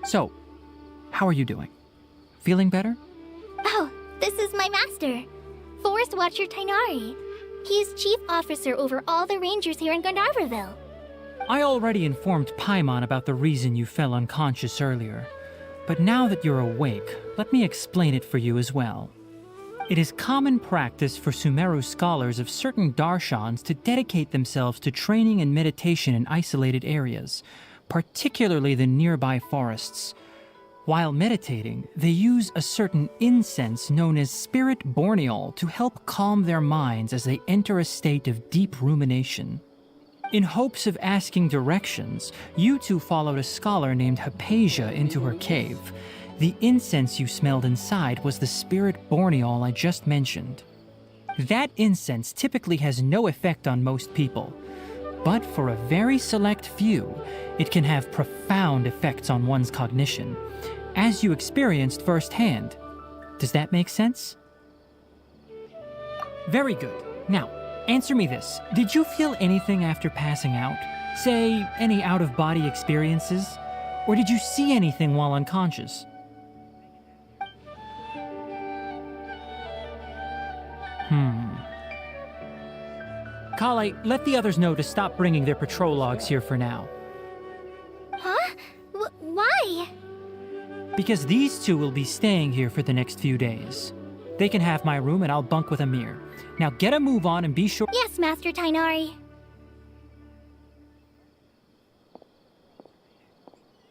So, how are you doing? Feeling better? Oh, this is my master, Forest Watcher Tainari. He's chief officer over all the rangers here in Gandharvaville. I already informed Paimon about the reason you fell unconscious earlier. But now that you're awake, let me explain it for you as well. It is common practice for Sumeru scholars of certain darshans to dedicate themselves to training and meditation in isolated areas, particularly the nearby forests. While meditating, they use a certain incense known as spirit borneol to help calm their minds as they enter a state of deep rumination. In hopes of asking directions, you two followed a scholar named Hypatia into her cave. The incense you smelled inside was the spirit borneol I just mentioned. That incense typically has no effect on most people, but for a very select few, it can have profound effects on one's cognition, as you experienced firsthand. Does that make sense? Very good. Now, answer me this. Did you feel anything after passing out? Say, any out-of-body experiences? Or did you see anything while unconscious? Kale, let the others know to stop bringing their patrol logs here for now. Huh? Why? Because these two will be staying here for the next few days. They can have my room and I'll bunk with Amir. Now get a move on and be sure— Yes, Master Tainari.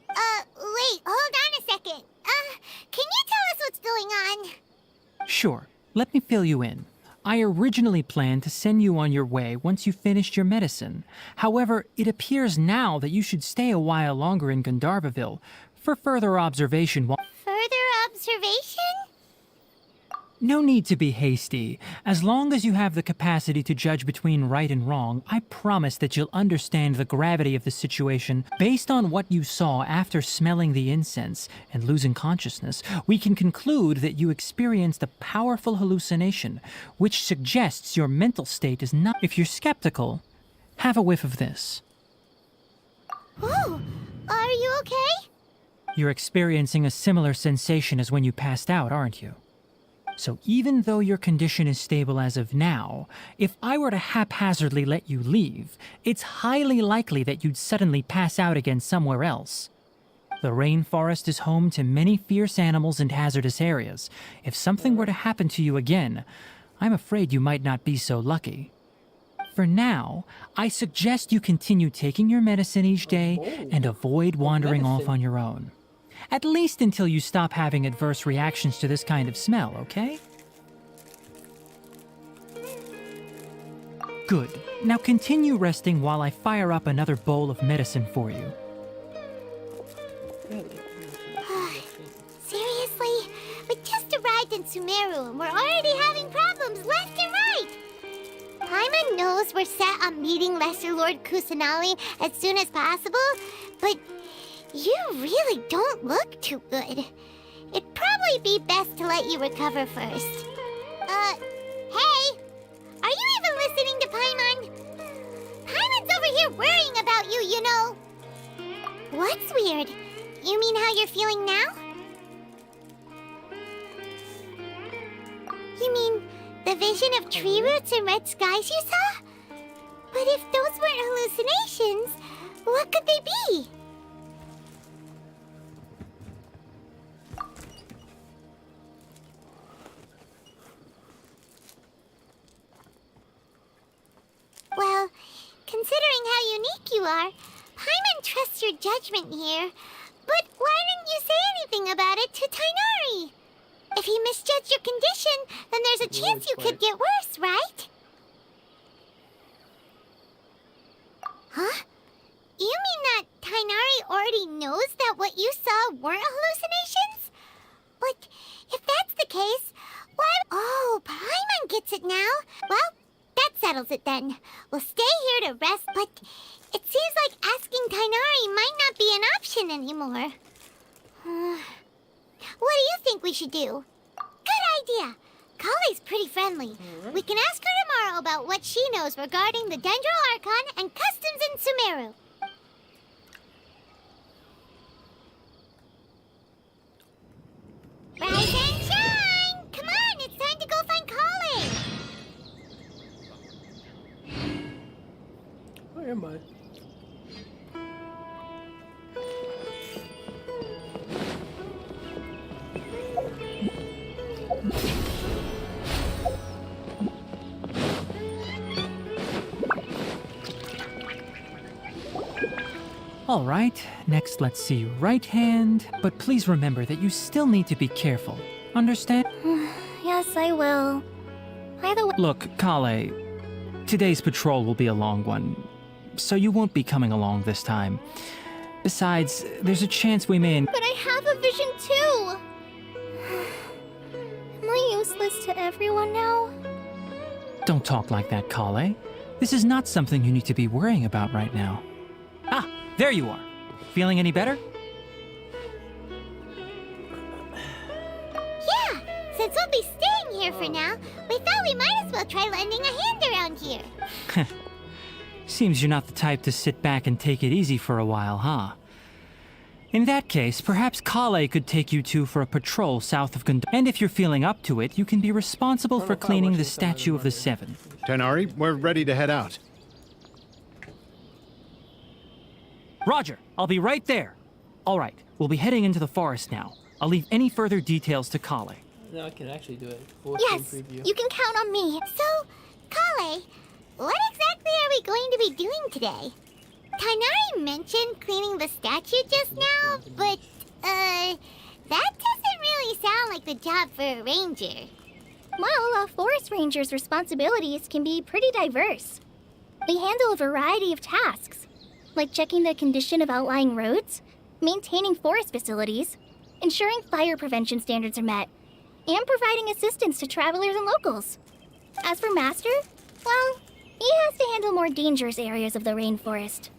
Wait, hold on a second. Can you tell us what's going on? Sure, let me fill you in. I originally planned to send you on your way once you finished your medicine. However, it appears now that you should stay a while longer in Gandharvaville for further observation while— Further observation? No need to be hasty. As long as you have the capacity to judge between right and wrong, I promise that you'll understand the gravity of the situation. Based on what you saw after smelling the incense and losing consciousness, we can conclude that you experienced a powerful hallucination, which suggests your mental state is not— If you're skeptical, have a whiff of this. Oh, are you okay? You're experiencing a similar sensation as when you passed out, aren't you? So even though your condition is stable as of now, if I were to haphazardly let you leave, it's highly likely that you'd suddenly pass out again somewhere else. The rainforest is home to many fierce animals and hazardous areas. If something were to happen to you again, I'm afraid you might not be so lucky. For now, I suggest you continue taking your medicine each day and avoid wandering off on your own. At least until you stop having adverse reactions to this kind of smell, okay? Good. Now continue resting while I fire up another bowl of medicine for you. Seriously? We just arrived in Sumeru and we're already having problems left and right! Paimon knows we're set on meeting Lesser Lord Kusanali as soon as possible, but you really don't look too good. It'd probably be best to let you recover first. Hey! Are you even listening to Paimon? Paimon's over here worrying about you, you know. What's weird? You mean how you're feeling now? You mean the vision of tree roots and red skies you saw? But if those weren't hallucinations, what could they be? Well, considering how unique you are, Paimon trusts your judgment here. But why didn't you say anything about it to Tainari? If he misjudged your condition, then there's a chance you could get worse, right? Huh? You mean that Tainari already knows that what you saw weren't hallucinations? But if that's the case, why— Oh, Paimon gets it now. Well, that settles it then. We'll stay here to rest, but it seems like asking Tainari might not be an option anymore. What do you think we should do? Good idea. Kale's pretty friendly. We can ask her tomorrow about what she knows regarding the Dendro Archon and customs in Sumeru. Rise and shine! Come on, it's time to go find Kale! Where am I? All right, next let's see right hand, but please remember that you still need to be careful. Understand? Yes, I will. By the way... Look, Kale, today's patrol will be a long one, so you won't be coming along this time. Besides, there's a chance we may... But I have a vision too! Am I useless to everyone now? Don't talk like that, Kale. This is not something you need to be worrying about right now. Ah, there you are. Feeling any better? Yeah, since we'll be staying here for now, we thought we might as well try lending a hand around here. Seems you're not the type to sit back and take it easy for a while, huh? In that case, perhaps Kale could take you two for a patrol south of Gund. And if you're feeling up to it, you can be responsible for cleaning the Statue of the Seven. Tenari, we're ready to head out. Roger, I'll be right there. All right, we'll be heading into the forest now. I'll leave any further details to Kale. No, I can actually do it. Yes, you can count on me. So, Kale, what exactly are we going to be doing today? Kainari mentioned cleaning the statue just now, but, that doesn't really sound like the job for a ranger. Well, a forest ranger's responsibilities can be pretty diverse. They handle a variety of tasks, like checking the condition of outlying roads, maintaining forest facilities, ensuring fire prevention standards are met, and providing assistance to travelers and locals. As for Master, well, he has to handle more dangerous areas of the rainforest.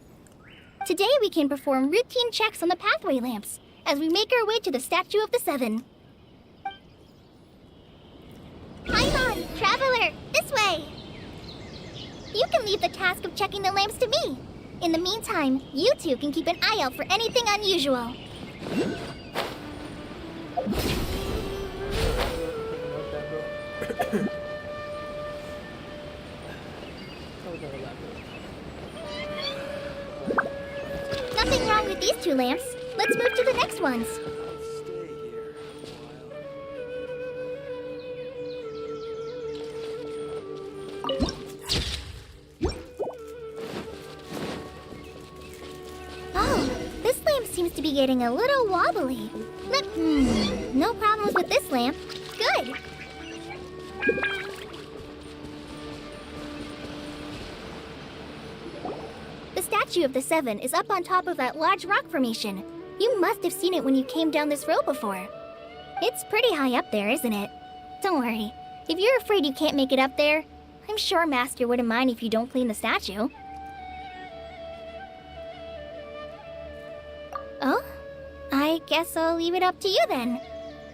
Today we can perform routine checks on the pathway lamps as we make our way to the Statue of the Seven. Paimon, traveler, this way! You can leave the task of checking the lamps to me. In the meantime, you two can keep an eye out for anything unusual. Nothing wrong with these two lamps. Let's move to the next ones. Oh, this lamp seems to be getting a little wobbly. No problems with this lamp. Good. The Statue of the Seven is up on top of that large rock formation. You must have seen it when you came down this road before. It's pretty high up there, isn't it? Don't worry. If you're afraid you can't make it up there, I'm sure Master wouldn't mind if you don't clean the statue. Oh? I guess I'll leave it up to you then.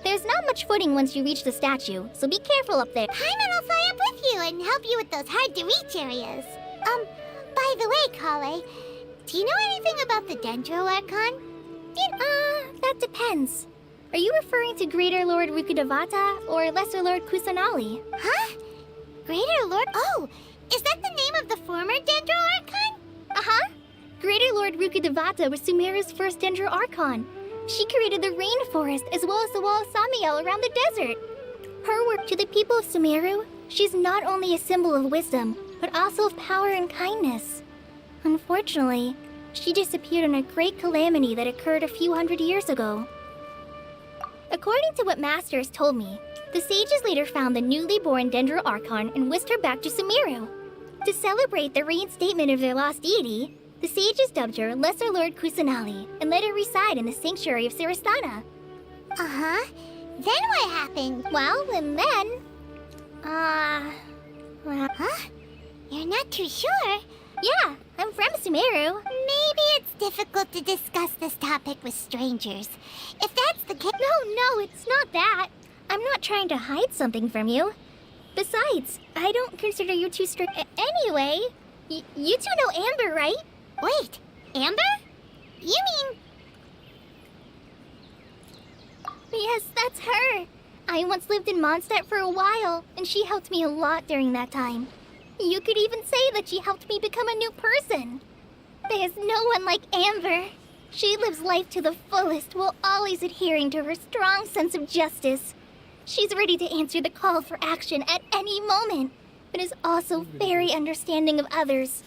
There's not much footing once you reach the statue, so be careful up there. Paimon will fly up with you and help you with those hard-to-reach areas. By the way, Kale, do you know anything about the Dendro Archon? That depends. Are you referring to Greater Lord Rukudavata or Lesser Lord Kusanali? Huh? Greater Lord? Oh, is that the name of the former Dendro Archon? Uh-huh. Greater Lord Rukudavata was Sumeru's first Dendro Archon. She created the rainforest as well as the wall of Samiel around the desert. Her work to the people of Sumeru, she's not only a symbol of wisdom, but also of power and kindness. Unfortunately, she disappeared in a great calamity that occurred a few hundred years ago. According to what Master has told me, the sages later found the newly born Dendro Archon and whisked her back to Sumeru. To celebrate the reinstatement of their lost deity, the sages dubbed her Lesser Lord Kusanali and let her reside in the sanctuary of Siristana. Uh-huh. Then what happened? Well, and then... Huh? You're not too sure? Yeah, I'm from Sumeru. Maybe it's difficult to discuss this topic with strangers. If that's the case... No, it's not that. I'm not trying to hide something from you. Besides, I don't consider you two strict... Anyway, you two know Amber, right? Wait, Amber? You mean... Yes, that's her. I once lived in Mondstadt for a while, and she helped me a lot during that time. You could even say that she helped me become a new person. There's no one like Amber. She lives life to the fullest while always adhering to her strong sense of justice. She's ready to answer the call for action at any moment, but is also very understanding of others.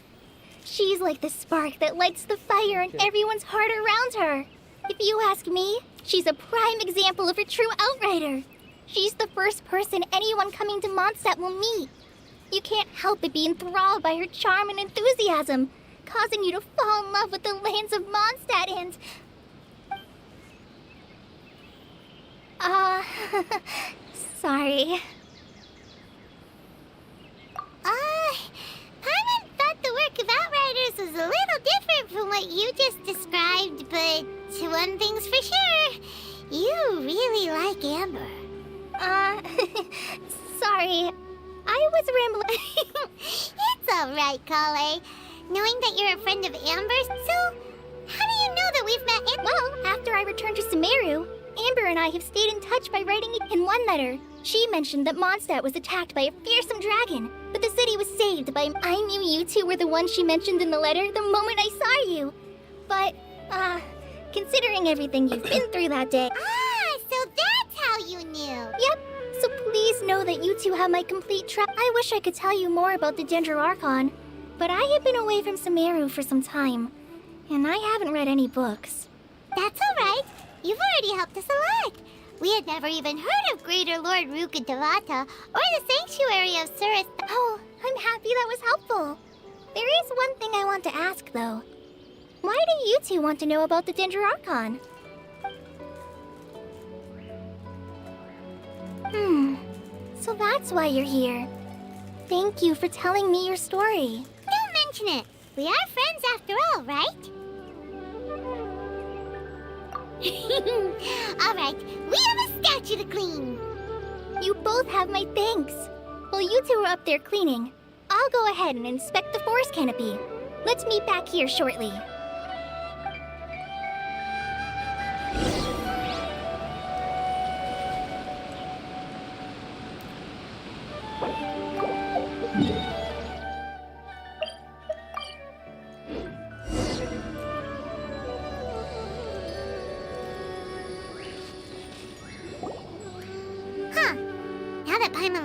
She's like the spark that lights the fire in everyone's heart around her. If you ask me, she's a prime example of a true outrider. She's the first person anyone coming to Mondstadt will meet. You can't help but be enthralled by her charm and enthusiasm, causing you to fall in love with the lands of Mondstadt and... sorry. Paimon thought the work of Outriders was a little different from what you just described, but one thing's for sure, you really like Amber. Sorry. I was rambling. It's alright, Kale. Knowing that you're a friend of Amber's, so how do you know that we've met Amber? Well, after I returned to Sumeru, Amber and I have stayed in touch by writing in one letter. She mentioned that Mondstadt was attacked by a fearsome dragon, but the city was saved by... I knew you two were the ones she mentioned in the letter the moment I saw you. But, considering everything you've been through that day... So that's how you knew. Yep. So please know that you two have my complete trust. I wish I could tell you more about the Dendroarchon, but I have been away from Sumeru for some time, and I haven't read any books. That's alright. You've already helped us a lot. We had never even heard of Greater Lord Rukkhadevata or the Sanctuary of Surus. Oh, I'm happy that was helpful. There is one thing I want to ask, though. Why do you two want to know about the Dendroarchon? So that's why you're here. Thank you for telling me your story. Don't mention it. We are friends after all, right? Alright, we have a statue to clean. You both have my thanks. While you two are up there cleaning, I'll go ahead and inspect the forest canopy. Let's meet back here shortly.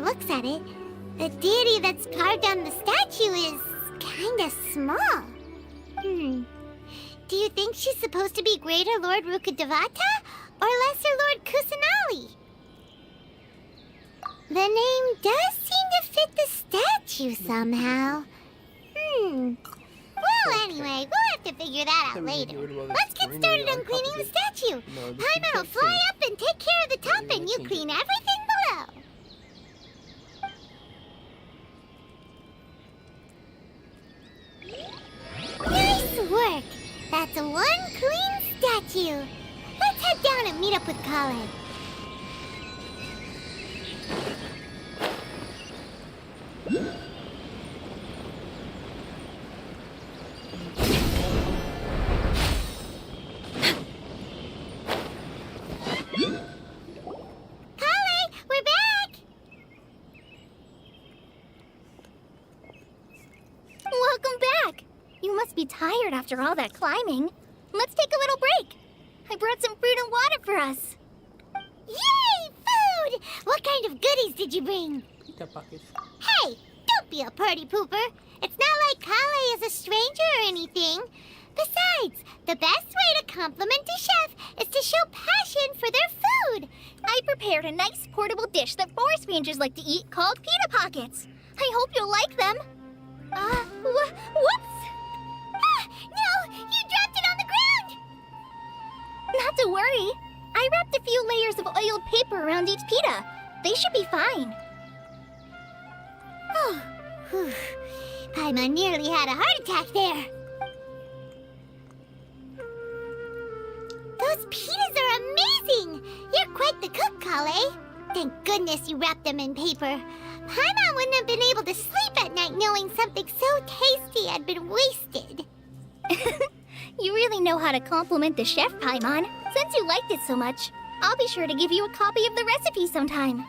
Looks at it, the deity that's carved on the statue is kinda small. Do you think she's supposed to be Greater Lord Rukkhadevata or Lesser Lord Kusanali? The name does seem to fit the statue somehow. Well, anyway, we'll have to figure that out later. Let's get started on cleaning the statue. Paimon will fly up and take care of the top, and you clean everything below. Nice work! That's one clean statue. Let's head down and meet up with Colin. We're back! Welcome back! You must be tired after all that climbing. Let's take a little break. I brought some fruit and water for us. Yay! Food! What kind of goodies did you bring? Hey! Don't be a party pooper. It's not like Kale is a stranger or anything. Besides, the best way to compliment a chef is to show passion for their food. I prepared a nice portable dish that forest rangers like to eat called pita pockets. I hope you'll like them. Whoops! No! You dropped it on the ground! Not to worry. I wrapped a few layers of oiled paper around each pita. They should be fine. Oh, whew. Paimon nearly had a heart attack there. Those pitas are amazing! You're quite the cook, Kale. Thank goodness you wrapped them in paper. Paimon wouldn't have been able to sleep at night knowing something so tasty had been wasted. You really know how to compliment the chef, Paimon. Since you liked it so much, I'll be sure to give you a copy of the recipe sometime.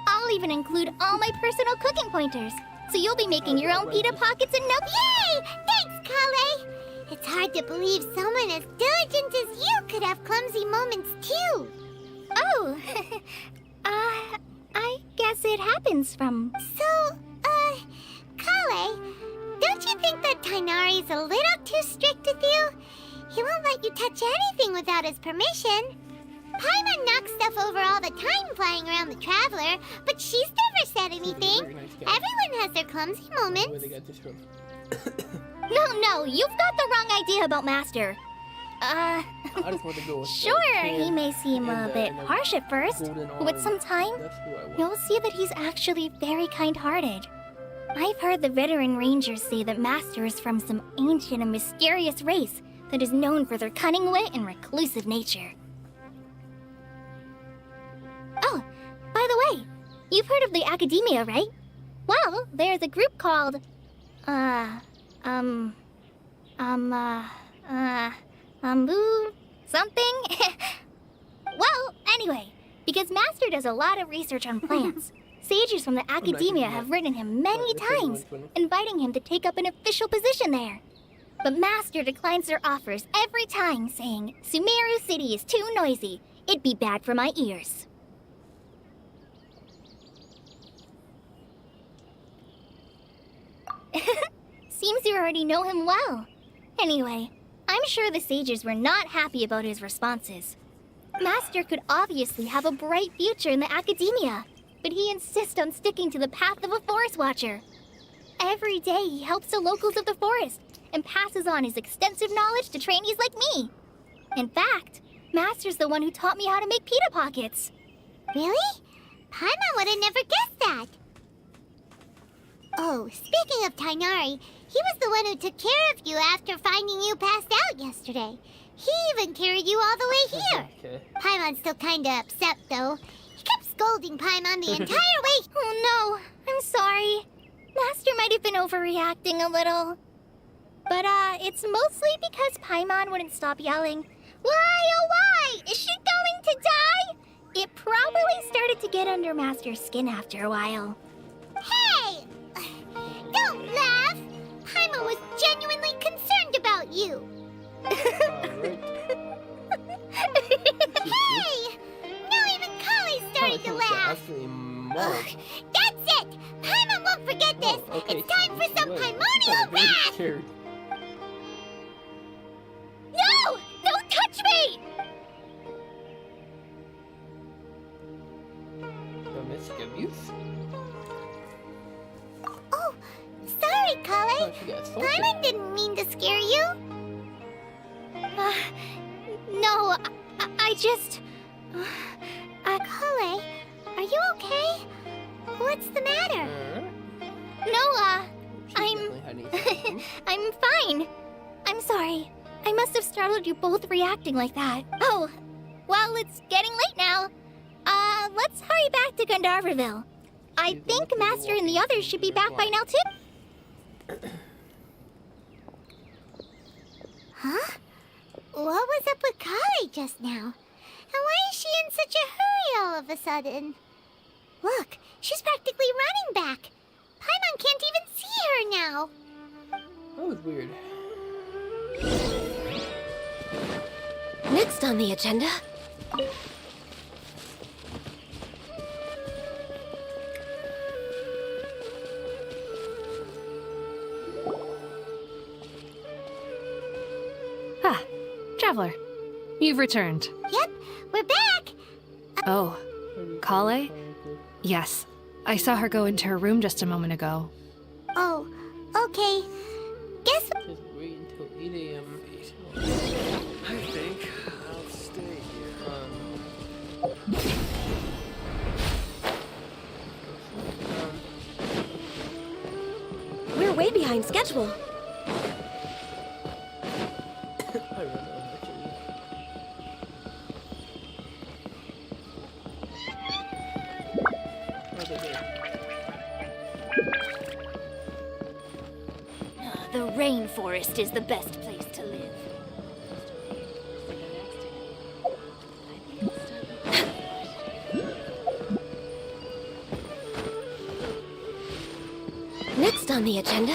I'll even include all my personal cooking pointers, so you'll be making your own pita pockets in no... Yay! Thanks, Kale! It's hard to believe someone as diligent as you could have clumsy moments, too. Oh, I guess it happens from... So, Kale, don't you think that Tainari's a little too strict with you. He won't let you touch anything without his permission. Paimon knocks stuff over all the time flying around the Traveler, but she's never said anything. Everyone has their clumsy moments. No, you've got the wrong idea about Master. I just want to go with Sure, he may seem a bit harsh at first, but with some time, you'll see that he's actually very kind-hearted. I've heard the veteran rangers say that Master is from some ancient and mysterious race that is known for their cunning wit and reclusive nature. Oh, by the way, you've heard of the Academia, right? Well, there's a group called, something? Well, anyway, because Master does a lot of research on plants, sages from the Academia have written him many times, inviting him to take up an official position there. But Master declines their offers every time, saying, Sumeru City is too noisy. It'd be bad for my ears. Seems you already know him well. Anyway, I'm sure the sages were not happy about his responses. Master could obviously have a bright future in the Academia, but he insists on sticking to the path of a forest watcher. Every day he helps the locals of the forest and passes on his extensive knowledge to trainees like me. In fact, Master's the one who taught me how to make pita pockets. Really? Paimon would have never guessed that. Oh, speaking of Tainari, he was the one who took care of you after finding you passed out yesterday. He even carried you all the way here. Okay. Paimon's still kinda upset, though. He kept scolding Paimon the entire way. Oh no, I'm sorry. Master might have been overreacting a little. But, it's mostly because Paimon wouldn't stop yelling, "Why, oh why? Is she going to die?" It probably started to get under Master's skin after a while. Hey! Don't laugh! Paimon was genuinely concerned about you. Hey! Now even Kali's starting to laugh. That's it! Paimon won't forget this! Okay, it's time for some Paimonial wrath! No! Don't touch me! Domestic abuse? Oh, sorry, Kale. Oh, she got assaulted. Paimon didn't mean to scare you. No, I just... Kale, are you okay? What's the matter? No, I'm fine. I'm sorry. I must have startled you both reacting like that. Oh, well, it's getting late now. Let's hurry back to Gandharville. I think Master and the others should be back by now, too. Huh? What was up with Kali just now? And why is she in such a hurry all of a sudden? Look, she's practically running back. Paimon can't even see her now. That was weird. Next on the agenda... Ah, Traveler. You've returned. Yep, we're back! Oh, Kale? Yes, I saw her go into her room just a moment ago. Oh, okay. Guess what? Just wait until 8 a.m. I think I'll stay here. We're way behind schedule. The rainforest is the best place to live. Next on the agenda...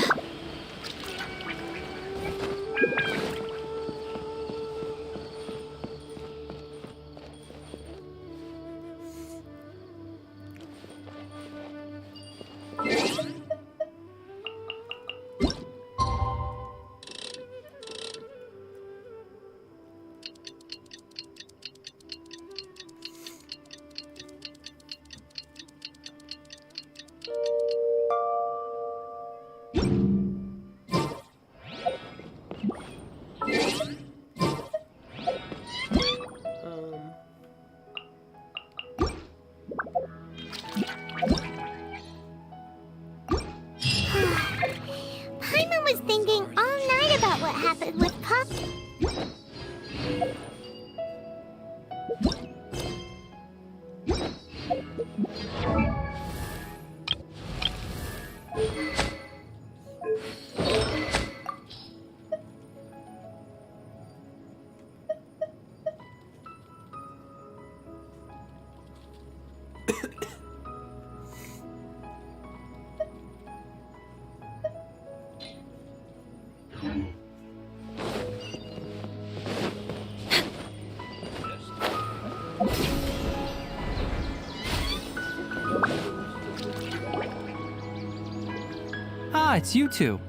Ah, it's you two.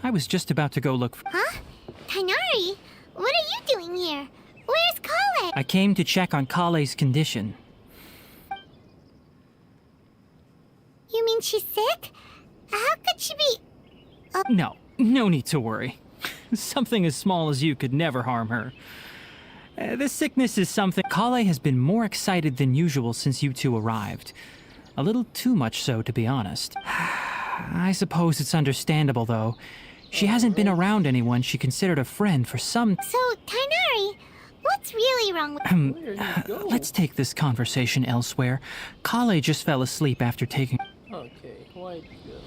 I was just about to go look for... Huh? Tighnari? What are you doing here? Where's Kale? I came to check on Kale's condition. You mean she's sick? How could she be... No need to worry. Something as small as you could never harm her. This sickness is something... Kale has been more excited than usual since you two arrived. A little too much so, to be honest. I suppose it's understandable, though. She hasn't been around anyone she considered a friend for some... So, Tighnari, what's really wrong with... Let's take this conversation elsewhere. Kale just fell asleep after taking... Okay, why'd you go?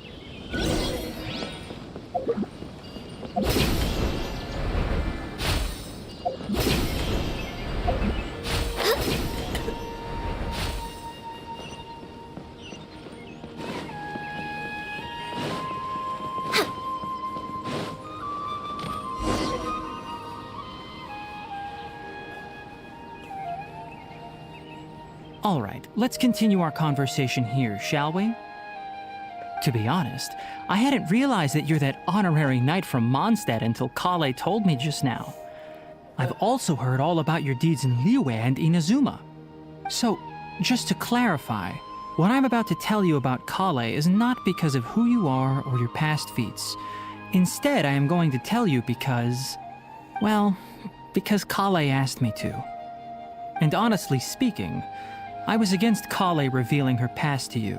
All right, let's continue our conversation here, shall we? To be honest, I hadn't realized that you're that honorary knight from Mondstadt until Kale told me just now. I've also heard all about your deeds in Liyue and Inazuma. So, just to clarify, what I'm about to tell you about Kale is not because of who you are or your past feats. Instead, I am going to tell you because... well, because Kale asked me to. And honestly speaking, I was against Kale revealing her past to you.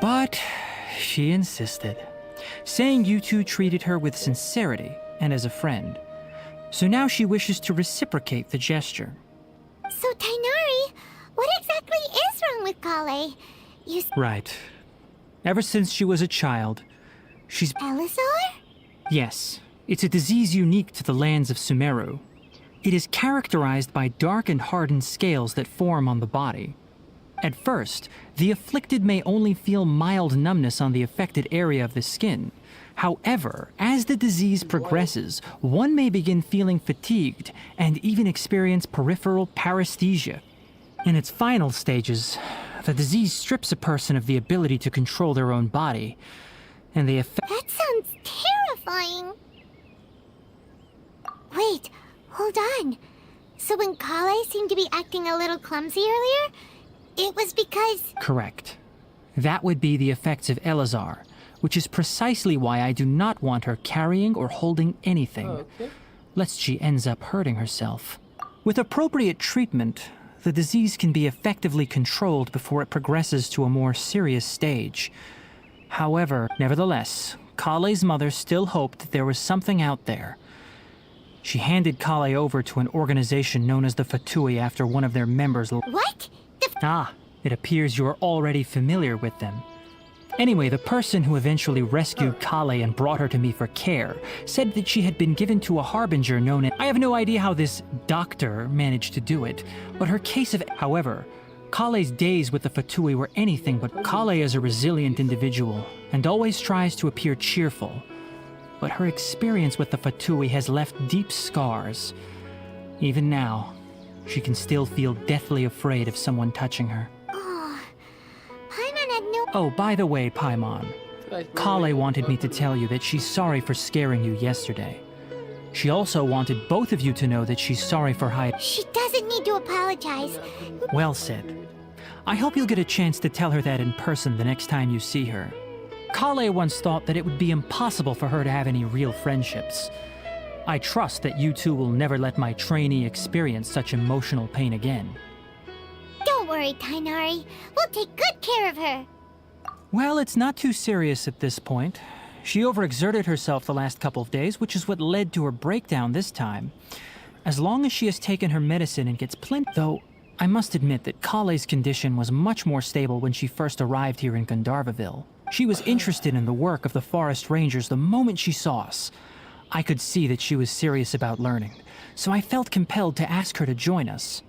But she insisted, saying you two treated her with sincerity and as a friend. So now she wishes to reciprocate the gesture. So, Tighnari, what exactly is wrong with Kale? You... Right. Ever since she was a child, she's... Elazar? Yes. It's a disease unique to the lands of Sumeru. It is characterized by dark and hardened scales that form on the body. At first, the afflicted may only feel mild numbness on the affected area of the skin. However, as the disease progresses, one may begin feeling fatigued and even experience peripheral paresthesia. In its final stages, the disease strips a person of the ability to control their own body, and the effect... That sounds terrifying. Wait, hold on. So when Kale seemed to be acting a little clumsy earlier, it was because... Correct. That would be the effects of Elazar, which is precisely why I do not want her carrying or holding anything, lest she ends up hurting herself. With appropriate treatment, the disease can be effectively controlled before it progresses to a more serious stage. However, nevertheless, Kale's mother still hoped that there was something out there. She handed Kale over to an organization known as the Fatui after one of their members... What? It appears you're already familiar with them. Anyway, the person who eventually rescued Kale and brought her to me for care said that she had been given to a harbinger known as... I have no idea how this doctor managed to do it, but her case of... However, Kale's days with the Fatui were anything but... Kale is a resilient individual and always tries to appear cheerful. But her experience with the Fatui has left deep scars. Even now, she can still feel deathly afraid of someone touching her. Oh, Paimon had no... Oh, by the way, Paimon, Kale wanted me to tell you that she's sorry for scaring you yesterday. She also wanted both of you to know that she's sorry for hiding... She doesn't need to apologize. Well said. I hope you'll get a chance to tell her that in person the next time you see her. Kale once thought that it would be impossible for her to have any real friendships. I trust that you two will never let my trainee experience such emotional pain again. Don't worry, Tighnari. We'll take good care of her. Well, it's not too serious at this point. She overexerted herself the last couple of days, which is what led to her breakdown this time. As long as she has taken her medicine and gets plenty... Though, I must admit that Kale's condition was much more stable when she first arrived here in Gandharvaville. She was interested in the work of the forest rangers the moment she saw us. I could see that she was serious about learning, so I felt compelled to ask her to join us.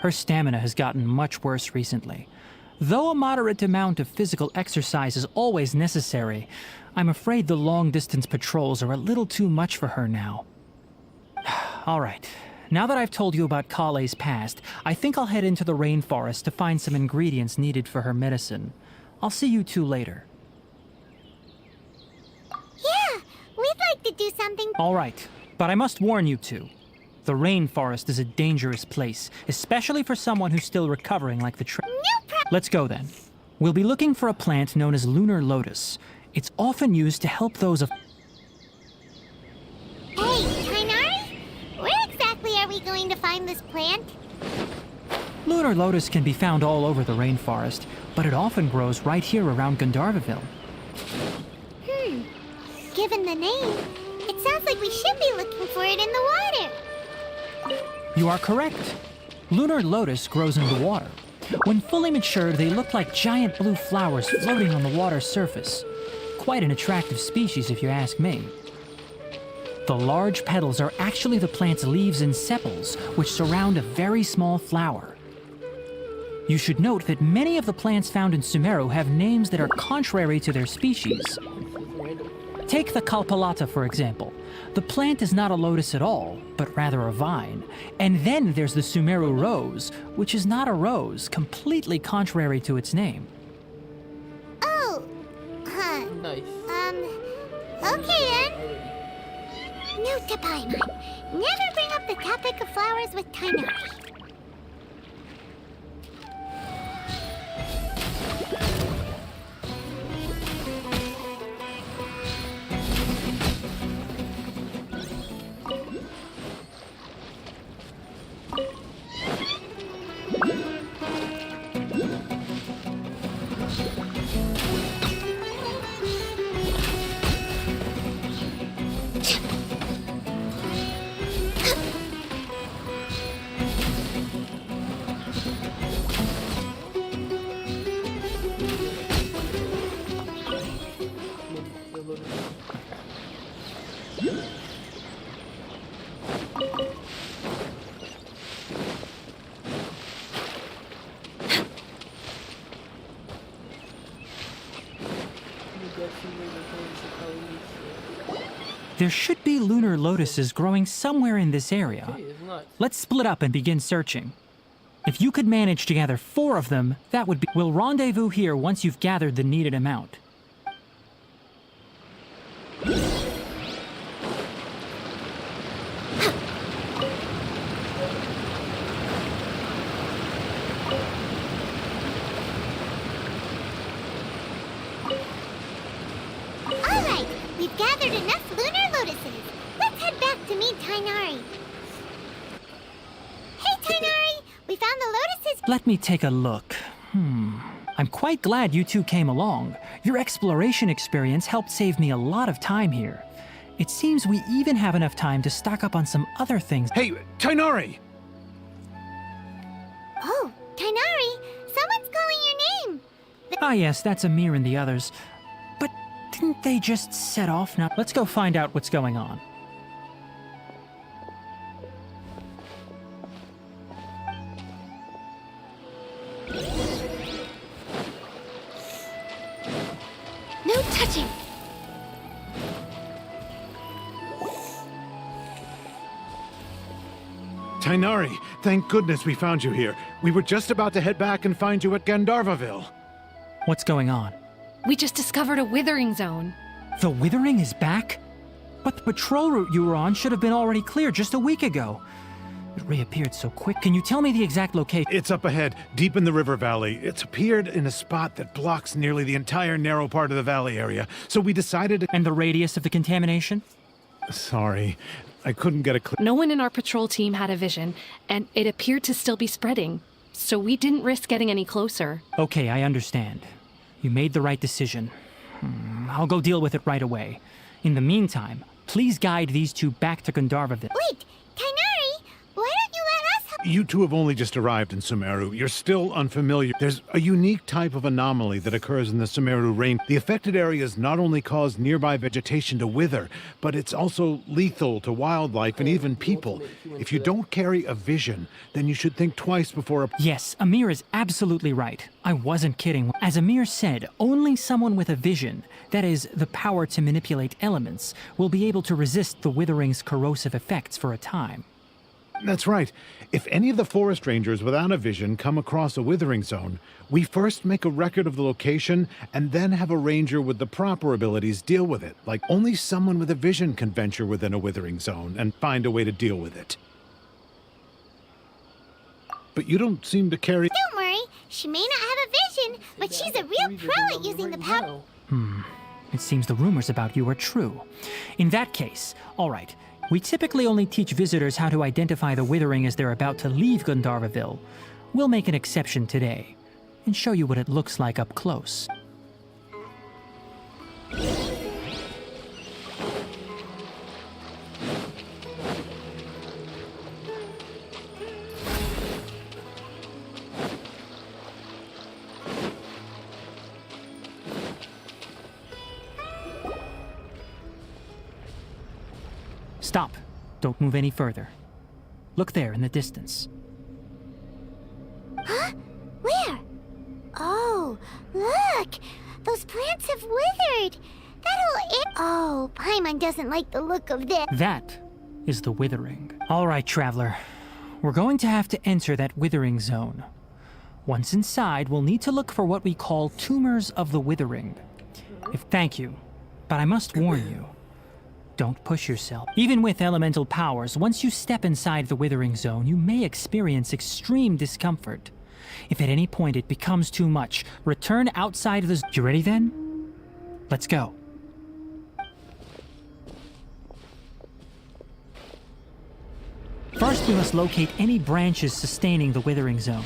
Her stamina has gotten much worse recently, Though a moderate amount of physical exercise is always necessary, I'm afraid the long-distance patrols are a little too much for her now. All right. Now that I've told you about Kale's past, I think I'll head into the rainforest to find some ingredients needed for her medicine. I'll see you two later. Yeah, we'd like to do something. All right, but I must warn you two. The rainforest is a dangerous place, especially for someone who's still recovering like the Let's go then. We'll be looking for a plant known as lunar lotus. It's often used to help those of... Hey, Tainari? Where exactly are we going to find this plant? Lunar lotus can be found all over the rainforest, but it often grows right here around Gandharvaville. Given the name, it sounds like we should be looking for it in the water. You are correct. Lunar lotus grows in the water. When fully matured, they look like giant blue flowers floating on the water's surface. Quite an attractive species, if you ask me. The large petals are actually the plant's leaves and sepals, which surround a very small flower. You should note that many of the plants found in Sumeru have names that are contrary to their species. Take the Kalpalata, for example. The plant is not a lotus at all, but rather a vine. And then there's the Sumeru rose, which is not a rose, completely contrary to its name. Oh, Nice. Okay then. Note to Paimon. Never bring up the topic of flowers with Tainari. There should be lunar lotuses growing somewhere in this area. Let's split up and begin searching. If you could manage to gather 4 of them, that would be... We'll rendezvous here once you've gathered the needed amount. Alright, we've gathered enough lunar lotuses. Let's head back to meet Tainari. Hey, Tainari! We found the lotuses. Let me take a look. I'm quite glad you two came along. Your exploration experience helped save me a lot of time here. It seems we even have enough time to stock up on some other things. Hey, Tainari! Oh, Tainari! Someone's calling your name! Ah yes, that's Amir and the others. But didn't they just set off now? Let's go find out what's going on. No touching! Tainari, thank goodness we found you here. We were just about to head back and find you at Gandharvaville. What's going on? We just discovered a withering zone. The withering is back? But the patrol route you were on should have been already clear just a week ago. It reappeared so quick. Can you tell me the exact location? It's up ahead, deep in the river valley. It's appeared in a spot that blocks nearly the entire narrow part of the valley area. So we decided to... And the radius of the contamination? Sorry, I couldn't get a clear... No one in our patrol team had a vision, and it appeared to still be spreading. So we didn't risk getting any closer. Okay, I understand. You made the right decision. I'll go deal with it right away. In the meantime, please guide these two back to Gandharvaville. Wait, Tainari! Why don't you let us You two have only just arrived in Sumeru. You're still unfamiliar. There's a unique type of anomaly that occurs in the Sumeru rain. The affected areas not only cause nearby vegetation to wither, but it's also lethal to wildlife and even people. If you don't carry a vision, then you should think twice before... Yes, Amir is absolutely right. I wasn't kidding. As Amir said, only someone with a vision, that is, the power to manipulate elements, will be able to resist the withering's corrosive effects for a time. That's right. If any of the forest rangers without a vision come across a withering zone, we first make a record of the location and then have a ranger with the proper abilities deal with it. Like, only someone with a vision can venture within a withering zone and find a way to deal with it. But you don't seem to carry... Don't worry, she may not have a vision, but she's a real pro at using the power. It seems the rumors about you are true. In that case, all right. We typically only teach visitors how to identify the withering as they're about to leave Gandharvaville. We'll make an exception today, and show you what it looks like up close. Stop. Don't move any further. Look there in the distance. Huh? Where? Oh, look! Those plants have withered! That whole Oh, Paimon doesn't like the look of this. That is the withering. All right, traveler. We're going to have to enter that withering zone. Once inside, we'll need to look for what we call tumors of the withering. Thank you, but I must warn you. Don't push yourself. Even with elemental powers, once you step inside the withering zone, you may experience extreme discomfort. If at any point it becomes too much, return outside of the... You ready then? Let's go. First, we must locate any branches sustaining the withering zone.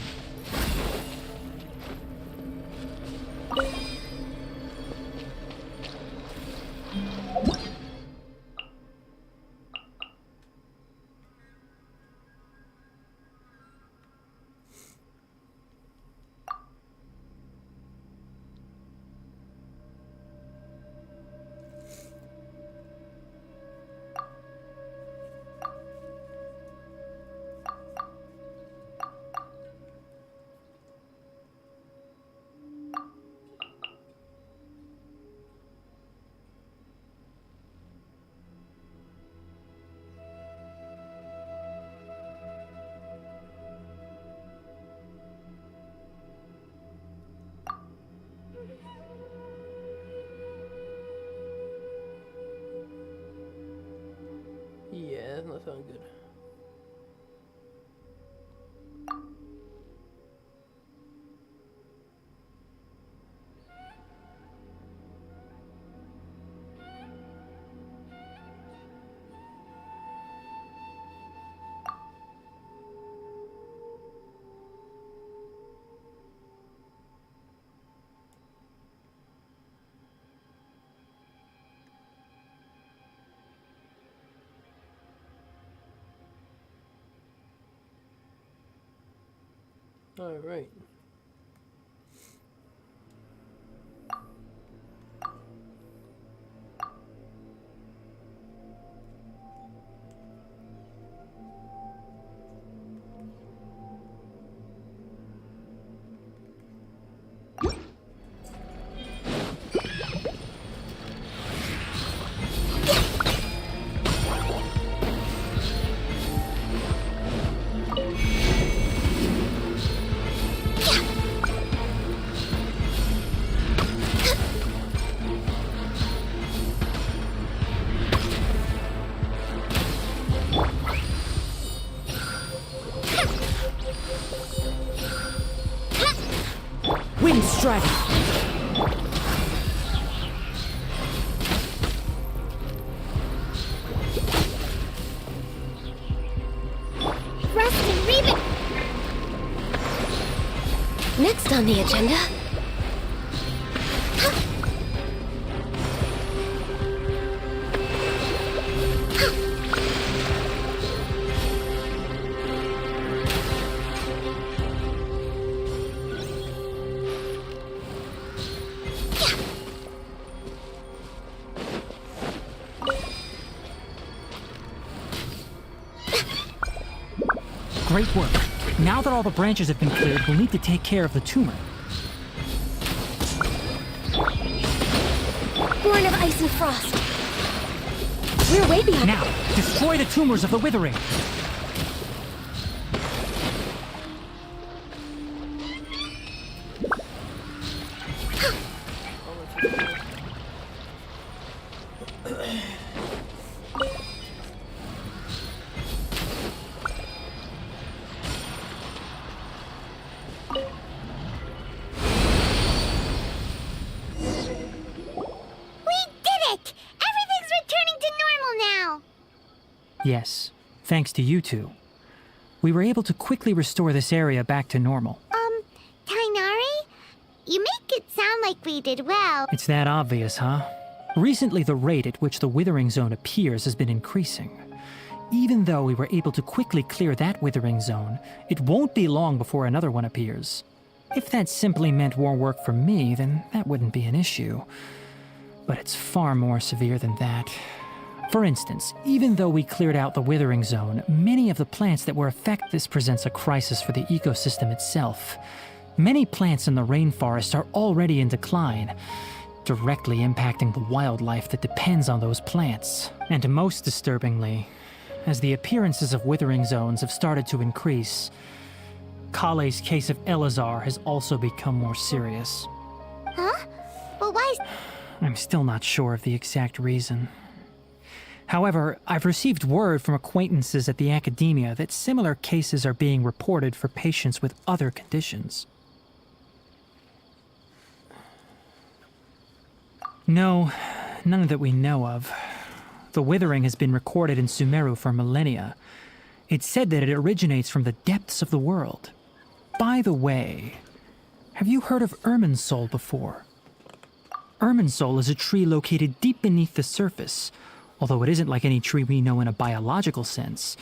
Yeah, that's not sounding good. All right. Wind strike! Rust and Reba! Next on the agenda... Great work. Now that all the branches have been cleared, we'll need to take care of the tumor. Born of ice and frost. We're way behind. Now, destroy the tumors of the withering. Yes, thanks to you two. We were able to quickly restore this area back to normal. Tainari? You make it sound like we did well. It's that obvious, huh? Recently, the rate at which the withering zone appears has been increasing. Even though we were able to quickly clear that withering zone, it won't be long before another one appears. If that simply meant more work for me, then that wouldn't be an issue. But it's far more severe than that. For instance, even though we cleared out the withering zone, many of the plants that were affected. This presents a crisis for the ecosystem itself. Many plants in the rainforest are already in decline, directly impacting the wildlife that depends on those plants. And most disturbingly, as the appearances of withering zones have started to increase, Kale's case of Elazar has also become more serious. Huh? But why? I'm still not sure of the exact reason. However, I've received word from acquaintances at the academia that similar cases are being reported for patients with other conditions. No, none that we know of. The withering has been recorded in Sumeru for millennia. It's said that it originates from the depths of the world. By the way, have you heard of Irminsul before? Irminsul is a tree located deep beneath the surface. Although it isn't like any tree we know in a biological sense,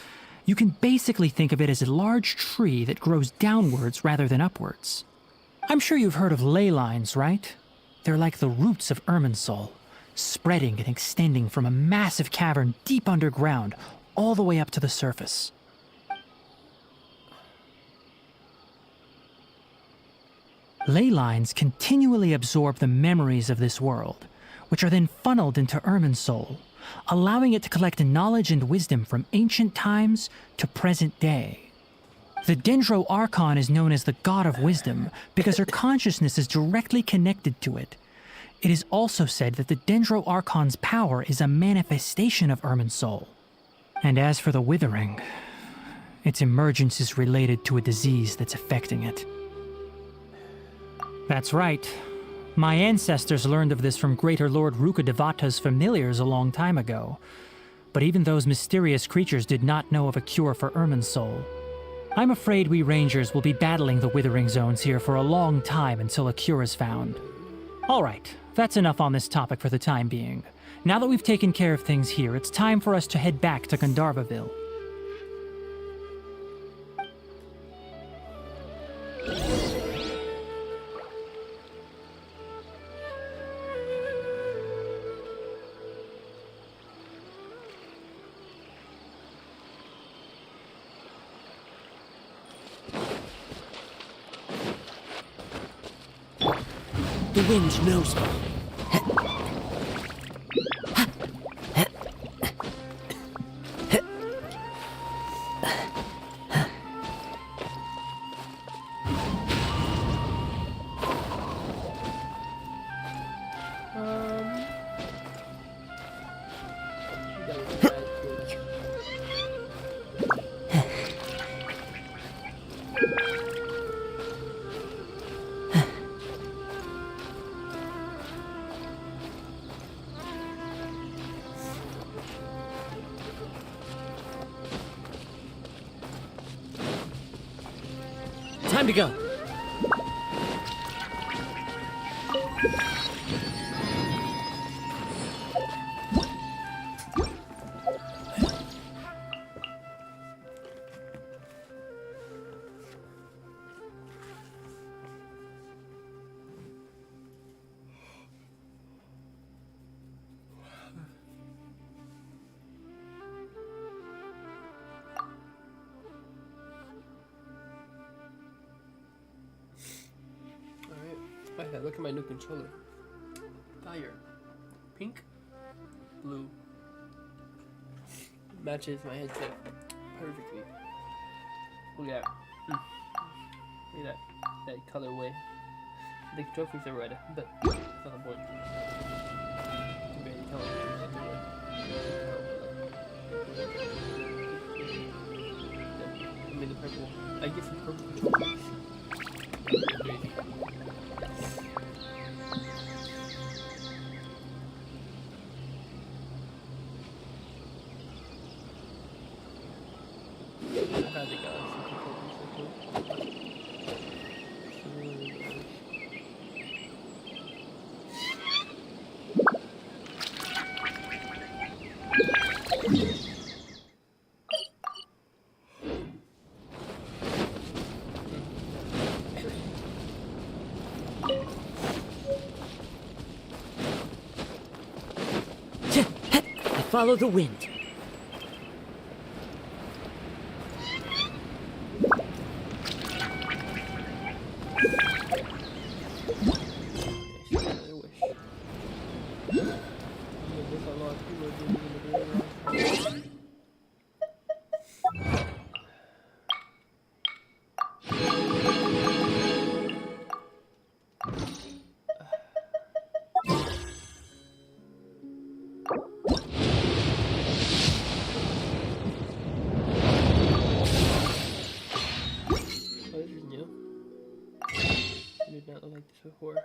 you can basically think of it as a large tree that grows downwards rather than upwards. I'm sure you've heard of ley lines, right? They're like the roots of Irminsul, spreading and extending from a massive cavern deep underground all the way up to the surface. Ley lines continually absorb the memories of this world, which are then funneled into Irminsul, allowing it to collect knowledge and wisdom from ancient times to present day. The Dendro Archon is known as the God of Wisdom because her consciousness is directly connected to it. It is also said that the Dendro Archon's power is a manifestation of Irminsul. And as for the Withering, its emergence is related to a disease that's affecting it. That's right. My ancestors learned of this from Greater Lord Rukadevata's familiars a long time ago. But even those mysterious creatures did not know of a cure for Irminsul. I'm afraid we Rangers will be battling the Withering Zones here for a long time until a cure is found. Alright, that's enough on this topic for the time being. Now that we've taken care of things here, it's time for us to head back to Gandharvaville. The wind knows me. Time to go. Okay, look at my new controller. Fire. Pink. Blue. Matches my headset perfectly. Look at that. Look at that colorway. The trophies are red, but that's not the point. You can barely tell I mean the purple. I guess the purple controllers. Crazy. I had the Galaxy controllers. Follow the wind. Not look like this before.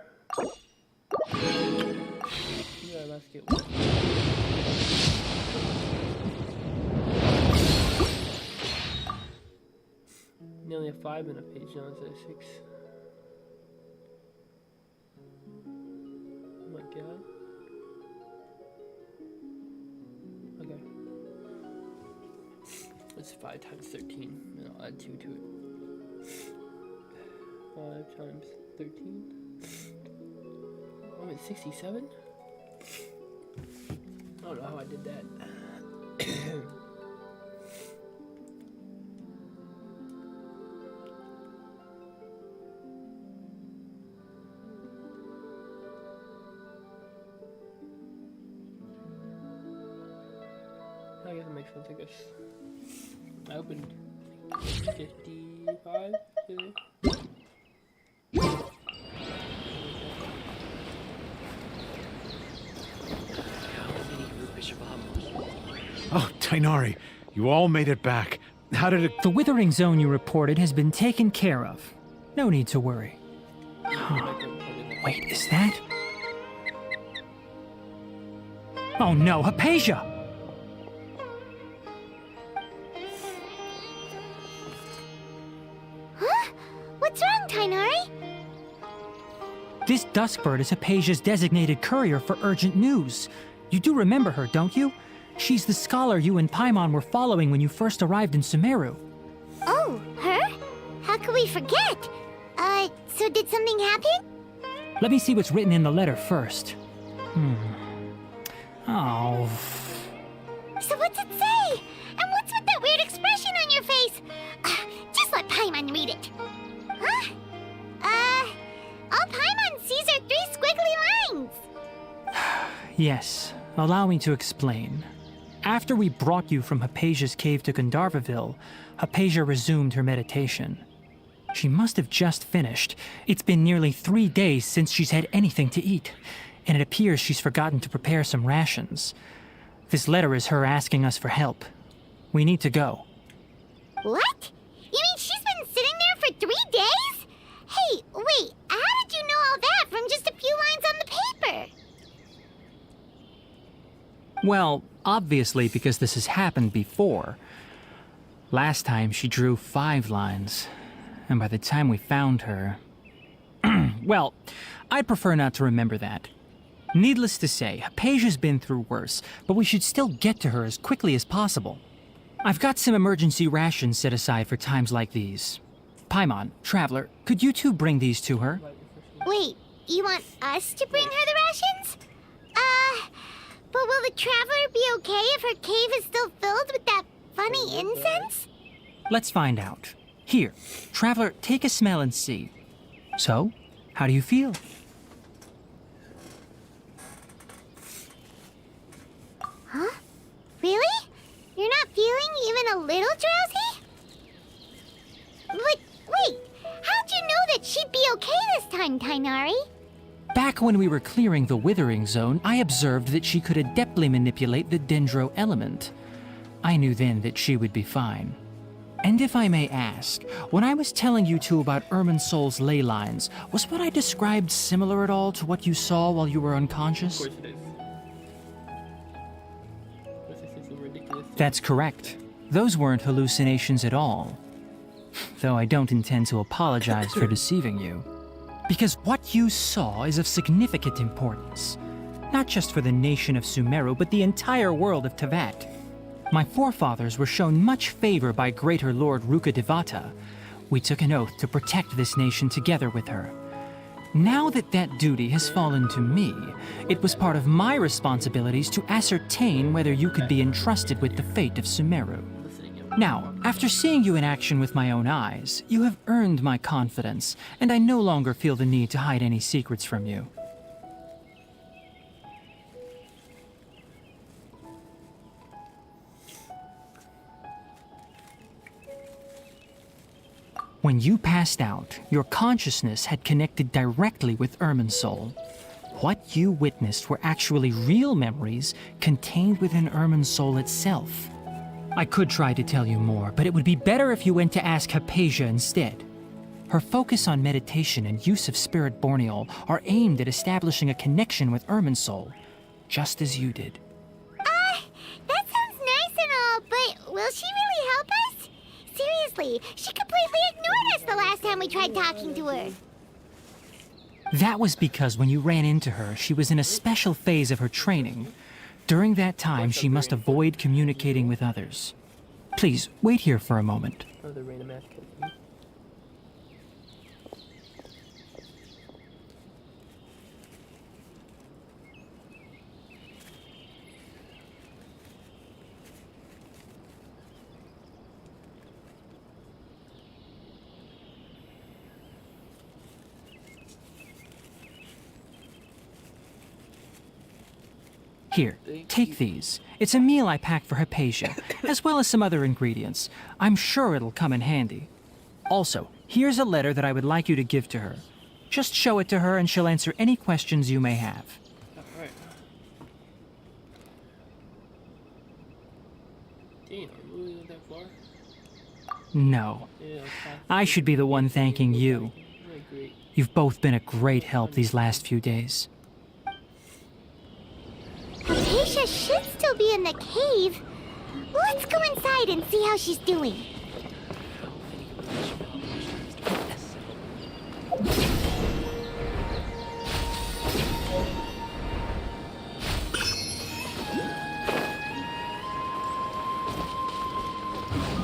Yeah, let's get one. Nearly a 5 in a page now instead of 6. Oh my god. Okay. It's 5 times 13, and I'll add 2 to it. 5 times 13. I'm at 67? I don't know how I did that. I guess it makes sense, I guess. I opened 55 today. Oh, Tainari, you all made it back. How did it... The withering zone you reported has been taken care of. No need to worry. Wait, is that... Oh no, Hypatia! Huh? What's wrong, Tainari? This Duskbird is Hypatia's designated courier for urgent news. You do remember her, don't you? She's the scholar you and Paimon were following when you first arrived in Sumeru. Oh, her? How could we forget? So did something happen? Let me see what's written in the letter first. Oh. So what's it say? And what's with that weird expression on your face? Just let Paimon read it. Huh? All Paimon sees are 3 squiggly lines. Yes, allow me to explain. After we brought you from Hypatia's cave to Gandharvaville, Hypatia resumed her meditation. She must have just finished. It's been nearly 3 days since she's had anything to eat, and it appears she's forgotten to prepare some rations. This letter is her asking us for help. We need to go. What? You mean she's been sitting there for 3 days? Hey, wait, how did you know all that from just a few lines on the paper? Well, obviously because this has happened before. Last time she drew 5 lines, and by the time we found her... Well, I'd prefer not to remember that. Needless to say, Hypatia's been through worse, but we should still get to her as quickly as possible. I've got some emergency rations set aside for times like these. Paimon, Traveler, could you two bring these to her? Wait, you want us to bring her the rations? But will the Traveler be okay if her cave is still filled with that funny incense? Let's find out. Here, Traveler, take a smell and see. So, how do you feel? a little drowsy? But wait, how'd you know that she'd be okay this time, Tainari? Back when we were clearing the Withering Zone, I observed that she could adeptly manipulate the Dendro element. I knew then that she would be fine. And if I may ask, when I was telling you two about Irminsul's ley lines, was what I described similar at all to what you saw while you were unconscious? Of course it is. This is so ridiculous. That's correct. Those weren't hallucinations at all. Though I don't intend to apologize for deceiving you. Because what you saw is of significant importance. Not just for the nation of Sumeru, but the entire world of Tevat. My forefathers were shown much favor by Greater Lord Rukkhadevata. We took an oath to protect this nation together with her. Now that that duty has fallen to me, it was part of my responsibilities to ascertain whether you could be entrusted with the fate of Sumeru. Now, after seeing you in action with my own eyes, you have earned my confidence, and I no longer feel the need to hide any secrets from you. When you passed out, your consciousness had connected directly with Irminsul. What you witnessed were actually real memories contained within Irminsul itself. I could try to tell you more, but it would be better if you went to ask Hypatia instead. Her focus on meditation and use of Spirit Borneol are aimed at establishing a connection with Irminsul, just as you did. That sounds nice and all, but will she really help us? Seriously, she completely ignored us the last time we tried talking to her. That was because when you ran into her, she was in a special phase of her training. During that time, she must avoid communicating with others. Please, wait here for a moment. Oh, the random ass cutscene. Here, take these. It's a meal I packed for Hypatia, as well as some other ingredients. I'm sure it'll come in handy. Also, here's a letter that I would like you to give to her. Just show it to her and she'll answer any questions you may have. Alright. Damn, I really went that far? No. I should be the one thanking you. You've both been a great help these last few days. Hypatia should still be in the cave. Let's go inside and see how she's doing.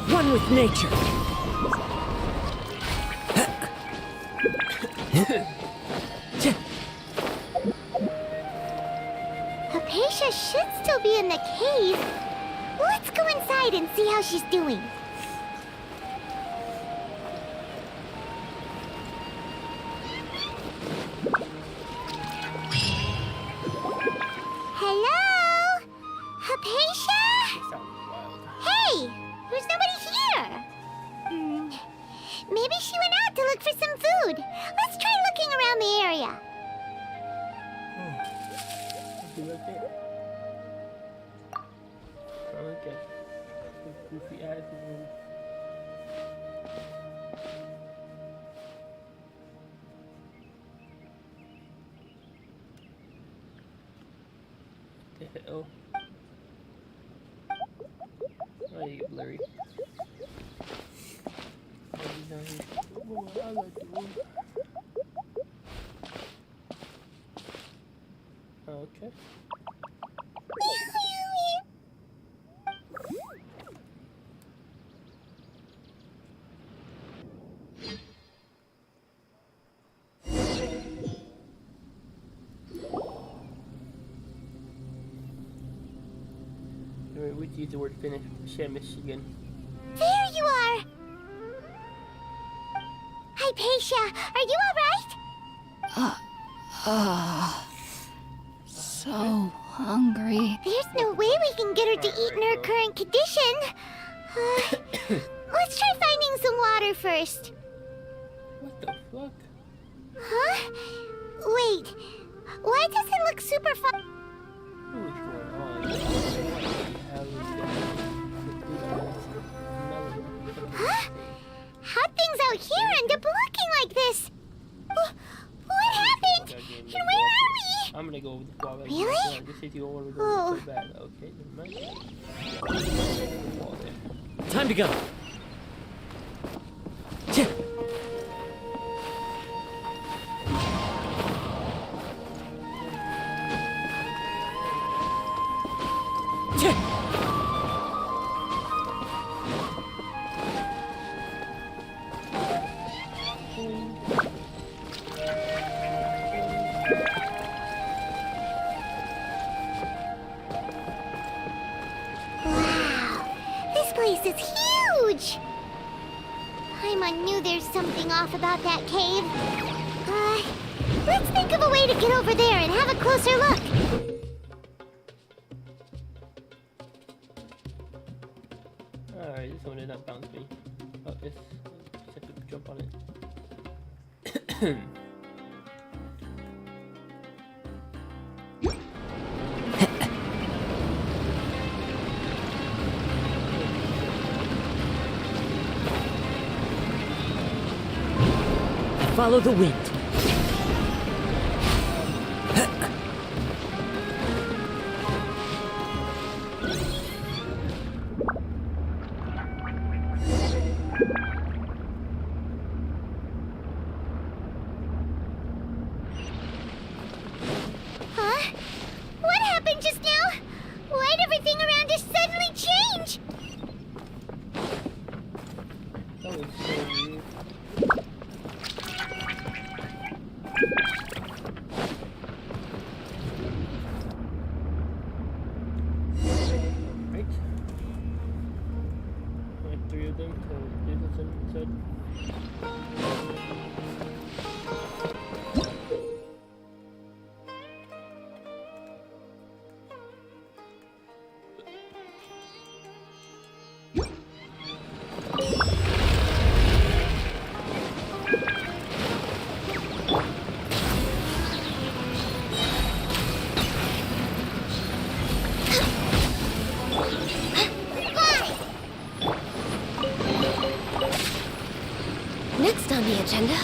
One with nature. Hypatia should still be in the cave. Let's go inside and see how she's doing. Hello? Hypatia? Hey! There's nobody here! Maybe she went out to look for some food. Let's try looking around the area. Okay. Goofy ass room. The hell? Oh, you get blurry. Oh, I like the room. Okay. We'd use the word finish, Michigan. There you are! Hypatia, are you alright? So hungry. There's no way we can get her to eat in her current condition. Let's try finding some water first. What the fuck? Huh? Wait. Why does it look super fun? Huh? How'd things out here end up looking like this? What happened? And where are we? I'm gonna go with the wall. Really? This is you already go so bad. Okay, never mind. Time to go. This place is huge! Paimon knew there's something off about that cave. Let's think of a way to get over there and have a closer look. Alright, this one did not bounce me. Oh, this. Just have to jump on it. Follow the wind. Huh? What happened just now? Why'd everything around us suddenly change? That was so weird. Right. Like 3 of them to do this instead. Next on the agenda.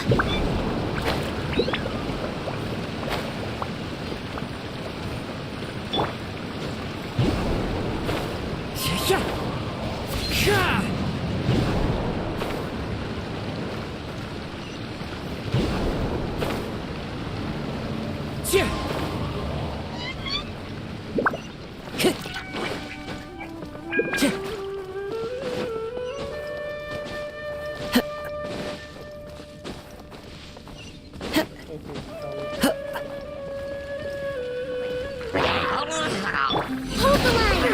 Hold the line!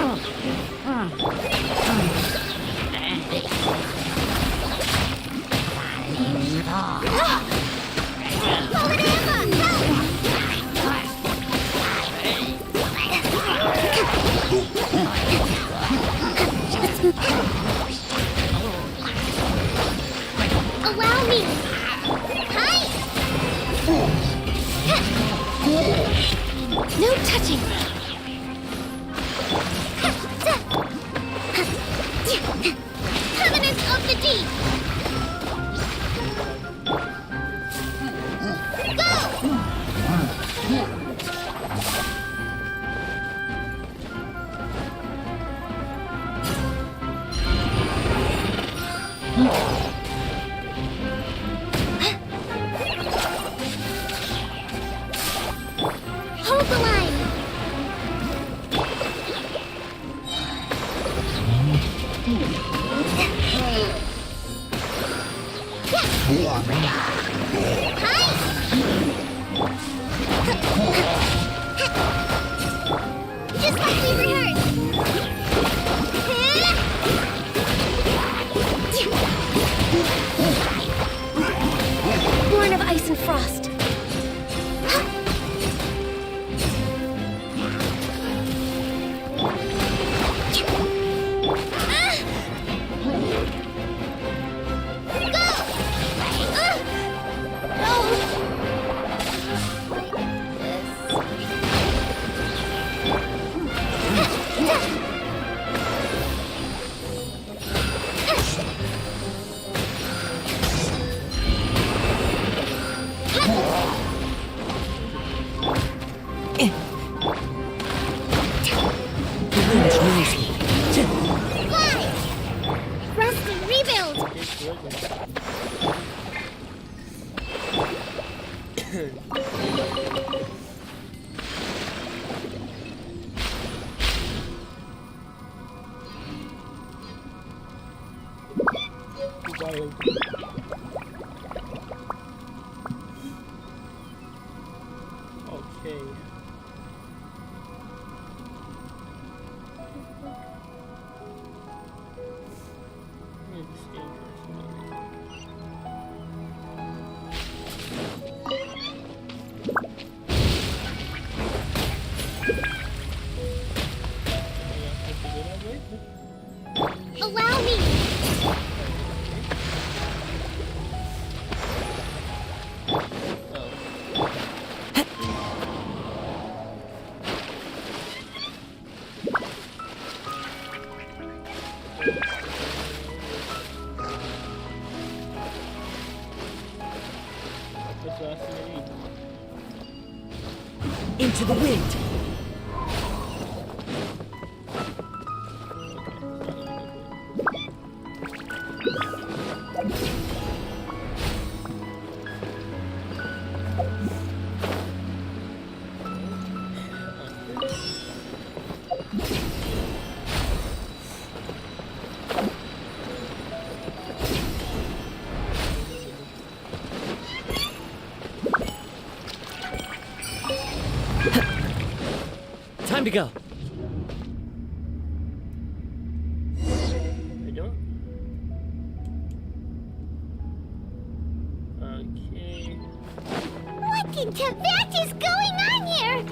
Allow me! Hi! No touching. Covenant of the Deep! Hold the line. Just like we rehearsed! Born of ice and frost. Okay. Allow me! Into the wind. Time to go. I don't. Okay. What in Tibet is going on here?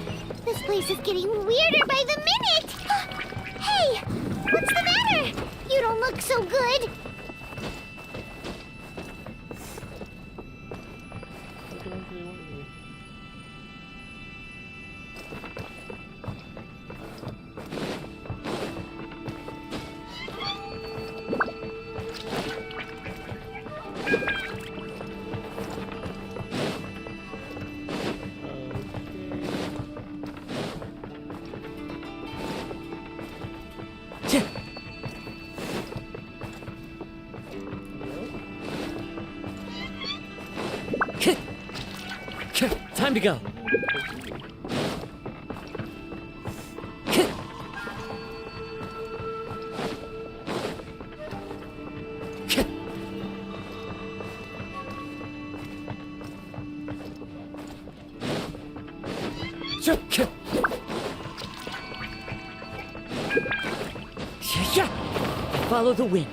This place is getting weirder by the minute! Hey! What's the matter? You don't look so good! Time to go. Follow the wind.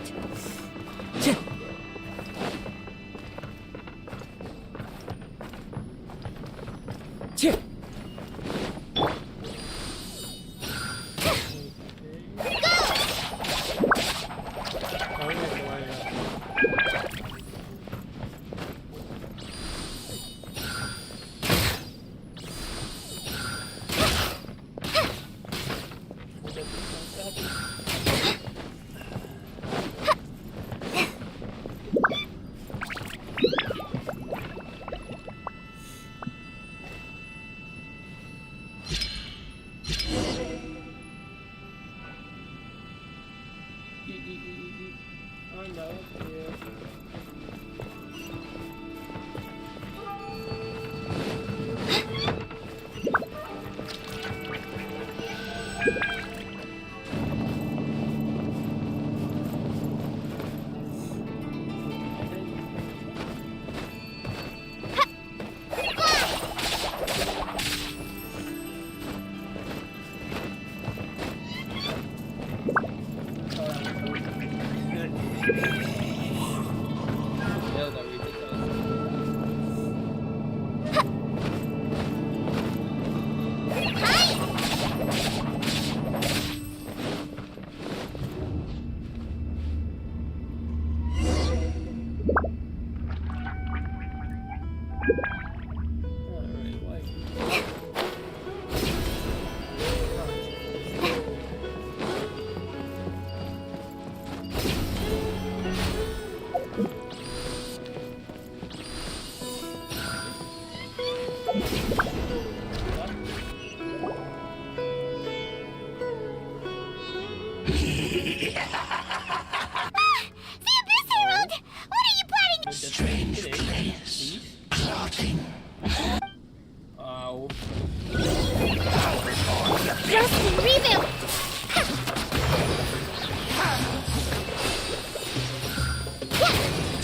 The Abyss Herald!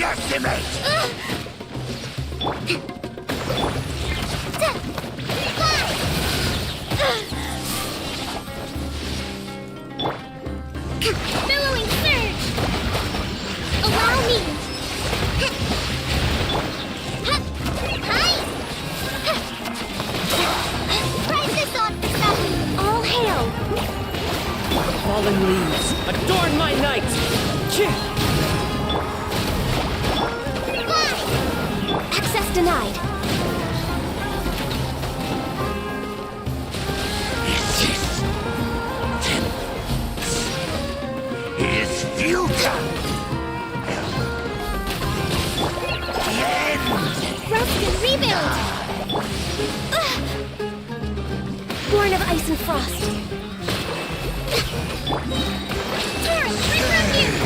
underestimate! Billowing surge! Allow me! Crisis on the sun! All hail! Fallen leaves, adorn my night! Access denied. Is futile! Rest and rebuild! Born of ice and frost. Torrent, right from here!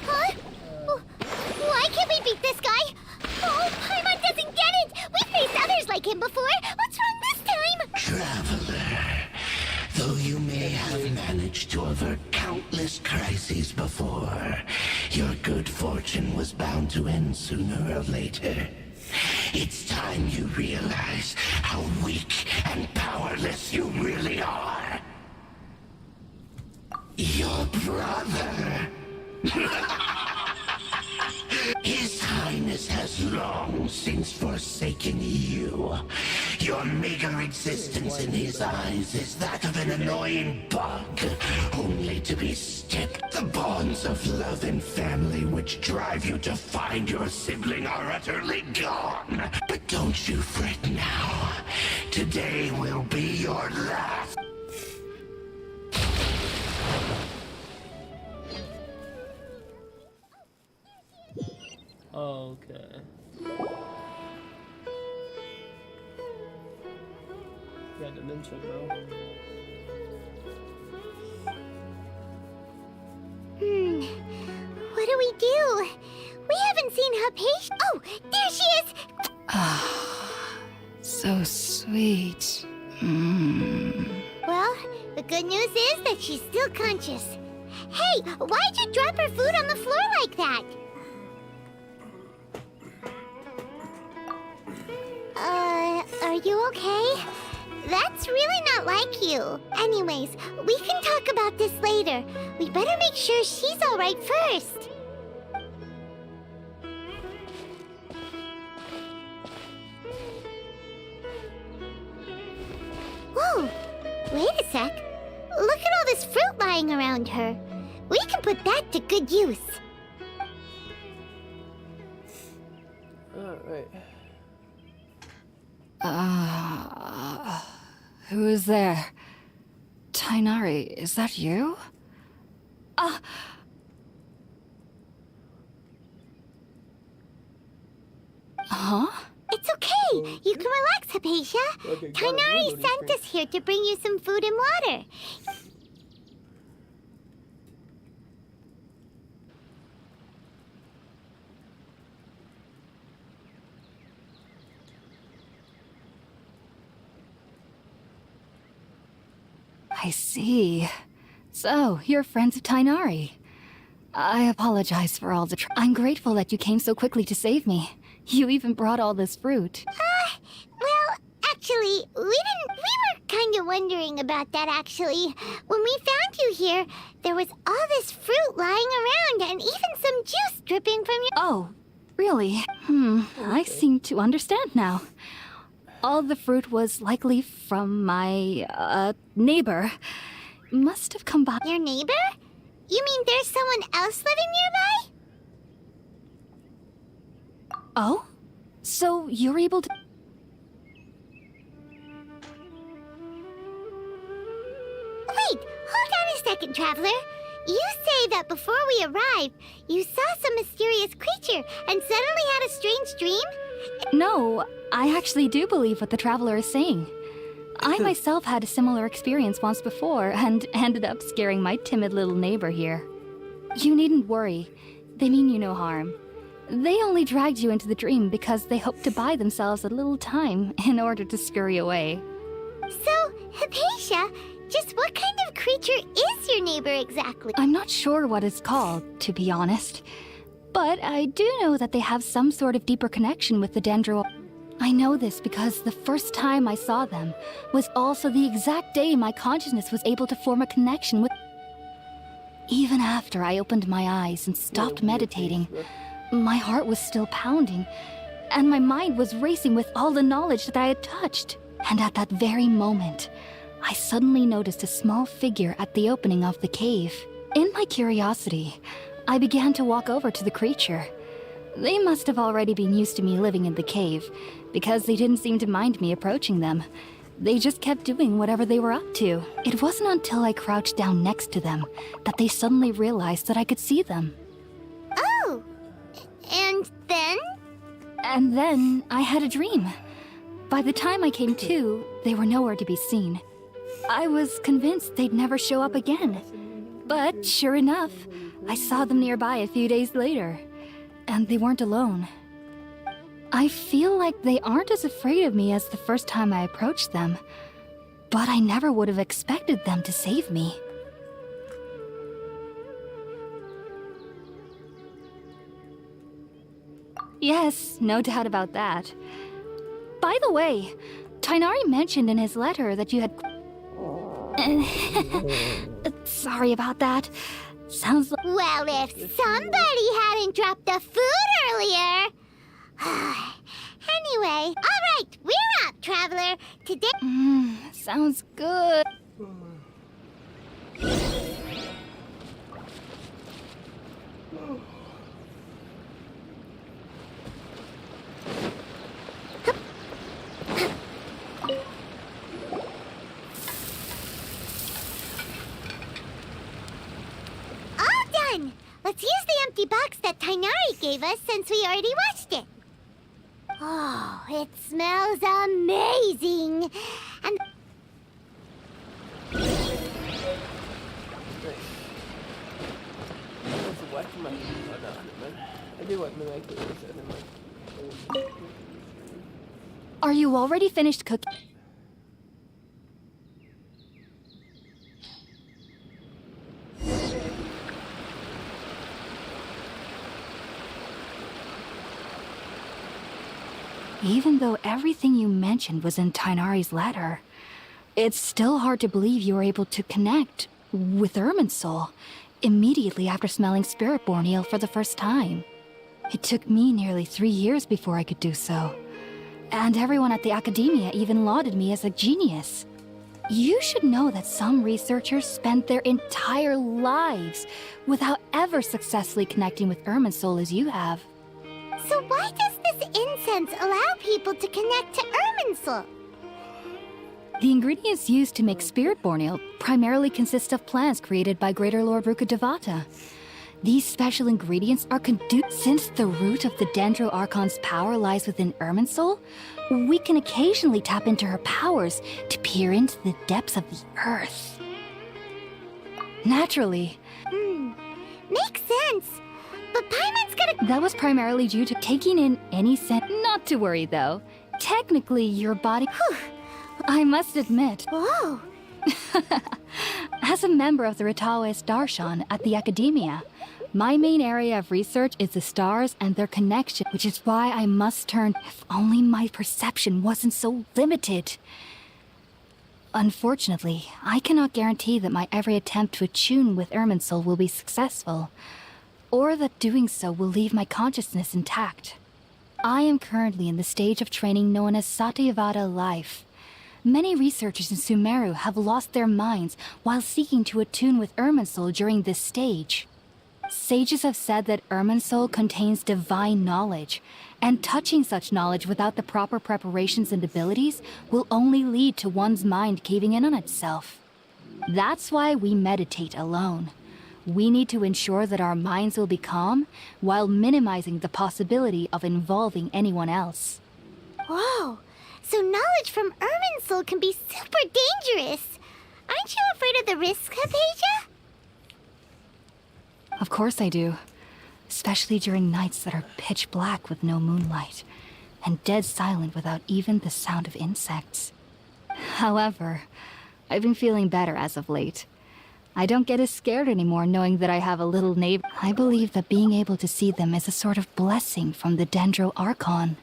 Huh? Why can't we beat this guy? Oh, Paimon doesn't get it! We've faced others like him before! What's wrong this time? Traveler, though you may have managed to avert countless crises before, your good fortune was bound to end sooner or later. It's time you realize how weak and powerless you really are. Your brother. His Highness has long since forsaken you. Your meager existence in his eyes is that of an annoying bug, only to be stripped. The bonds of love and family which drive you to find your sibling are utterly gone. But don't you fret now. Today will be your last. Okay. Yeah, dementia, bro. What do we do? We haven't seen Hypatia. Oh, there she is! So sweet. Well, the good news is that she's still conscious. Hey, why'd you drop her food on the floor like that? Are you okay? That's really not like you. Anyways, we can talk about this later. We better make sure she's alright first. Whoa, wait a sec. Look at all this fruit lying around her. We can put that to good use. Alright. Who is there? Tainari, is that you? Huh? It's okay. You can relax, Hypatia. Tainari sent us here to bring you some food and water. I see. So, you're friends of Tainari. I apologize for all the I'm grateful that you came so quickly to save me. You even brought all this fruit. Well, actually, we were kind of wondering about that, actually. When we found you here, there was all this fruit lying around and even some juice dripping from your... Oh, really? I seem to understand now. All the fruit was likely from my, neighbor. Must have come by... Your neighbor? You mean there's someone else living nearby? Oh? So you're able to... Wait, hold on a second, Traveler. You say that before we arrived, you saw some mysterious creature and suddenly had a strange dream? No, I actually do believe what the Traveler is saying. I myself had a similar experience once before and ended up scaring my timid little neighbor here. You needn't worry. They mean you no harm. They only dragged you into the dream because they hoped to buy themselves a little time in order to scurry away. So, Hypatia, just what kind of creature is your neighbor exactly? I'm not sure what it's called, to be honest. But I do know that they have some sort of deeper connection with the Dendro. I know this because the first time I saw them was also the exact day my consciousness was able to form a connection with. Even after I opened my eyes and stopped meditating, my heart was still pounding, and my mind was racing with all the knowledge that I had touched. And at that very moment, I suddenly noticed a small figure at the opening of the cave. In my curiosity, I began to walk over to the creature. They must have already been used to me living in the cave, because they didn't seem to mind me approaching them. They just kept doing whatever they were up to. It wasn't until I crouched down next to them that they suddenly realized that I could see them. Oh! And then? And then I had a dream. By the time I came to, they were nowhere to be seen. I was convinced they'd never show up again. But sure enough, I saw them nearby a few days later. And they weren't alone. I feel like they aren't as afraid of me as the first time I approached them. But I never would have expected them to save me. Yes, no doubt about that. By the way, Tainari mentioned in his letter that you had... Sorry about that. Sounds like... Well, if somebody hadn't dropped the food earlier... Anyway, alright, we're up, Traveler. Today... sounds good. Let's use the empty box that Tainari gave us since we already watched it. Oh, it smells amazing! And... Are you already finished cooking? Even though everything you mentioned was in Tainari's letter, it's still hard to believe you were able to connect with Irminsul immediately after smelling Spiritborn eel for the first time. It took me nearly 3 years before I could do so. And everyone at the Academia even lauded me as a genius. You should know that some researchers spent their entire lives without ever successfully connecting with Irminsul as you have. So why does this incense allow people to connect to Irminsul? The ingredients used to make Spiritborn eel primarily consist of plants created by Greater Lord Rukkhadevata. These special ingredients are since the root of the Dendro Archon's power lies within Irminsul, we can occasionally tap into her powers to peer into the depths of the earth. Naturally. Makes sense. But Paimon's gotta... That was primarily due to taking in any scent. Not to worry, though. Technically, your body... I must admit... Whoa! As a member of the Ritawe Darshan at the Academia, my main area of research is the stars and their connection, which is why I must turn... If only my perception wasn't so limited. Unfortunately, I cannot guarantee that my every attempt to attune with Irminsul will be successful, or that doing so will leave my consciousness intact. I am currently in the stage of training known as Satyavada life. Many researchers in Sumeru have lost their minds while seeking to attune with Irminsul during this stage. Sages have said that Irminsul contains divine knowledge, and touching such knowledge without the proper preparations and abilities will only lead to one's mind caving in on itself. That's why we meditate alone. We need to ensure that our minds will be calm while minimizing the possibility of involving anyone else. Whoa! So knowledge from Irminsul can be super dangerous! Aren't you afraid of the risks, Hypatia? Of course I do. Especially during nights that are pitch black with no moonlight, and dead silent without even the sound of insects. However, I've been feeling better as of late. I don't get as scared anymore knowing that I have a little neighbor. I believe that being able to see them is a sort of blessing from the Dendro Archon.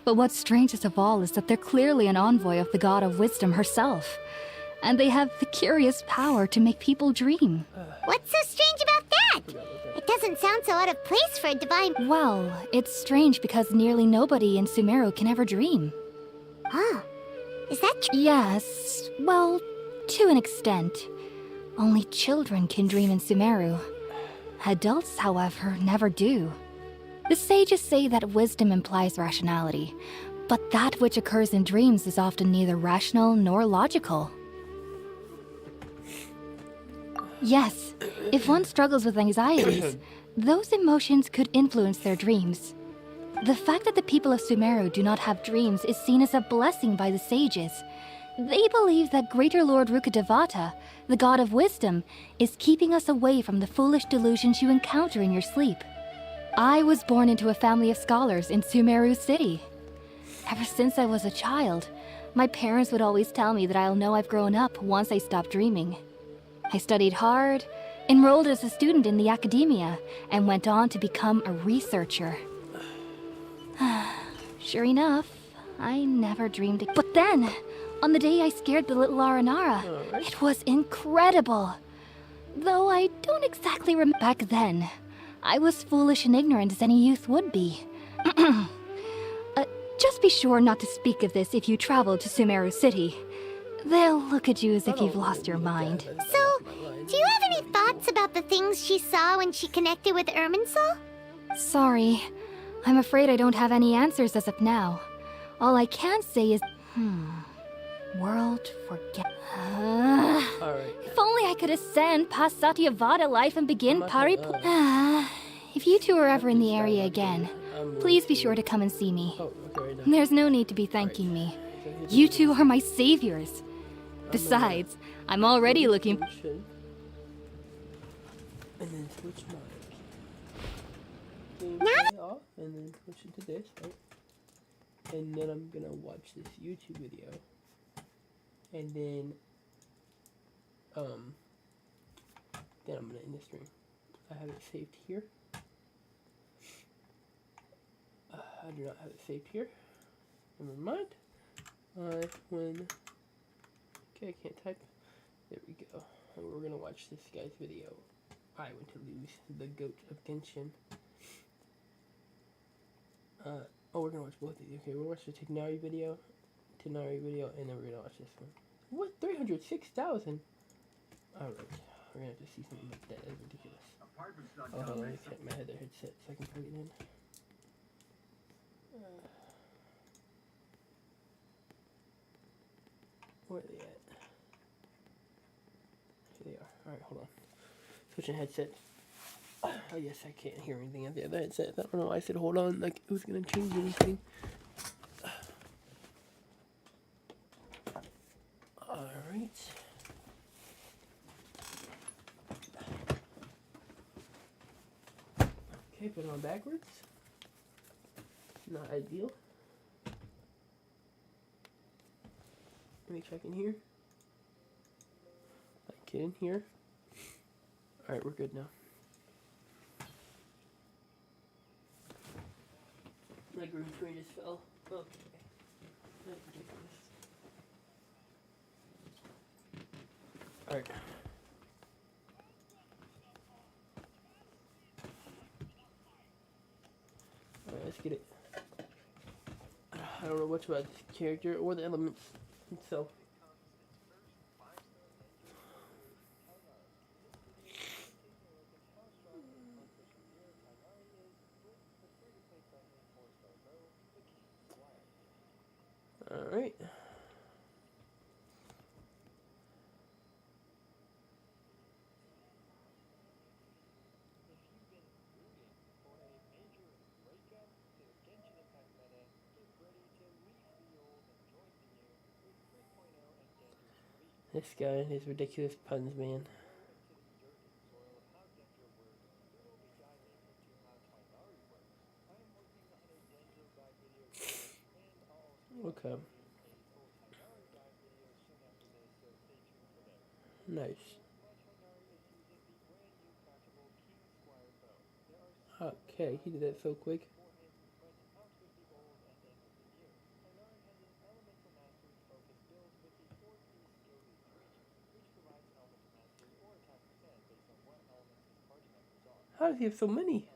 But what's strangest of all is that they're clearly an envoy of the God of Wisdom herself. And they have the curious power to make people dream. What's so strange about that? It doesn't sound so out of place for a divine... Well, it's strange because nearly nobody in Sumeru can ever dream. Huh. Is that true? Yes, well, to an extent. Only children can dream in Sumeru. Adults, however, never do. The sages say that wisdom implies rationality, but that which occurs in dreams is often neither rational nor logical. Yes, if one struggles with anxieties, those emotions could influence their dreams. The fact that the people of Sumeru do not have dreams is seen as a blessing by the sages. They believe that Greater Lord Rukkhadevata, the god of wisdom, is keeping us away from the foolish delusions you encounter in your sleep. I was born into a family of scholars in Sumeru City. Ever since I was a child, my parents would always tell me that I'll know I've grown up once I stop dreaming. I studied hard, enrolled as a student in the academia, and went on to become a researcher. Sure enough, I never dreamed it. But then, on the day I scared the little Aranara, it was incredible. Though I don't exactly remember back then. I was foolish and ignorant as any youth would be. Just be sure not to speak of this if you travel to Sumeru City. They'll look at you as if you've lost your mind. So, do you have any thoughts about the things she saw when she connected with Irminsul? Sorry. I'm afraid I don't have any answers as of now. All I can say is... World forget... If only I could ascend past Satyavada life and begin Paripu... If you two are ever in the area again, please be sure to come and see me. There's no need to be thanking me. You two are my saviors. Besides, I'm already looking... And then switch mine. Off, and then switch it to this, right? And then I'm gonna watch this YouTube video. And then I'm gonna end the stream. I have it saved here. I do not have it saved here. Never mind. Okay, I can't type. There we go. And we're gonna watch this guy's video. I want to lose the goat of Genshin. We're gonna watch both of these. Okay, we'll watch the Tignari video, and then we're gonna watch this one. What? 306,000? Alright, we're gonna have to see something like that. That's ridiculous. Oh, hold on, let me set my headset so I can plug it in. Where are they at? Here they are. Alright, hold on. Switching headset. Oh yes, I can't hear anything at the other headset. I don't know why I said hold on, like it was gonna change anything. Alright. Okay, put it on backwards. Not ideal. Let me check in here. Get in here. Alright, we're good now. My green screen just fell. Okay. That's ridiculous. Alright. Alright, let's get it. I don't know much about this character or the elements itself. Alright. This guy and his ridiculous puns, man. Okay. Nice. Okay, he did that so quick. How does he have so many?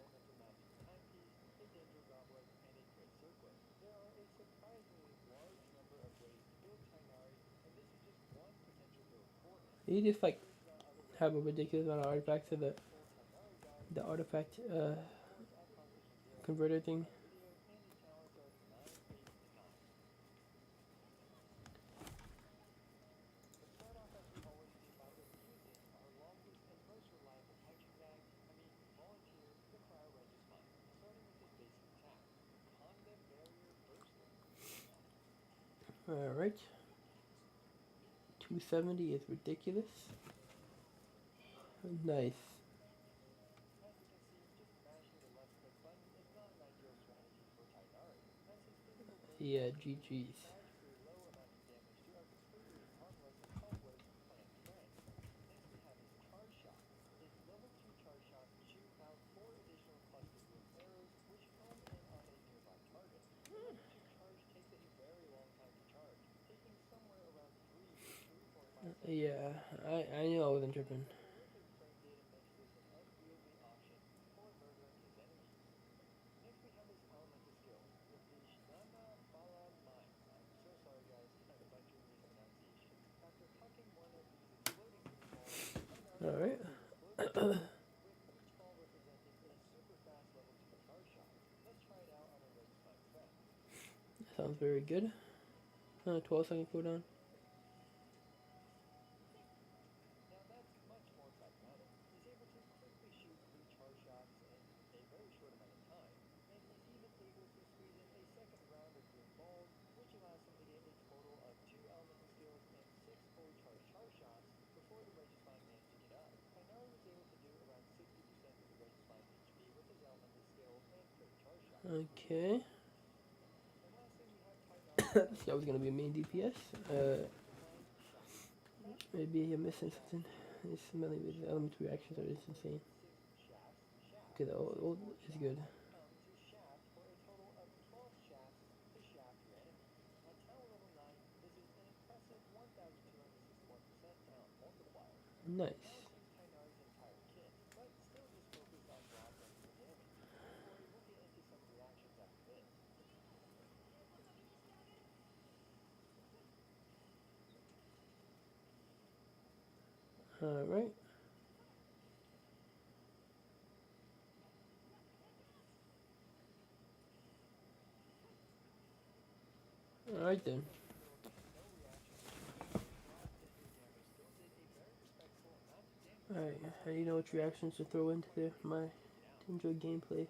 He just like have a ridiculous amount of artifacts to the artifact converter thing. Alright. 270 is ridiculous. Nice. Yeah, GG's. Yeah, I knew I wasn't tripping. Alright. Sounds very good. 12-second cooldown. Okay. This guy was gonna be a main DPS. Maybe I'm missing something. It's smelling with element reactions are just insane. Okay, the old is good. Nice. Alright. Alright then. Alright, how do you know which reactions to throw into my to enjoy gameplay?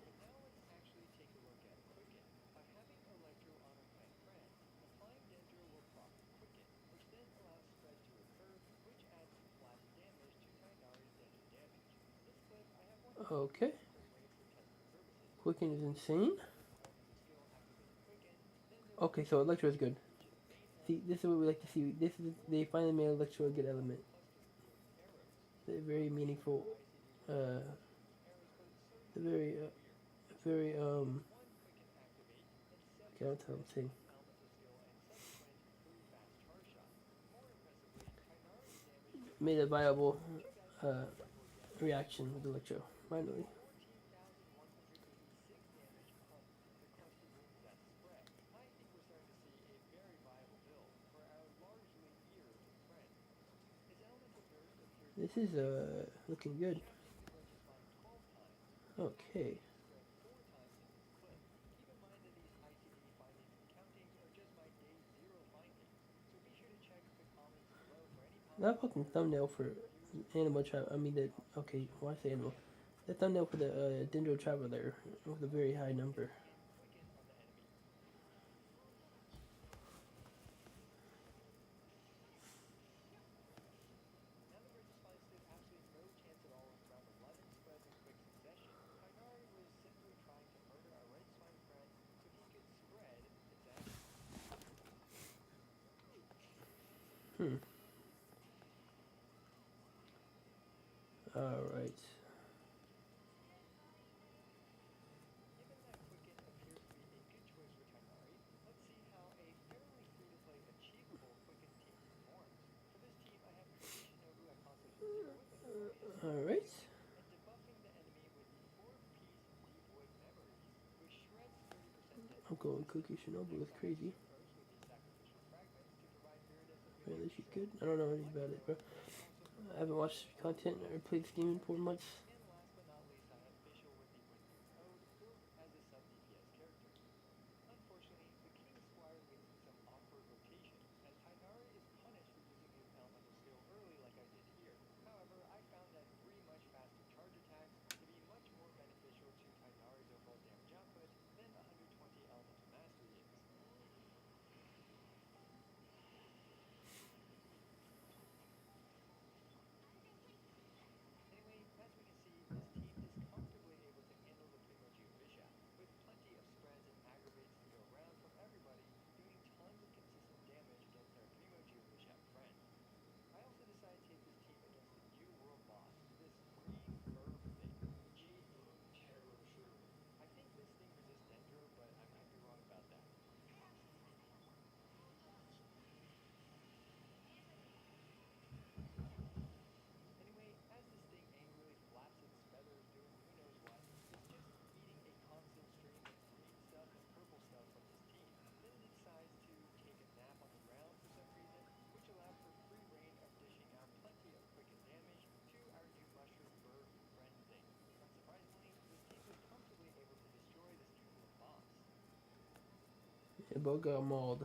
Okay. Quicken is insane. Okay, so Electro is good. See, this is what we like to see. This is they finally made Electro a good element. They're very meaningful. Very, okay, I'll tell them thing. Made a viable reaction with Electro, finally. This is looking good. Okay. That fucking thumbnail for Animal Travel. I mean the okay. Why say Animal? The thumbnail for the Dendro Traveler with a very high number. All right. Uncle and Cookie Shinobu is crazy. Really, she could. I don't know anything about it, bro. I haven't watched content or played this game in 4 months. They both got mauled.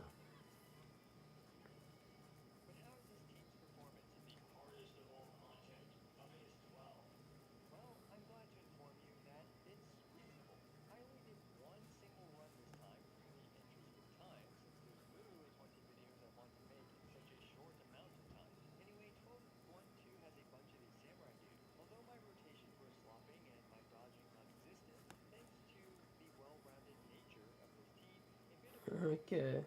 Okay.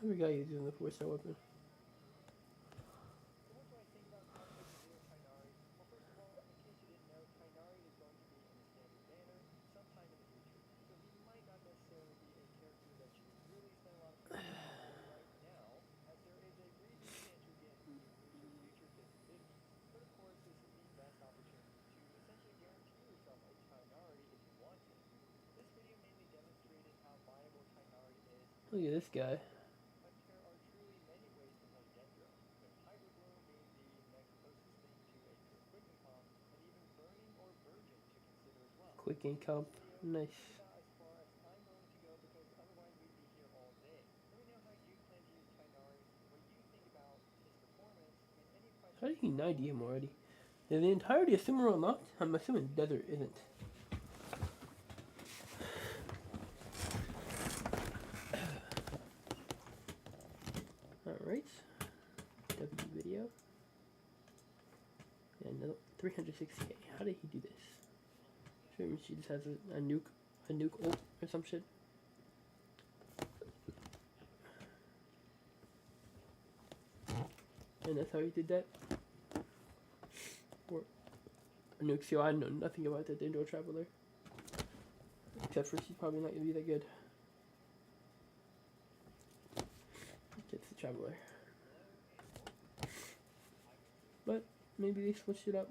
Every guy using the 4-star weapon. Look at this guy. Quick and comp. Nice. How did he 90 him already? Is the entirety of Sumeru unlocked? I'm assuming Desert isn't. Alright. W video. And no, 360k. How did he do this? Maybe she just has a nuke ult or some shit. And that's how he did that. Or nuke seal. I know nothing about that Danger Traveler. Except for she's probably not gonna be that good. Gets the Traveler. But maybe they switched it up.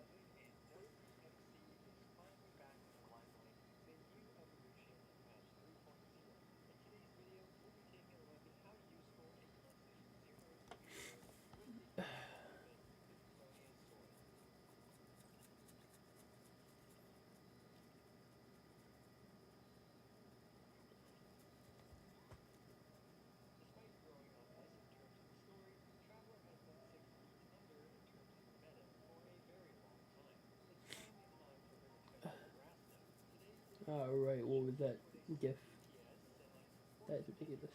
Alright, what was that gift? That's ridiculous.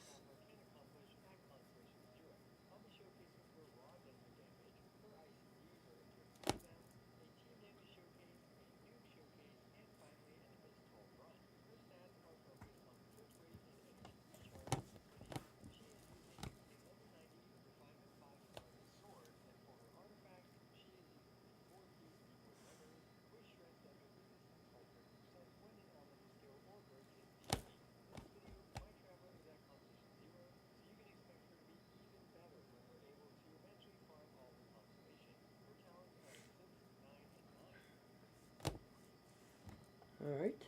Alright.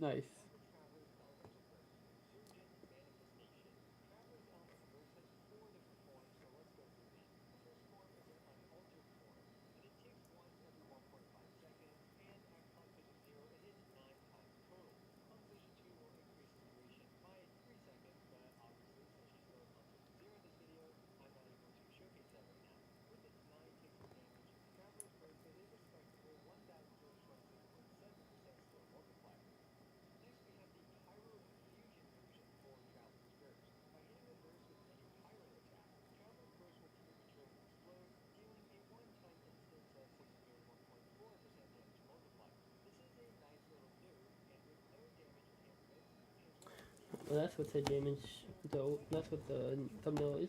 Nice. Well, that's what the damage, though. That's what the thumbnail is.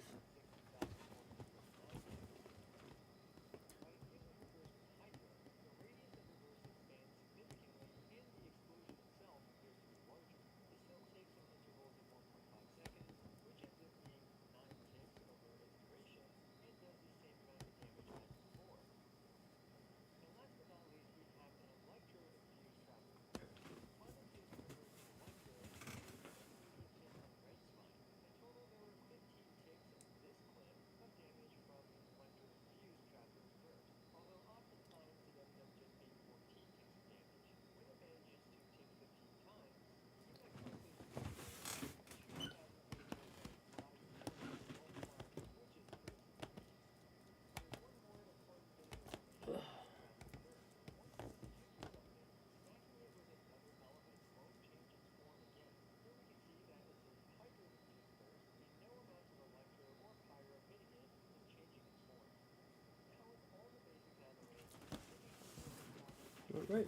Alright.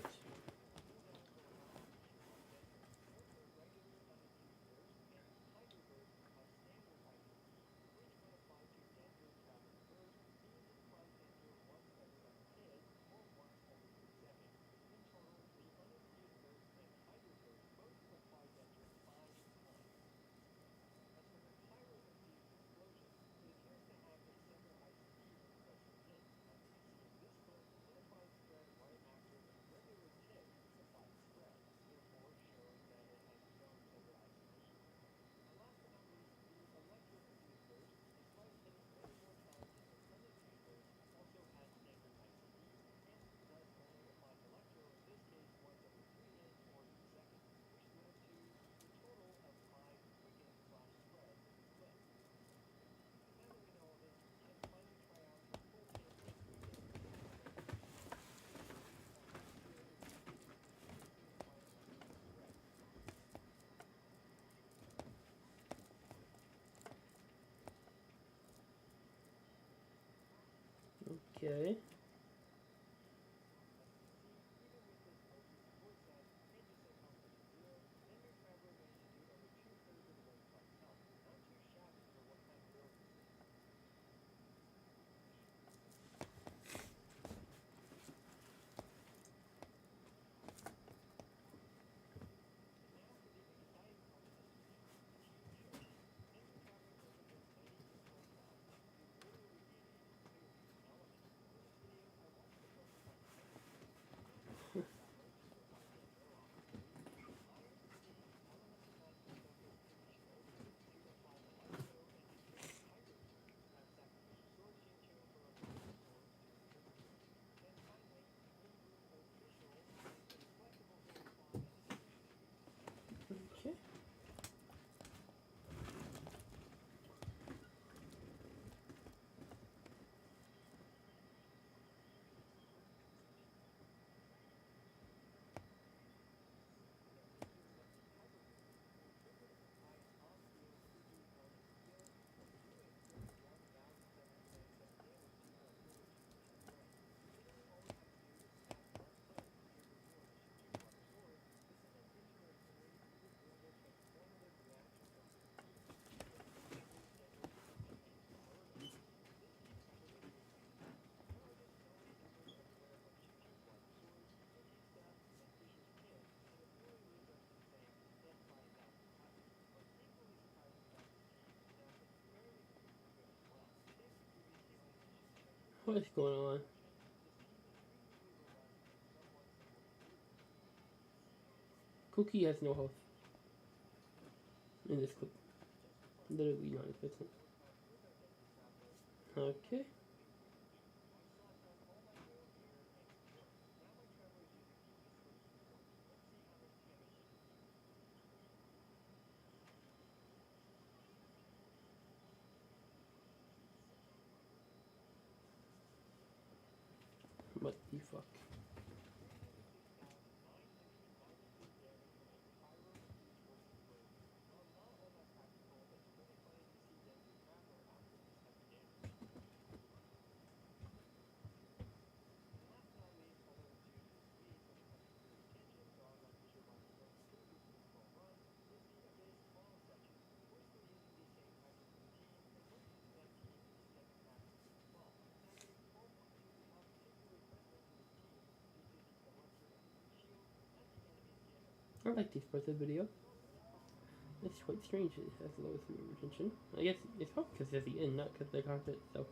Okay. What's going on? Cookie has no health in this clip. Literally non-existent. Okay. What the fuck? I like this part of the video. It's quite strange it has the lowest viewer retention. I guess it's probably because it's at the end, not because of the content itself.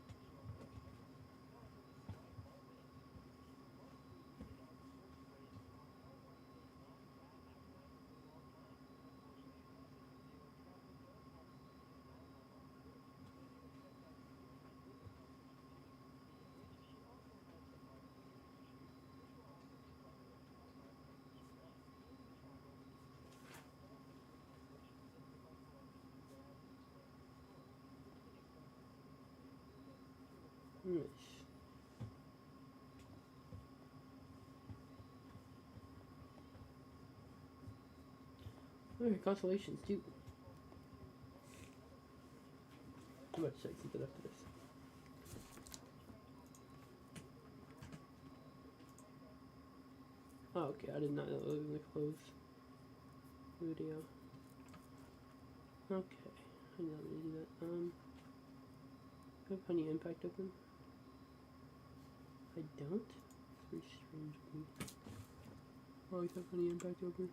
Nice. Alright, constellations too. I'm about to check something after this. Oh, okay, I did not know it was in the close video. Okay, I did not really do that. I have honey impact open. I don't? It's very strange of me. I always have honey impact open.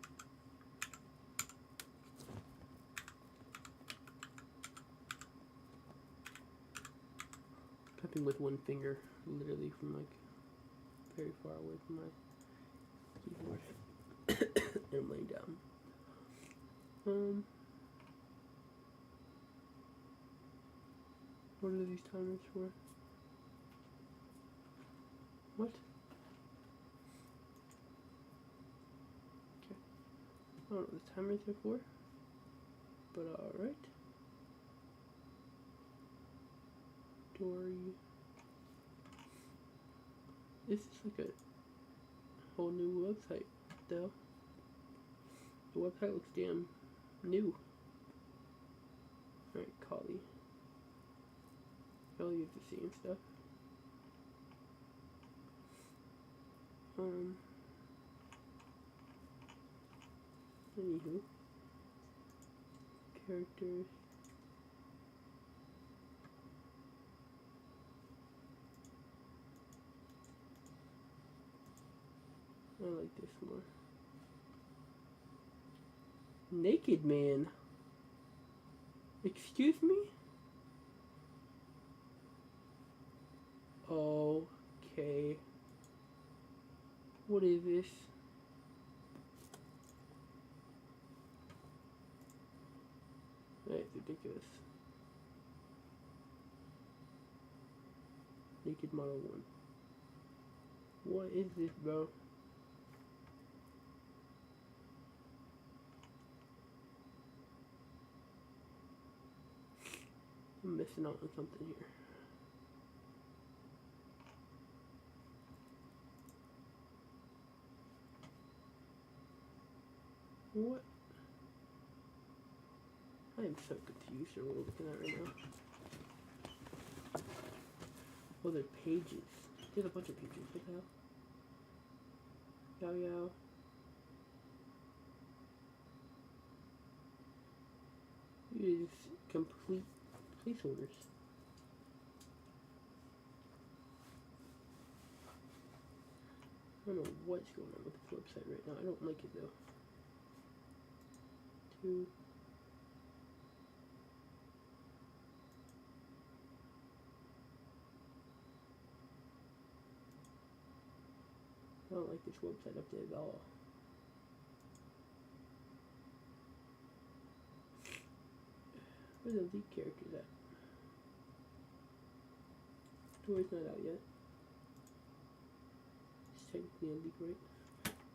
Tapping with one finger, literally from like very far away from my keyboard. And I'm laying down. What are these timers for? What? Okay. I don't know what the timers are for, but alright. Dory. This is like a whole new website, though. The website looks damn new. Alright, Collie. I'll use the same stuff. Anywho. Characters. I like this more. Naked man. Excuse me? Okay. What is this? That's ridiculous. Naked model 1. What is this, bro? I'm missing out on something here. What? I am so confused at what we're looking at right now. Oh, they're pages. There's a bunch of pages. What the hell? Yow yow. It is complete placeholders. I don't know what's going on with this website right now. I don't like it though. 2. don't like this website update at all. Where are the lead characters at? Story's not out yet. It's technically a leak, right?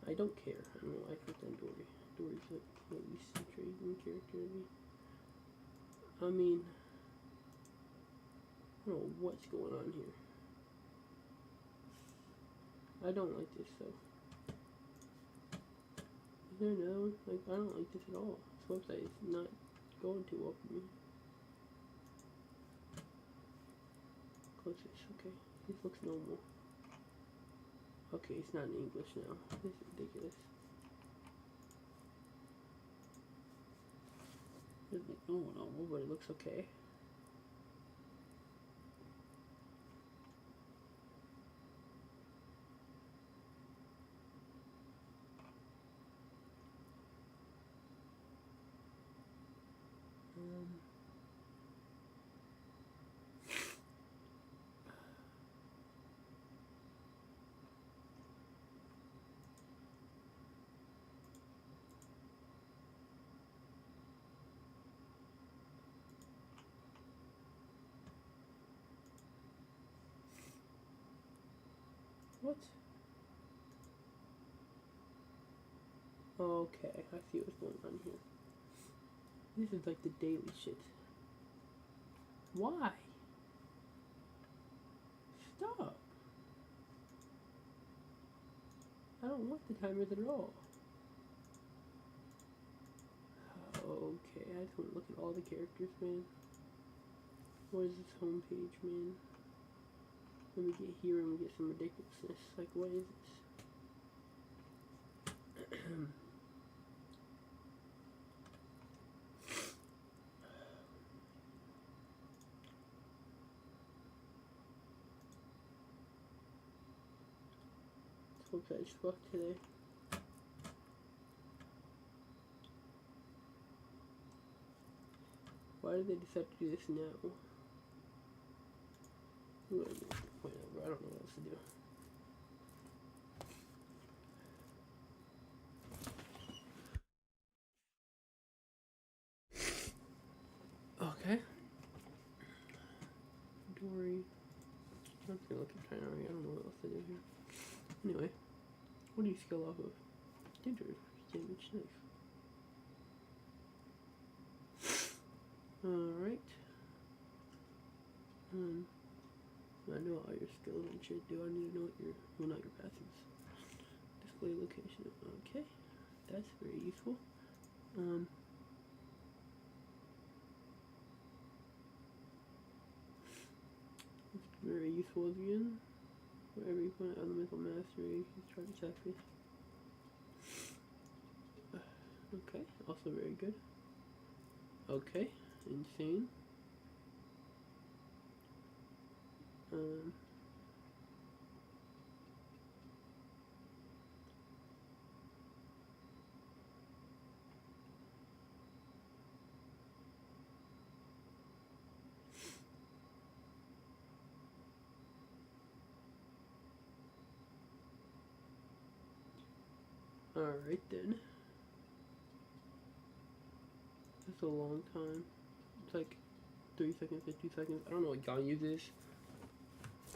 I don't care. I don't know. I put on Dory. Dory's like the least intriguing character to me. I mean, I don't know what's going on here. I don't like this though. Is there another one? Like, I don't like this at all. This website is not going too well for me. Close this, okay. This looks normal. Okay, it's not in English now. This is ridiculous. It doesn't look normal, but it looks okay. What? Okay, I see what's going on here. This is like the daily shit. Why? Stop. I don't want the timers at all. Okay, I just want to look at all the characters, man. What is this homepage, man? Let me get here and we get some ridiculousness. Like, what is this? This website sucked today. Why did they decide to do this now? Whatever, I don't know what else to do. Okay. Dory. I'm just gonna look at China. I don't know what else to do here. Anyway, what do you skill off of? Dangerous damage, nice. Alright. I know all your skills and shit. Do I need to know what your, well, not your passives. Display location. Okay, that's very useful. It's very useful again. Wherever you put elemental mastery, you try to attack me. Okay, also very good. Okay, insane. Alright then. That's a long time. It's like 3 seconds, 2 seconds. I don't know what Ganyu is,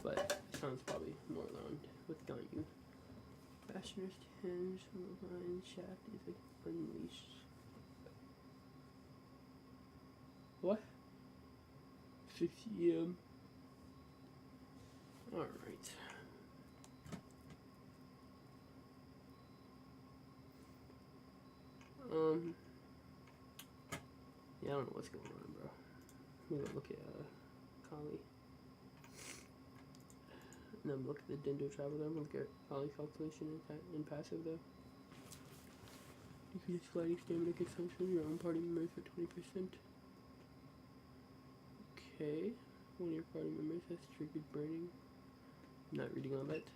but it sounds probably more around with Ganyu. Bastionist hinge, line shaft is like unleashed. What? 6 EM. Alright. Yeah, I don't know what's going on, bro. I'm gonna look at Kali. And then look at the Dindo Traveler. I'm gonna look at Kali calculation and passive though. Decrease sliding stamina consumption of your own party members for 20%. Okay. One of your party members has triggered burning. I'm not reading on that.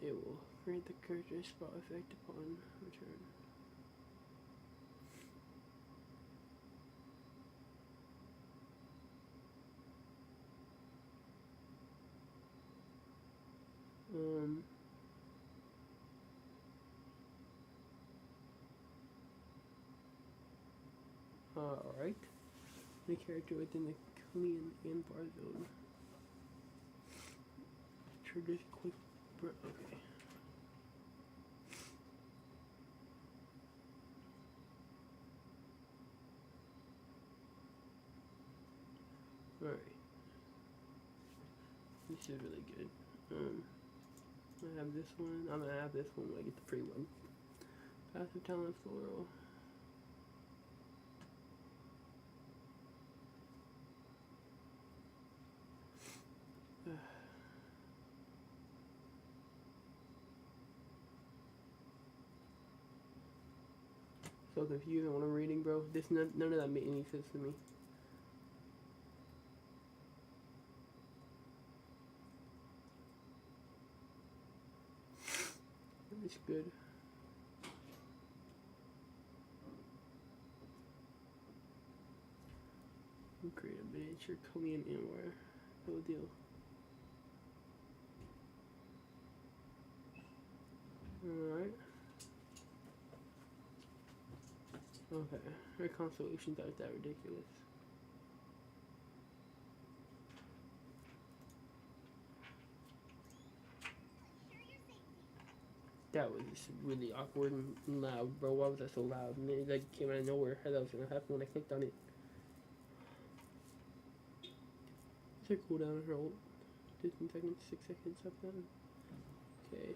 It will grant the character's spot effect upon return. Alright. The character within the Korean and bar zone. Trigger quick. Okay. Alright. This is really good. I have this one. I'm gonna have this one when I get the free one. Passive talent floral. So confusing when I'm reading, bro. None of that made any sense to me. It's good. Create a miniature Korean anywhere. No deal. Alright. Okay. Her constellations aren't that ridiculous. That was just really awkward and loud, bro. Why was that so loud? And it like came out of nowhere. I thought that was gonna happen when I clicked on it. Is there a cooldown on her ult? 15 seconds, 6 seconds, up down. Okay.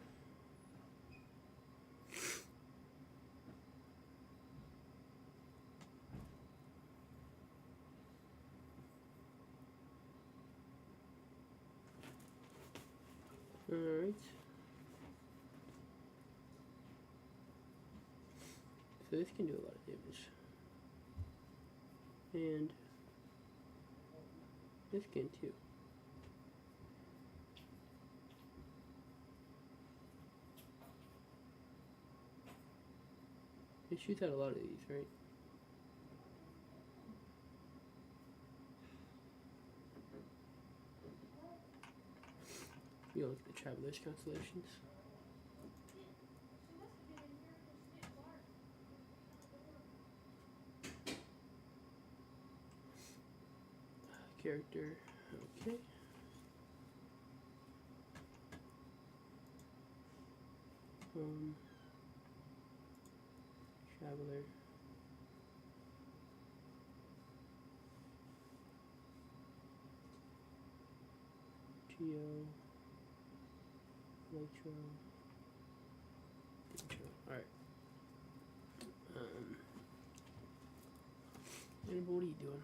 Alright. So this can do a lot of damage. And this can too. It shoots out a lot of these, right? You look at the Traveler's constellations. Character, okay. Traveler. Geo. Nitro. Intro. Alright. And what are you doing?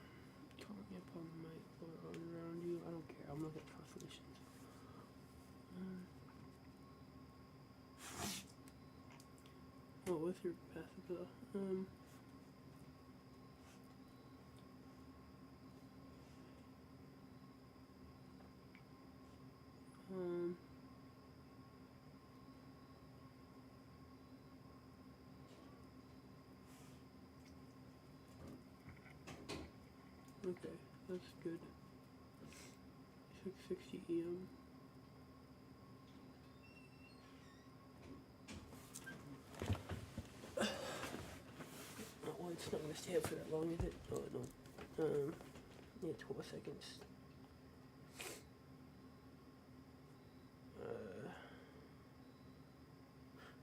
Call me upon the mic or around you. I don't care. I'm looking at constellations. Oh, what's your passive though? Okay, that's good. 660 EM. Oh, well, it's not going to stay up for that long, is it? Oh, no. Yeah, 12 seconds.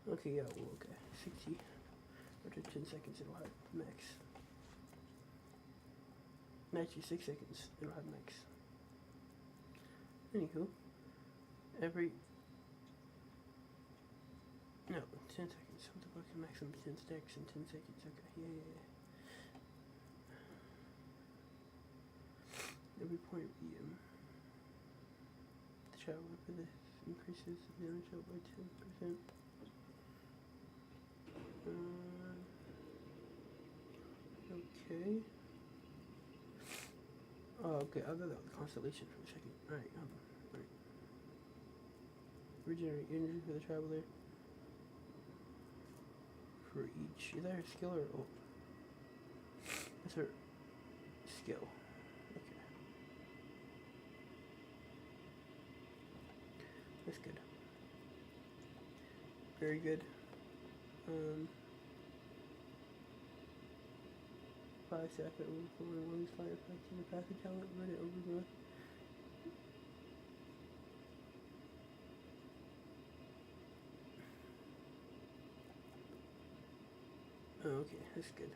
Okay, yeah, well, okay. 60. After 10 seconds, it'll have max. Actually, 6 seconds, it'll have max. Anywho, no, 10 seconds. What the fuck? Maximum 10 stacks in 10 seconds. Okay, yeah. Every point the traveler for this increases the damage out by 10%. Okay. Oh, okay. I thought that was constellation for a second. Alright, alright. Regenerate energy for the traveler. For each. Is that her skill or ult? That's her skill. Okay. That's good. Very good. 5% 5 second overflowing one fire effects in the passage element, run it over the. Oh, okay, that's good.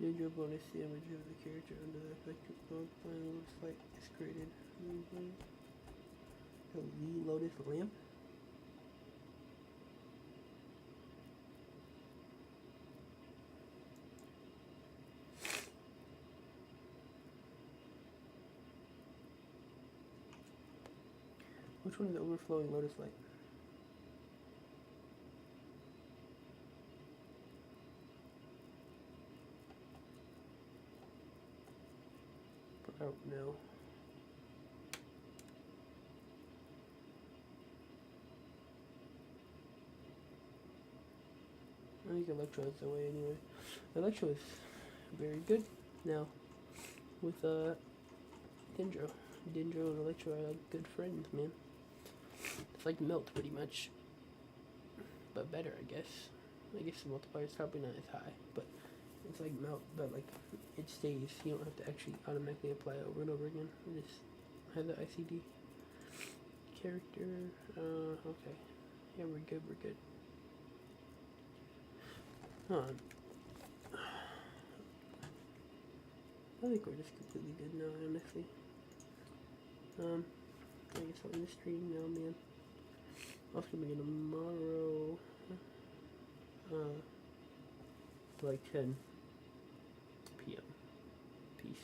Ninja bonus damage of the character under the effective final fight is created. The Lee Lotus Lamp. Which one is the overflowing lotus light? I don't know. I think Electro is the way anyway. Electro is very good now with Dendro. Dendro and Electro are like good friends, man. It's like Melt pretty much, but better, I guess. I guess the multiplier is probably not as high, but it's like Melt, but like it stays. You don't have to actually automatically apply it over and over again. You just have the ICD character. Okay, yeah, we're good. We're good. Hold on. I think we're just completely good now, honestly. I guess I'll end the stream now, man. I'll stream again tomorrow. Like 10.